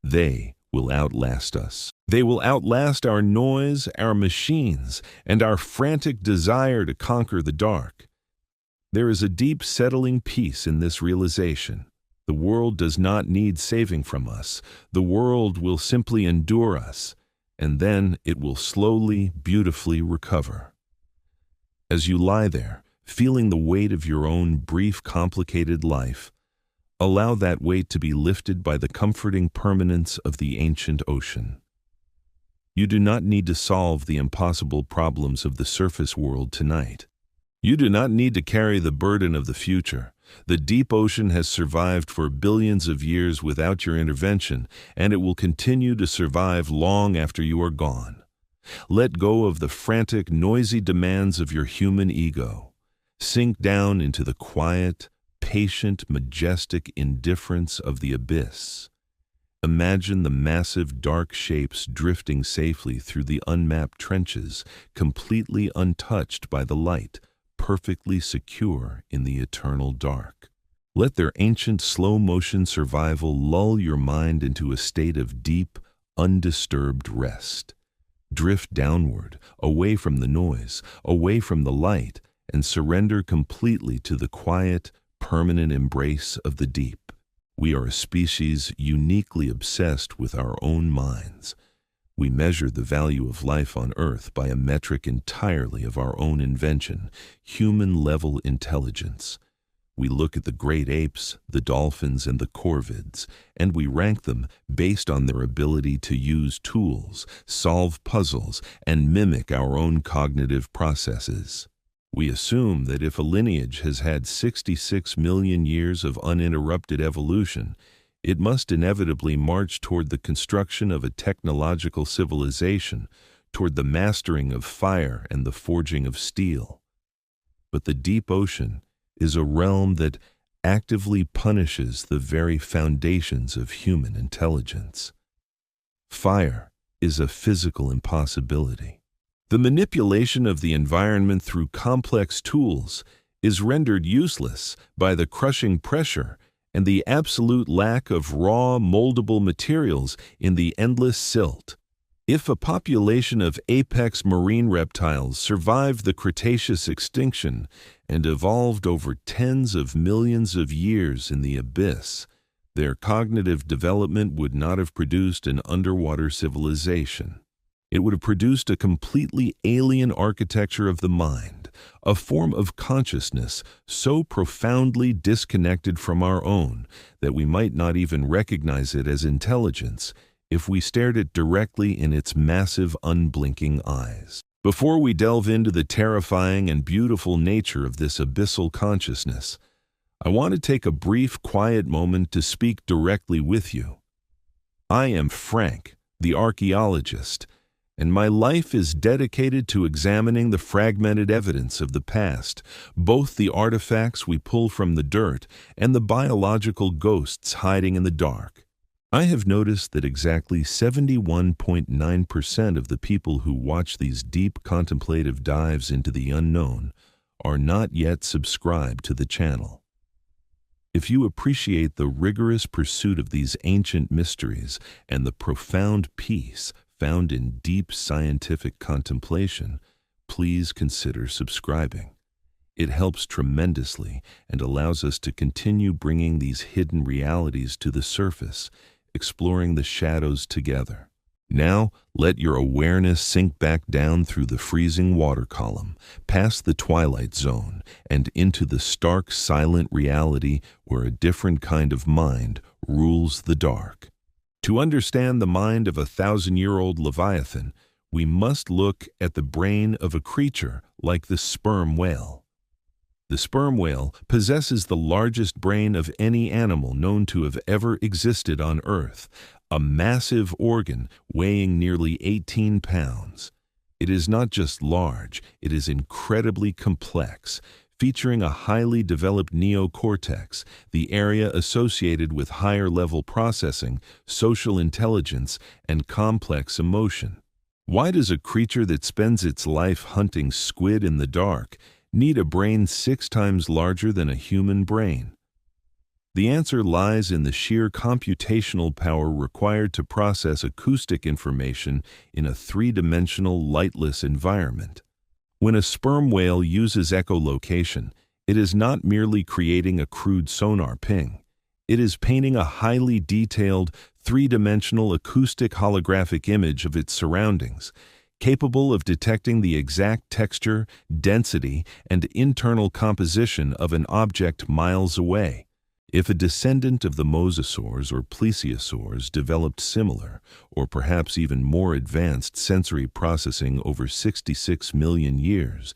They will outlast us. They will outlast our noise, our machines, and our frantic desire to conquer the dark. There is a deep settling peace in this realization. The world does not need saving from us. The world will simply endure us, and then it will slowly, beautifully recover. As you lie there, feeling the weight of your own brief, complicated life, allow that weight to be lifted by the comforting permanence of the ancient ocean. You do not need to solve the impossible problems of the surface world tonight. You do not need to carry the burden of the future. The deep ocean has survived for billions of years without your intervention, and it will continue to survive long after you are gone. Let go of the frantic, noisy demands of your human ego. Sink down into the quiet, patient, majestic indifference of the abyss. Imagine the massive, dark shapes drifting safely through the unmapped trenches, completely untouched by the light, perfectly secure in the eternal dark. Let their ancient slow-motion survival lull your mind into a state of deep, undisturbed rest. Drift downward, away from the noise, away from the light, and surrender completely to the quiet, permanent embrace of the deep. We are a species uniquely obsessed with our own minds. We measure the value of life on Earth by a metric entirely of our own invention, human-level intelligence. We look at the great apes, the dolphins, and the corvids, and we rank them based on their ability to use tools, solve puzzles, and mimic our own cognitive processes. We assume that if a lineage has had 66 million years of uninterrupted evolution, it must inevitably march toward the construction of a technological civilization, toward the mastering of fire and the forging of steel. But the deep ocean is a realm that actively punishes the very foundations of human intelligence. Fire is a physical impossibility. The manipulation of the environment through complex tools is rendered useless by the crushing pressure and the absolute lack of raw, moldable materials in the endless silt. If a population of apex marine reptiles survived the Cretaceous extinction and evolved over tens of millions of years in the abyss, their cognitive development would not have produced an underwater civilization. It would have produced a completely alien architecture of the mind, a form of consciousness so profoundly disconnected from our own that we might not even recognize it as intelligence if we stared it directly in its massive, unblinking eyes. Before we delve into the terrifying and beautiful nature of this abyssal consciousness, I want to take a brief, quiet moment to speak directly with you. I am Frank, the archaeologist, and my life is dedicated to examining the fragmented evidence of the past, both the artifacts we pull from the dirt and the biological ghosts hiding in the dark. I have noticed that exactly 71.9% of the people who watch these deep contemplative dives into the unknown are not yet subscribed to the channel. If you appreciate the rigorous pursuit of these ancient mysteries and the profound peace found in deep scientific contemplation, please consider subscribing. It helps tremendously and allows us to continue bringing these hidden realities to the surface, exploring the shadows together. Now, let your awareness sink back down through the freezing water column, past the twilight zone, and into the stark, silent reality where a different kind of mind rules the dark. To understand the mind of a 1,000-year-old Leviathan, we must look at the brain of a creature like the sperm whale. The sperm whale possesses the largest brain of any animal known to have ever existed on Earth, a massive organ weighing nearly 18 pounds. It is not just large, it is incredibly complex, featuring a highly developed neocortex, the area associated with higher-level processing, social intelligence, and complex emotion. Why does a creature that spends its life hunting squid in the dark need a brain 6 times larger than a human brain? The answer lies in the sheer computational power required to process acoustic information in a 3-dimensional, lightless environment. When a sperm whale uses echolocation, it is not merely creating a crude sonar ping. It is painting a highly detailed, 3-dimensional acoustic holographic image of its surroundings, capable of detecting the exact texture, density, and internal composition of an object miles away. If a descendant of the mosasaurs or plesiosaurs developed similar, or perhaps even more advanced sensory processing over 66 million years,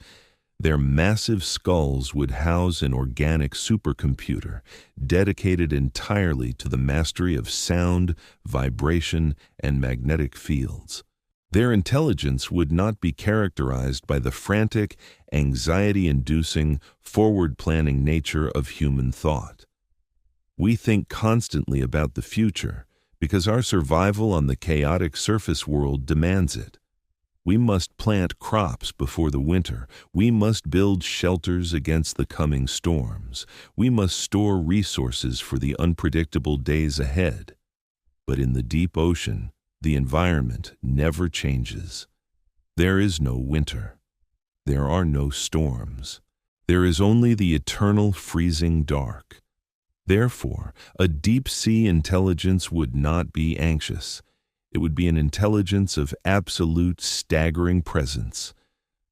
their massive skulls would house an organic supercomputer dedicated entirely to the mastery of sound, vibration, and magnetic fields. Their intelligence would not be characterized by the frantic, anxiety-inducing, forward-planning nature of human thought. We think constantly about the future because our survival on the chaotic surface world demands it. We must plant crops before the winter. We must build shelters against the coming storms. We must store resources for the unpredictable days ahead. But in the deep ocean, the environment never changes. There is no winter. There are no storms. There is only the eternal freezing dark. Therefore, a deep-sea intelligence would not be anxious. It would be an intelligence of absolute, staggering presence.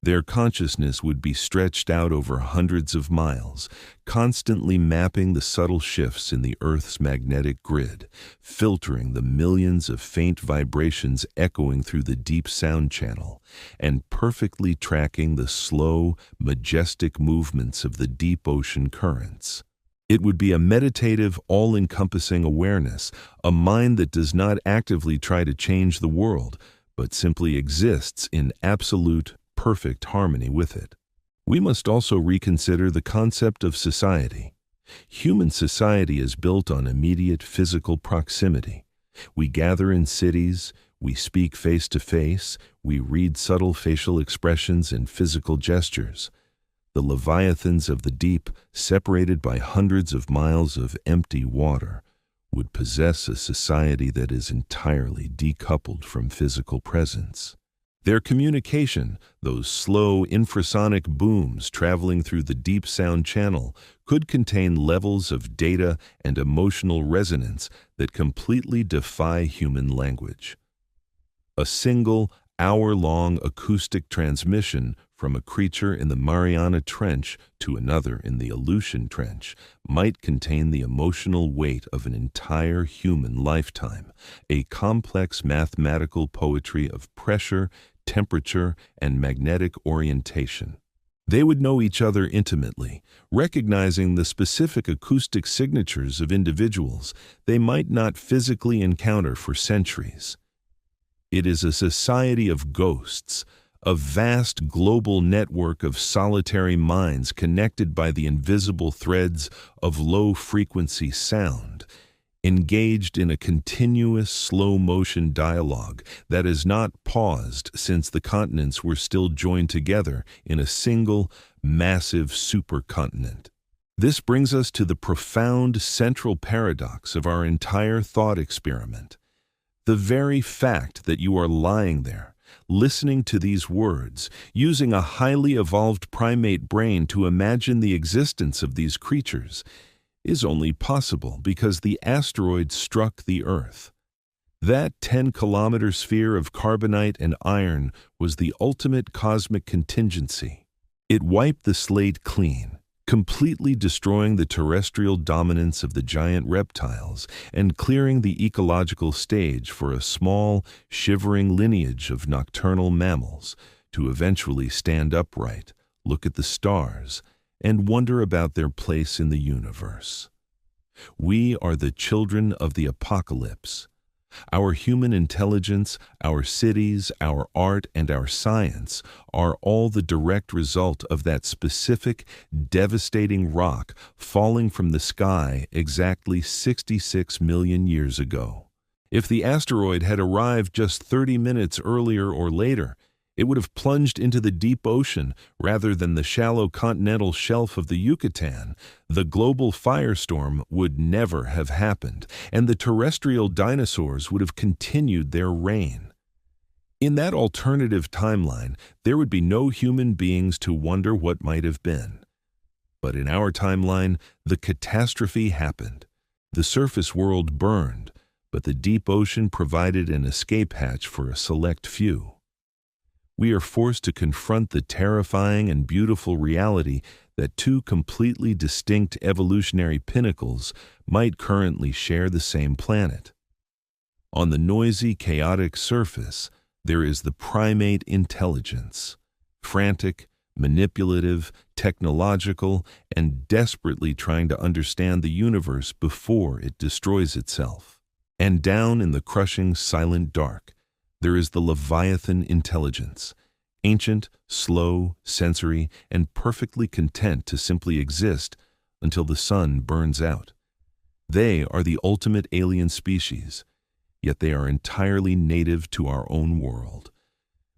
Their consciousness would be stretched out over hundreds of miles, constantly mapping the subtle shifts in the Earth's magnetic grid, filtering the millions of faint vibrations echoing through the deep sound channel, and perfectly tracking the slow, majestic movements of the deep ocean currents. It would be a meditative, all-encompassing awareness, a mind that does not actively try to change the world, but simply exists in absolute, perfect harmony with it. We must also reconsider the concept of society. Human society is built on immediate physical proximity. We gather in cities, we speak face to face, we read subtle facial expressions and physical gestures. The leviathans of the deep, separated by hundreds of miles of empty water, would possess a society that is entirely decoupled from physical presence. Their communication, those slow infrasonic booms traveling through the deep sound channel, could contain levels of data and emotional resonance that completely defy human language. A single, hour-long acoustic transmission from a creature in the Mariana Trench to another in the Aleutian Trench might contain the emotional weight of an entire human lifetime, a complex mathematical poetry of pressure, temperature, and magnetic orientation. They would know each other intimately, recognizing the specific acoustic signatures of individuals they might not physically encounter for centuries. It is a society of ghosts, a vast global network of solitary minds connected by the invisible threads of low-frequency sound, engaged in a continuous slow-motion dialogue that has not paused since the continents were still joined together in a single, massive supercontinent. This brings us to the profound central paradox of our entire thought experiment. The very fact that you are lying there, listening to these words, using a highly evolved primate brain to imagine the existence of these creatures, is only possible because the asteroid struck the Earth. That 10-kilometer sphere of carbonite and iron was the ultimate cosmic contingency. It wiped the slate clean, completely destroying the terrestrial dominance of the giant reptiles and clearing the ecological stage for a small, shivering lineage of nocturnal mammals to eventually stand upright, look at the stars, and wonder about their place in the universe. We are the children of the apocalypse. Our human intelligence, our cities, our art, and our science are all the direct result of that specific, devastating rock falling from the sky exactly 66 million years ago. If the asteroid had arrived just 30 minutes earlier or later, it would have plunged into the deep ocean rather than the shallow continental shelf of the Yucatan. The global firestorm would never have happened, and the terrestrial dinosaurs would have continued their reign. In that alternative timeline, there would be no human beings to wonder what might have been. But in our timeline, the catastrophe happened. The surface world burned, but the deep ocean provided an escape hatch for a select few. We are forced to confront the terrifying and beautiful reality that two completely distinct evolutionary pinnacles might currently share the same planet. On the noisy, chaotic surface, there is the primate intelligence, frantic, manipulative, technological, and desperately trying to understand the universe before it destroys itself. And down in the crushing, silent dark, there is the Leviathan intelligence, ancient, slow, sensory, and perfectly content to simply exist until the sun burns out. They are the ultimate alien species, yet they are entirely native to our own world.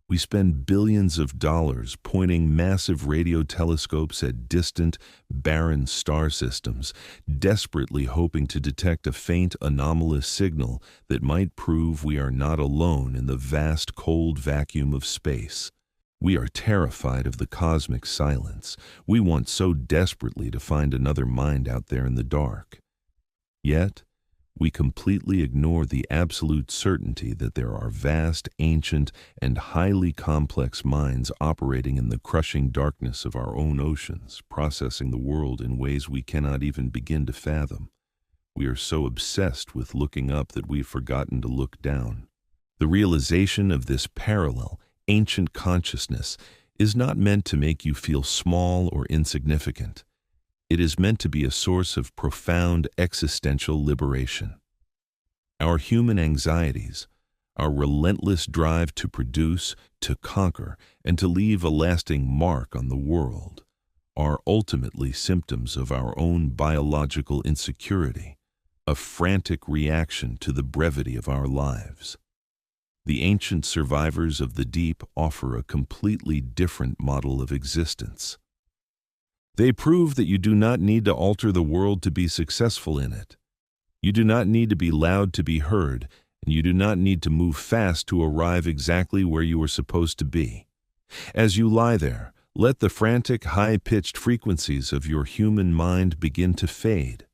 We spend billions of dollars pointing massive radio telescopes at distant, barren star systems, desperately hoping to detect a faint, anomalous signal that might prove we are not alone in the vast, cold vacuum of space. We are terrified of the cosmic silence. We want so desperately to find another mind out there in the dark. Yet, we completely ignore the absolute certainty that there are vast, ancient, and highly complex minds operating in the crushing darkness of our own oceans, processing the world in ways we cannot even begin to fathom. We are so obsessed with looking up that we've forgotten to look down. The realization of this parallel, ancient consciousness is not meant to make you feel small or insignificant. It is meant to be a source of profound existential liberation. Our human anxieties, our relentless drive to produce, to conquer, and to leave a lasting mark on the world, are ultimately symptoms of our own biological insecurity, a frantic reaction to the brevity of our lives. The ancient survivors of the deep offer a completely different model of existence. They prove that you do not need to alter the world to be successful in it. You do not need to be loud to be heard, and you do not need to move fast to arrive exactly where you are supposed to be. As you lie there, let the frantic, high-pitched frequencies of your human mind begin to fade.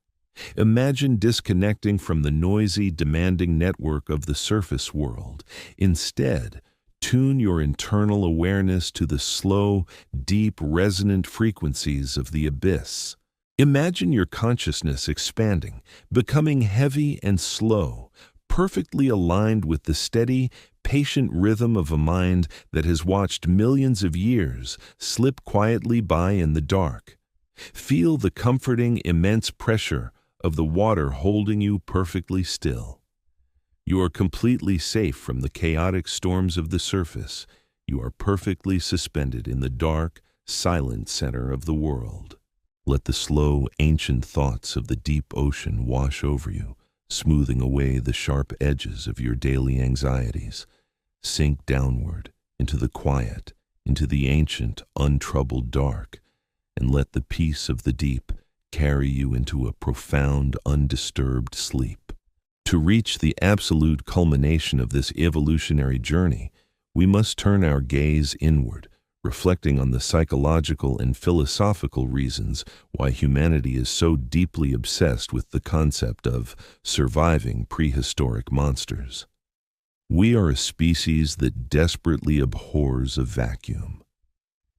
Imagine disconnecting from the noisy, demanding network of the surface world. Instead, tune your internal awareness to the slow, deep, resonant frequencies of the abyss. Imagine your consciousness expanding, becoming heavy and slow, perfectly aligned with the steady, patient rhythm of a mind that has watched millions of years slip quietly by in the dark. Feel the comforting, immense pressure of the water holding you perfectly still. You are completely safe from the chaotic storms of the surface. You are perfectly suspended in the dark, silent center of the world. Let the slow, ancient thoughts of the deep ocean wash over you, smoothing away the sharp edges of your daily anxieties. Sink downward into the quiet, into the ancient, untroubled dark, and let the peace of the deep carry you into a profound, undisturbed sleep. To reach the absolute culmination of this evolutionary journey, we must turn our gaze inward, reflecting on the psychological and philosophical reasons why humanity is so deeply obsessed with the concept of surviving prehistoric monsters. We are a species that desperately abhors a vacuum.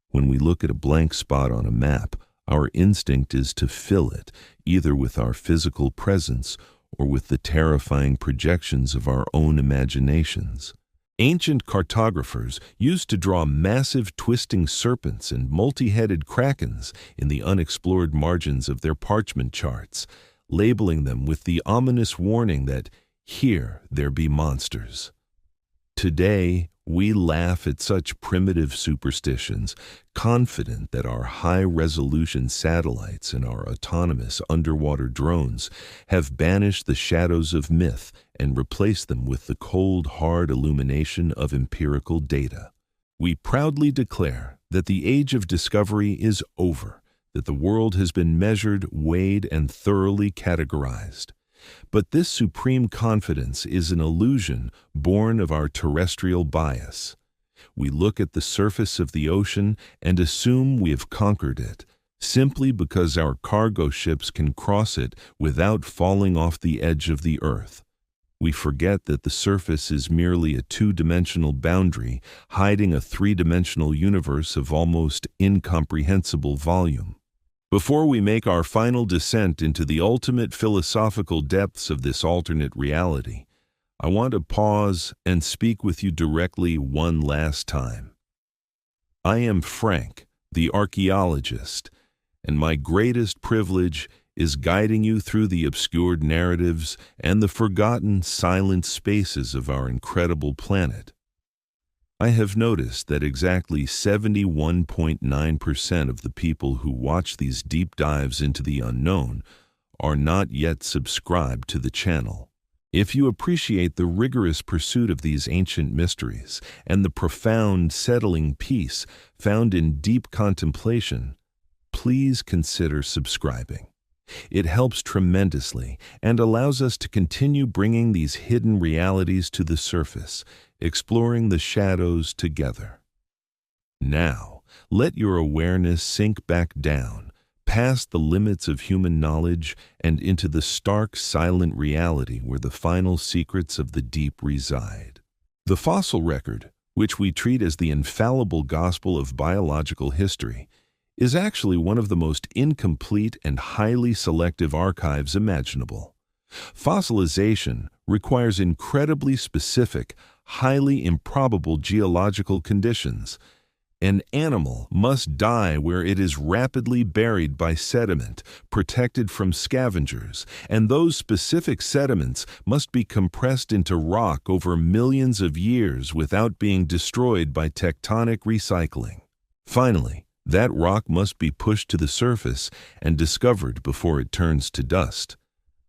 When we look at a blank spot on a map, our instinct is to fill it, either with our physical presence or with the terrifying projections of our own imaginations. Ancient cartographers used to draw massive twisting serpents and multi-headed krakens in the unexplored margins of their parchment charts, labeling them with the ominous warning that, "Here there be monsters." Today, we laugh at such primitive superstitions, confident that our high-resolution satellites and our autonomous underwater drones have banished the shadows of myth and replaced them with the cold, hard illumination of empirical data. We proudly declare that the age of discovery is over, that the world has been measured, weighed, and thoroughly categorized. But this supreme confidence is an illusion born of our terrestrial bias. We look at the surface of the ocean and assume we have conquered it, simply because our cargo ships can cross it without falling off the edge of the earth. We forget that the surface is merely a two-dimensional boundary hiding a three-dimensional universe of almost incomprehensible volume. Before we make our final descent into the ultimate philosophical depths of this alternate reality, I want to pause and speak with you directly one last time. I am Frank, the archaeologist, and my greatest privilege is guiding you through the obscured narratives and the forgotten silent spaces of our incredible planet. I have noticed that exactly 71.9% of the people who watch these deep dives into the unknown are not yet subscribed to the channel. If you appreciate the rigorous pursuit of these ancient mysteries and the profound, settling peace found in deep contemplation, please consider subscribing. It helps tremendously and allows us to continue bringing these hidden realities to the surface, exploring the shadows together. Now, let your awareness sink back down, past the limits of human knowledge and into the stark, silent reality where the final secrets of the deep reside. The fossil record, which we treat as the infallible gospel of biological history, is actually one of the most incomplete and highly selective archives imaginable. Fossilization requires incredibly specific, highly improbable geological conditions. An animal must die where it is rapidly buried by sediment, protected from scavengers, and those specific sediments must be compressed into rock over millions of years without being destroyed by tectonic recycling. Finally, that rock must be pushed to the surface and discovered before it turns to dust.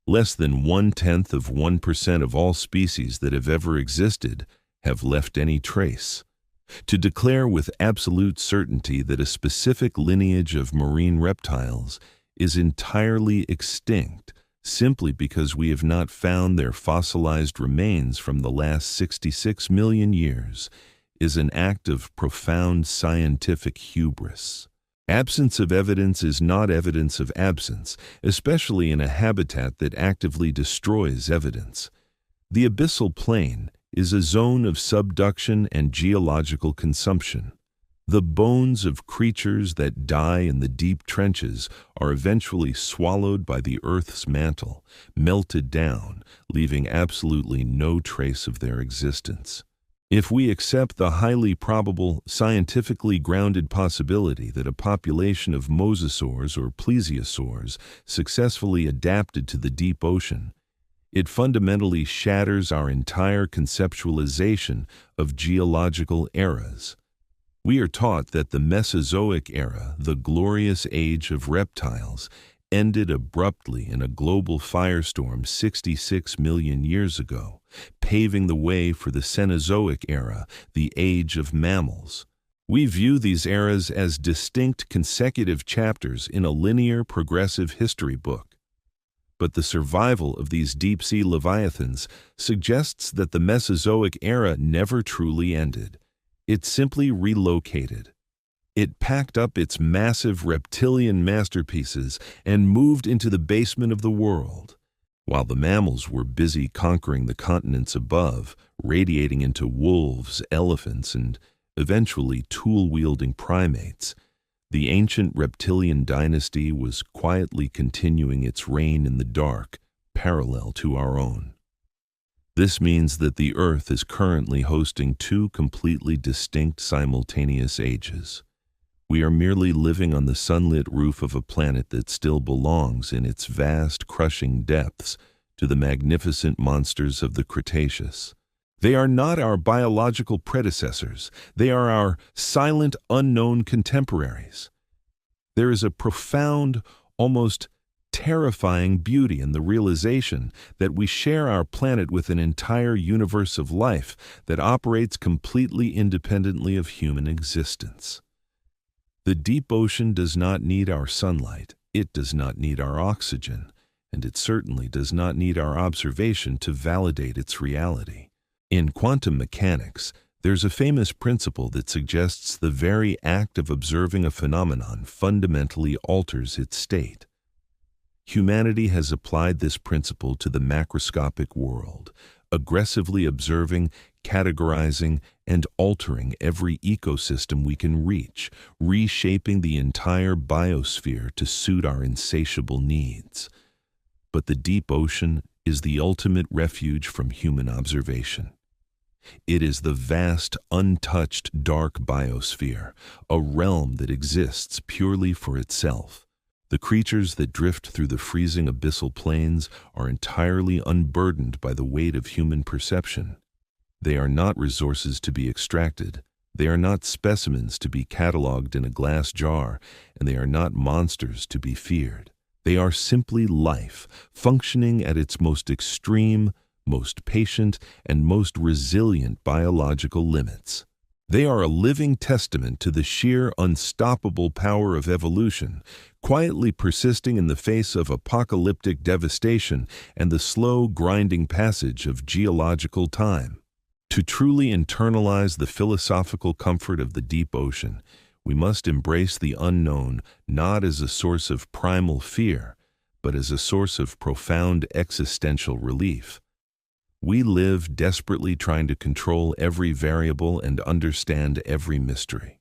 Less than 0.1% of all species that have ever existed have left any trace. To declare with absolute certainty that a specific lineage of marine reptiles is entirely extinct simply because we have not found their fossilized remains from the last 66 million years is an act of profound scientific hubris. Absence of evidence is not evidence of absence, especially in a habitat that actively destroys evidence. The abyssal plain is a zone of subduction and geological consumption. The bones of creatures that die in the deep trenches are eventually swallowed by the Earth's mantle, melted down, leaving absolutely no trace of their existence. If we accept the highly probable, scientifically grounded possibility that a population of mosasaurs or plesiosaurs successfully adapted to the deep ocean, it fundamentally shatters our entire conceptualization of geological eras. We are taught that the Mesozoic era, the glorious age of reptiles, ended abruptly in a global firestorm 66 million years ago, paving the way for the Cenozoic era, the age of mammals. We view these eras as distinct consecutive chapters in a linear progressive history book. But the survival of these deep-sea leviathans suggests that the Mesozoic era never truly ended. It simply relocated. It packed up its massive reptilian masterpieces and moved into the basement of the world. While the mammals were busy conquering the continents above, radiating into wolves, elephants, and eventually tool-wielding primates, the ancient reptilian dynasty was quietly continuing its reign in the dark, parallel to our own. This means that the Earth is currently hosting two completely distinct simultaneous ages. We are merely living on the sunlit roof of a planet that still belongs in its vast, crushing depths to the magnificent monsters of the Cretaceous. They are not our biological predecessors. They are our silent, unknown contemporaries. There is a profound, almost terrifying beauty in the realization that we share our planet with an entire universe of life that operates completely independently of human existence. The deep ocean does not need our sunlight, it does not need our oxygen, and it certainly does not need our observation to validate its reality. In quantum mechanics, there's a famous principle that suggests the very act of observing a phenomenon fundamentally alters its state. Humanity has applied this principle to the macroscopic world, aggressively observing, categorizing, and altering every ecosystem we can reach, reshaping the entire biosphere to suit our insatiable needs. But the deep ocean is the ultimate refuge from human observation. It is the vast, untouched, dark biosphere, a realm that exists purely for itself. The creatures that drift through the freezing abyssal plains are entirely unburdened by the weight of human perception. They are not resources to be extracted. They are not specimens to be cataloged in a glass jar, and they are not monsters to be feared. They are simply life, functioning at its most extreme, most patient, and most resilient biological limits. They are a living testament to the sheer unstoppable power of evolution, quietly persisting in the face of apocalyptic devastation and the slow, grinding passage of geological time. To truly internalize the philosophical comfort of the deep ocean, We must embrace the unknown not as a source of primal fear, but as a source of profound existential relief. We live desperately trying to control every variable and understand every mystery.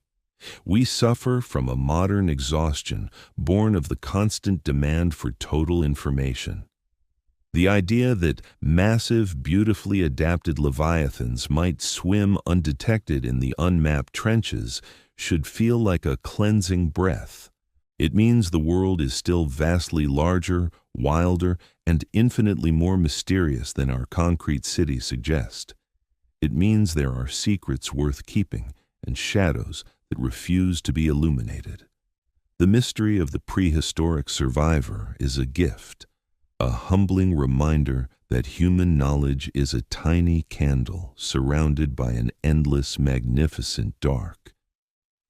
We suffer from a modern exhaustion born of the constant demand for total information. The idea that massive, beautifully adapted leviathans might swim undetected in the unmapped trenches should feel like a cleansing breath. It means the world is still vastly larger, wilder, and infinitely more mysterious than our concrete cities suggest. It means there are secrets worth keeping and shadows that refuse to be illuminated. The mystery of the prehistoric survivor is a gift, a humbling reminder that human knowledge is a tiny candle surrounded by an endless, magnificent dark.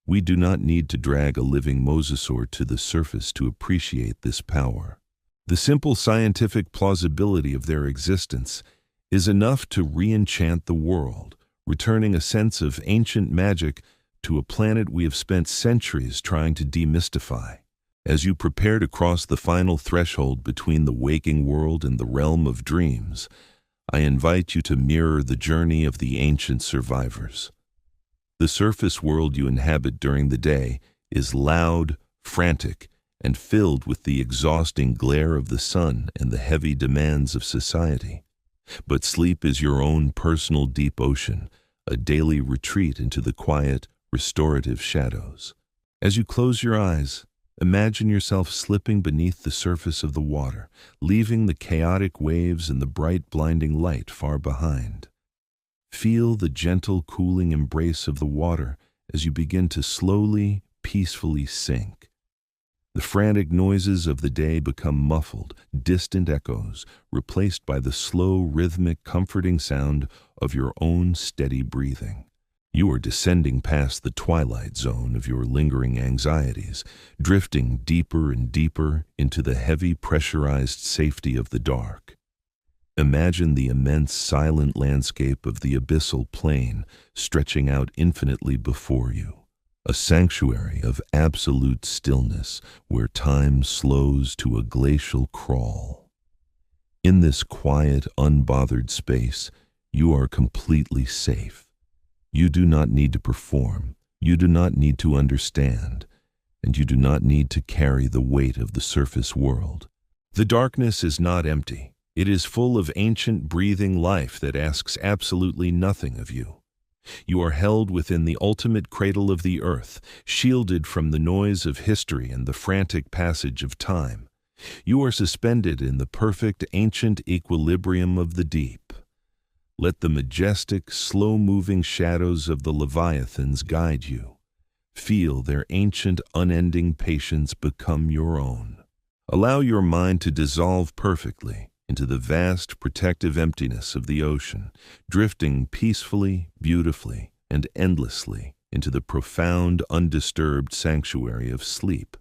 We do not need to drag a living mosasaur to the surface to appreciate this power. The simple scientific plausibility of their existence is enough to re-enchant the world, returning a sense of ancient magic to a planet we have spent centuries trying to demystify. As you prepare to cross the final threshold between the waking world and the realm of dreams, I invite you to mirror the journey of the ancient survivors. The surface world you inhabit during the day is loud, frantic, and filled with the exhausting glare of the sun and the heavy demands of society. But sleep is your own personal deep ocean, a daily retreat into the quiet, restorative shadows. As you close your eyes, imagine yourself slipping beneath the surface of the water, leaving the chaotic waves and the bright, blinding light far behind. Feel the gentle, cooling embrace of the water as you begin to slowly, peacefully sink. The frantic noises of the day become muffled, distant echoes, replaced by the slow, rhythmic, comforting sound of your own steady breathing. You are descending past the twilight zone of your lingering anxieties, drifting deeper and deeper into the heavy, pressurized safety of the dark. Imagine the immense, silent landscape of the abyssal plain stretching out infinitely before you, a sanctuary of absolute stillness where time slows to a glacial crawl. In this quiet, unbothered space, you are completely safe. You do not need to perform, you do not need to understand, and you do not need to carry the weight of the surface world. The darkness is not empty. It is full of ancient, breathing life that asks absolutely nothing of you. You are held within the ultimate cradle of the earth, shielded from the noise of history and the frantic passage of time. You are suspended in the perfect, ancient equilibrium of the deep. Let the majestic, slow-moving shadows of the leviathans guide you. Feel their ancient, unending patience become your own. Allow your mind to dissolve perfectly into the vast, protective emptiness of the ocean, drifting peacefully, beautifully, and endlessly into the profound, undisturbed sanctuary of sleep.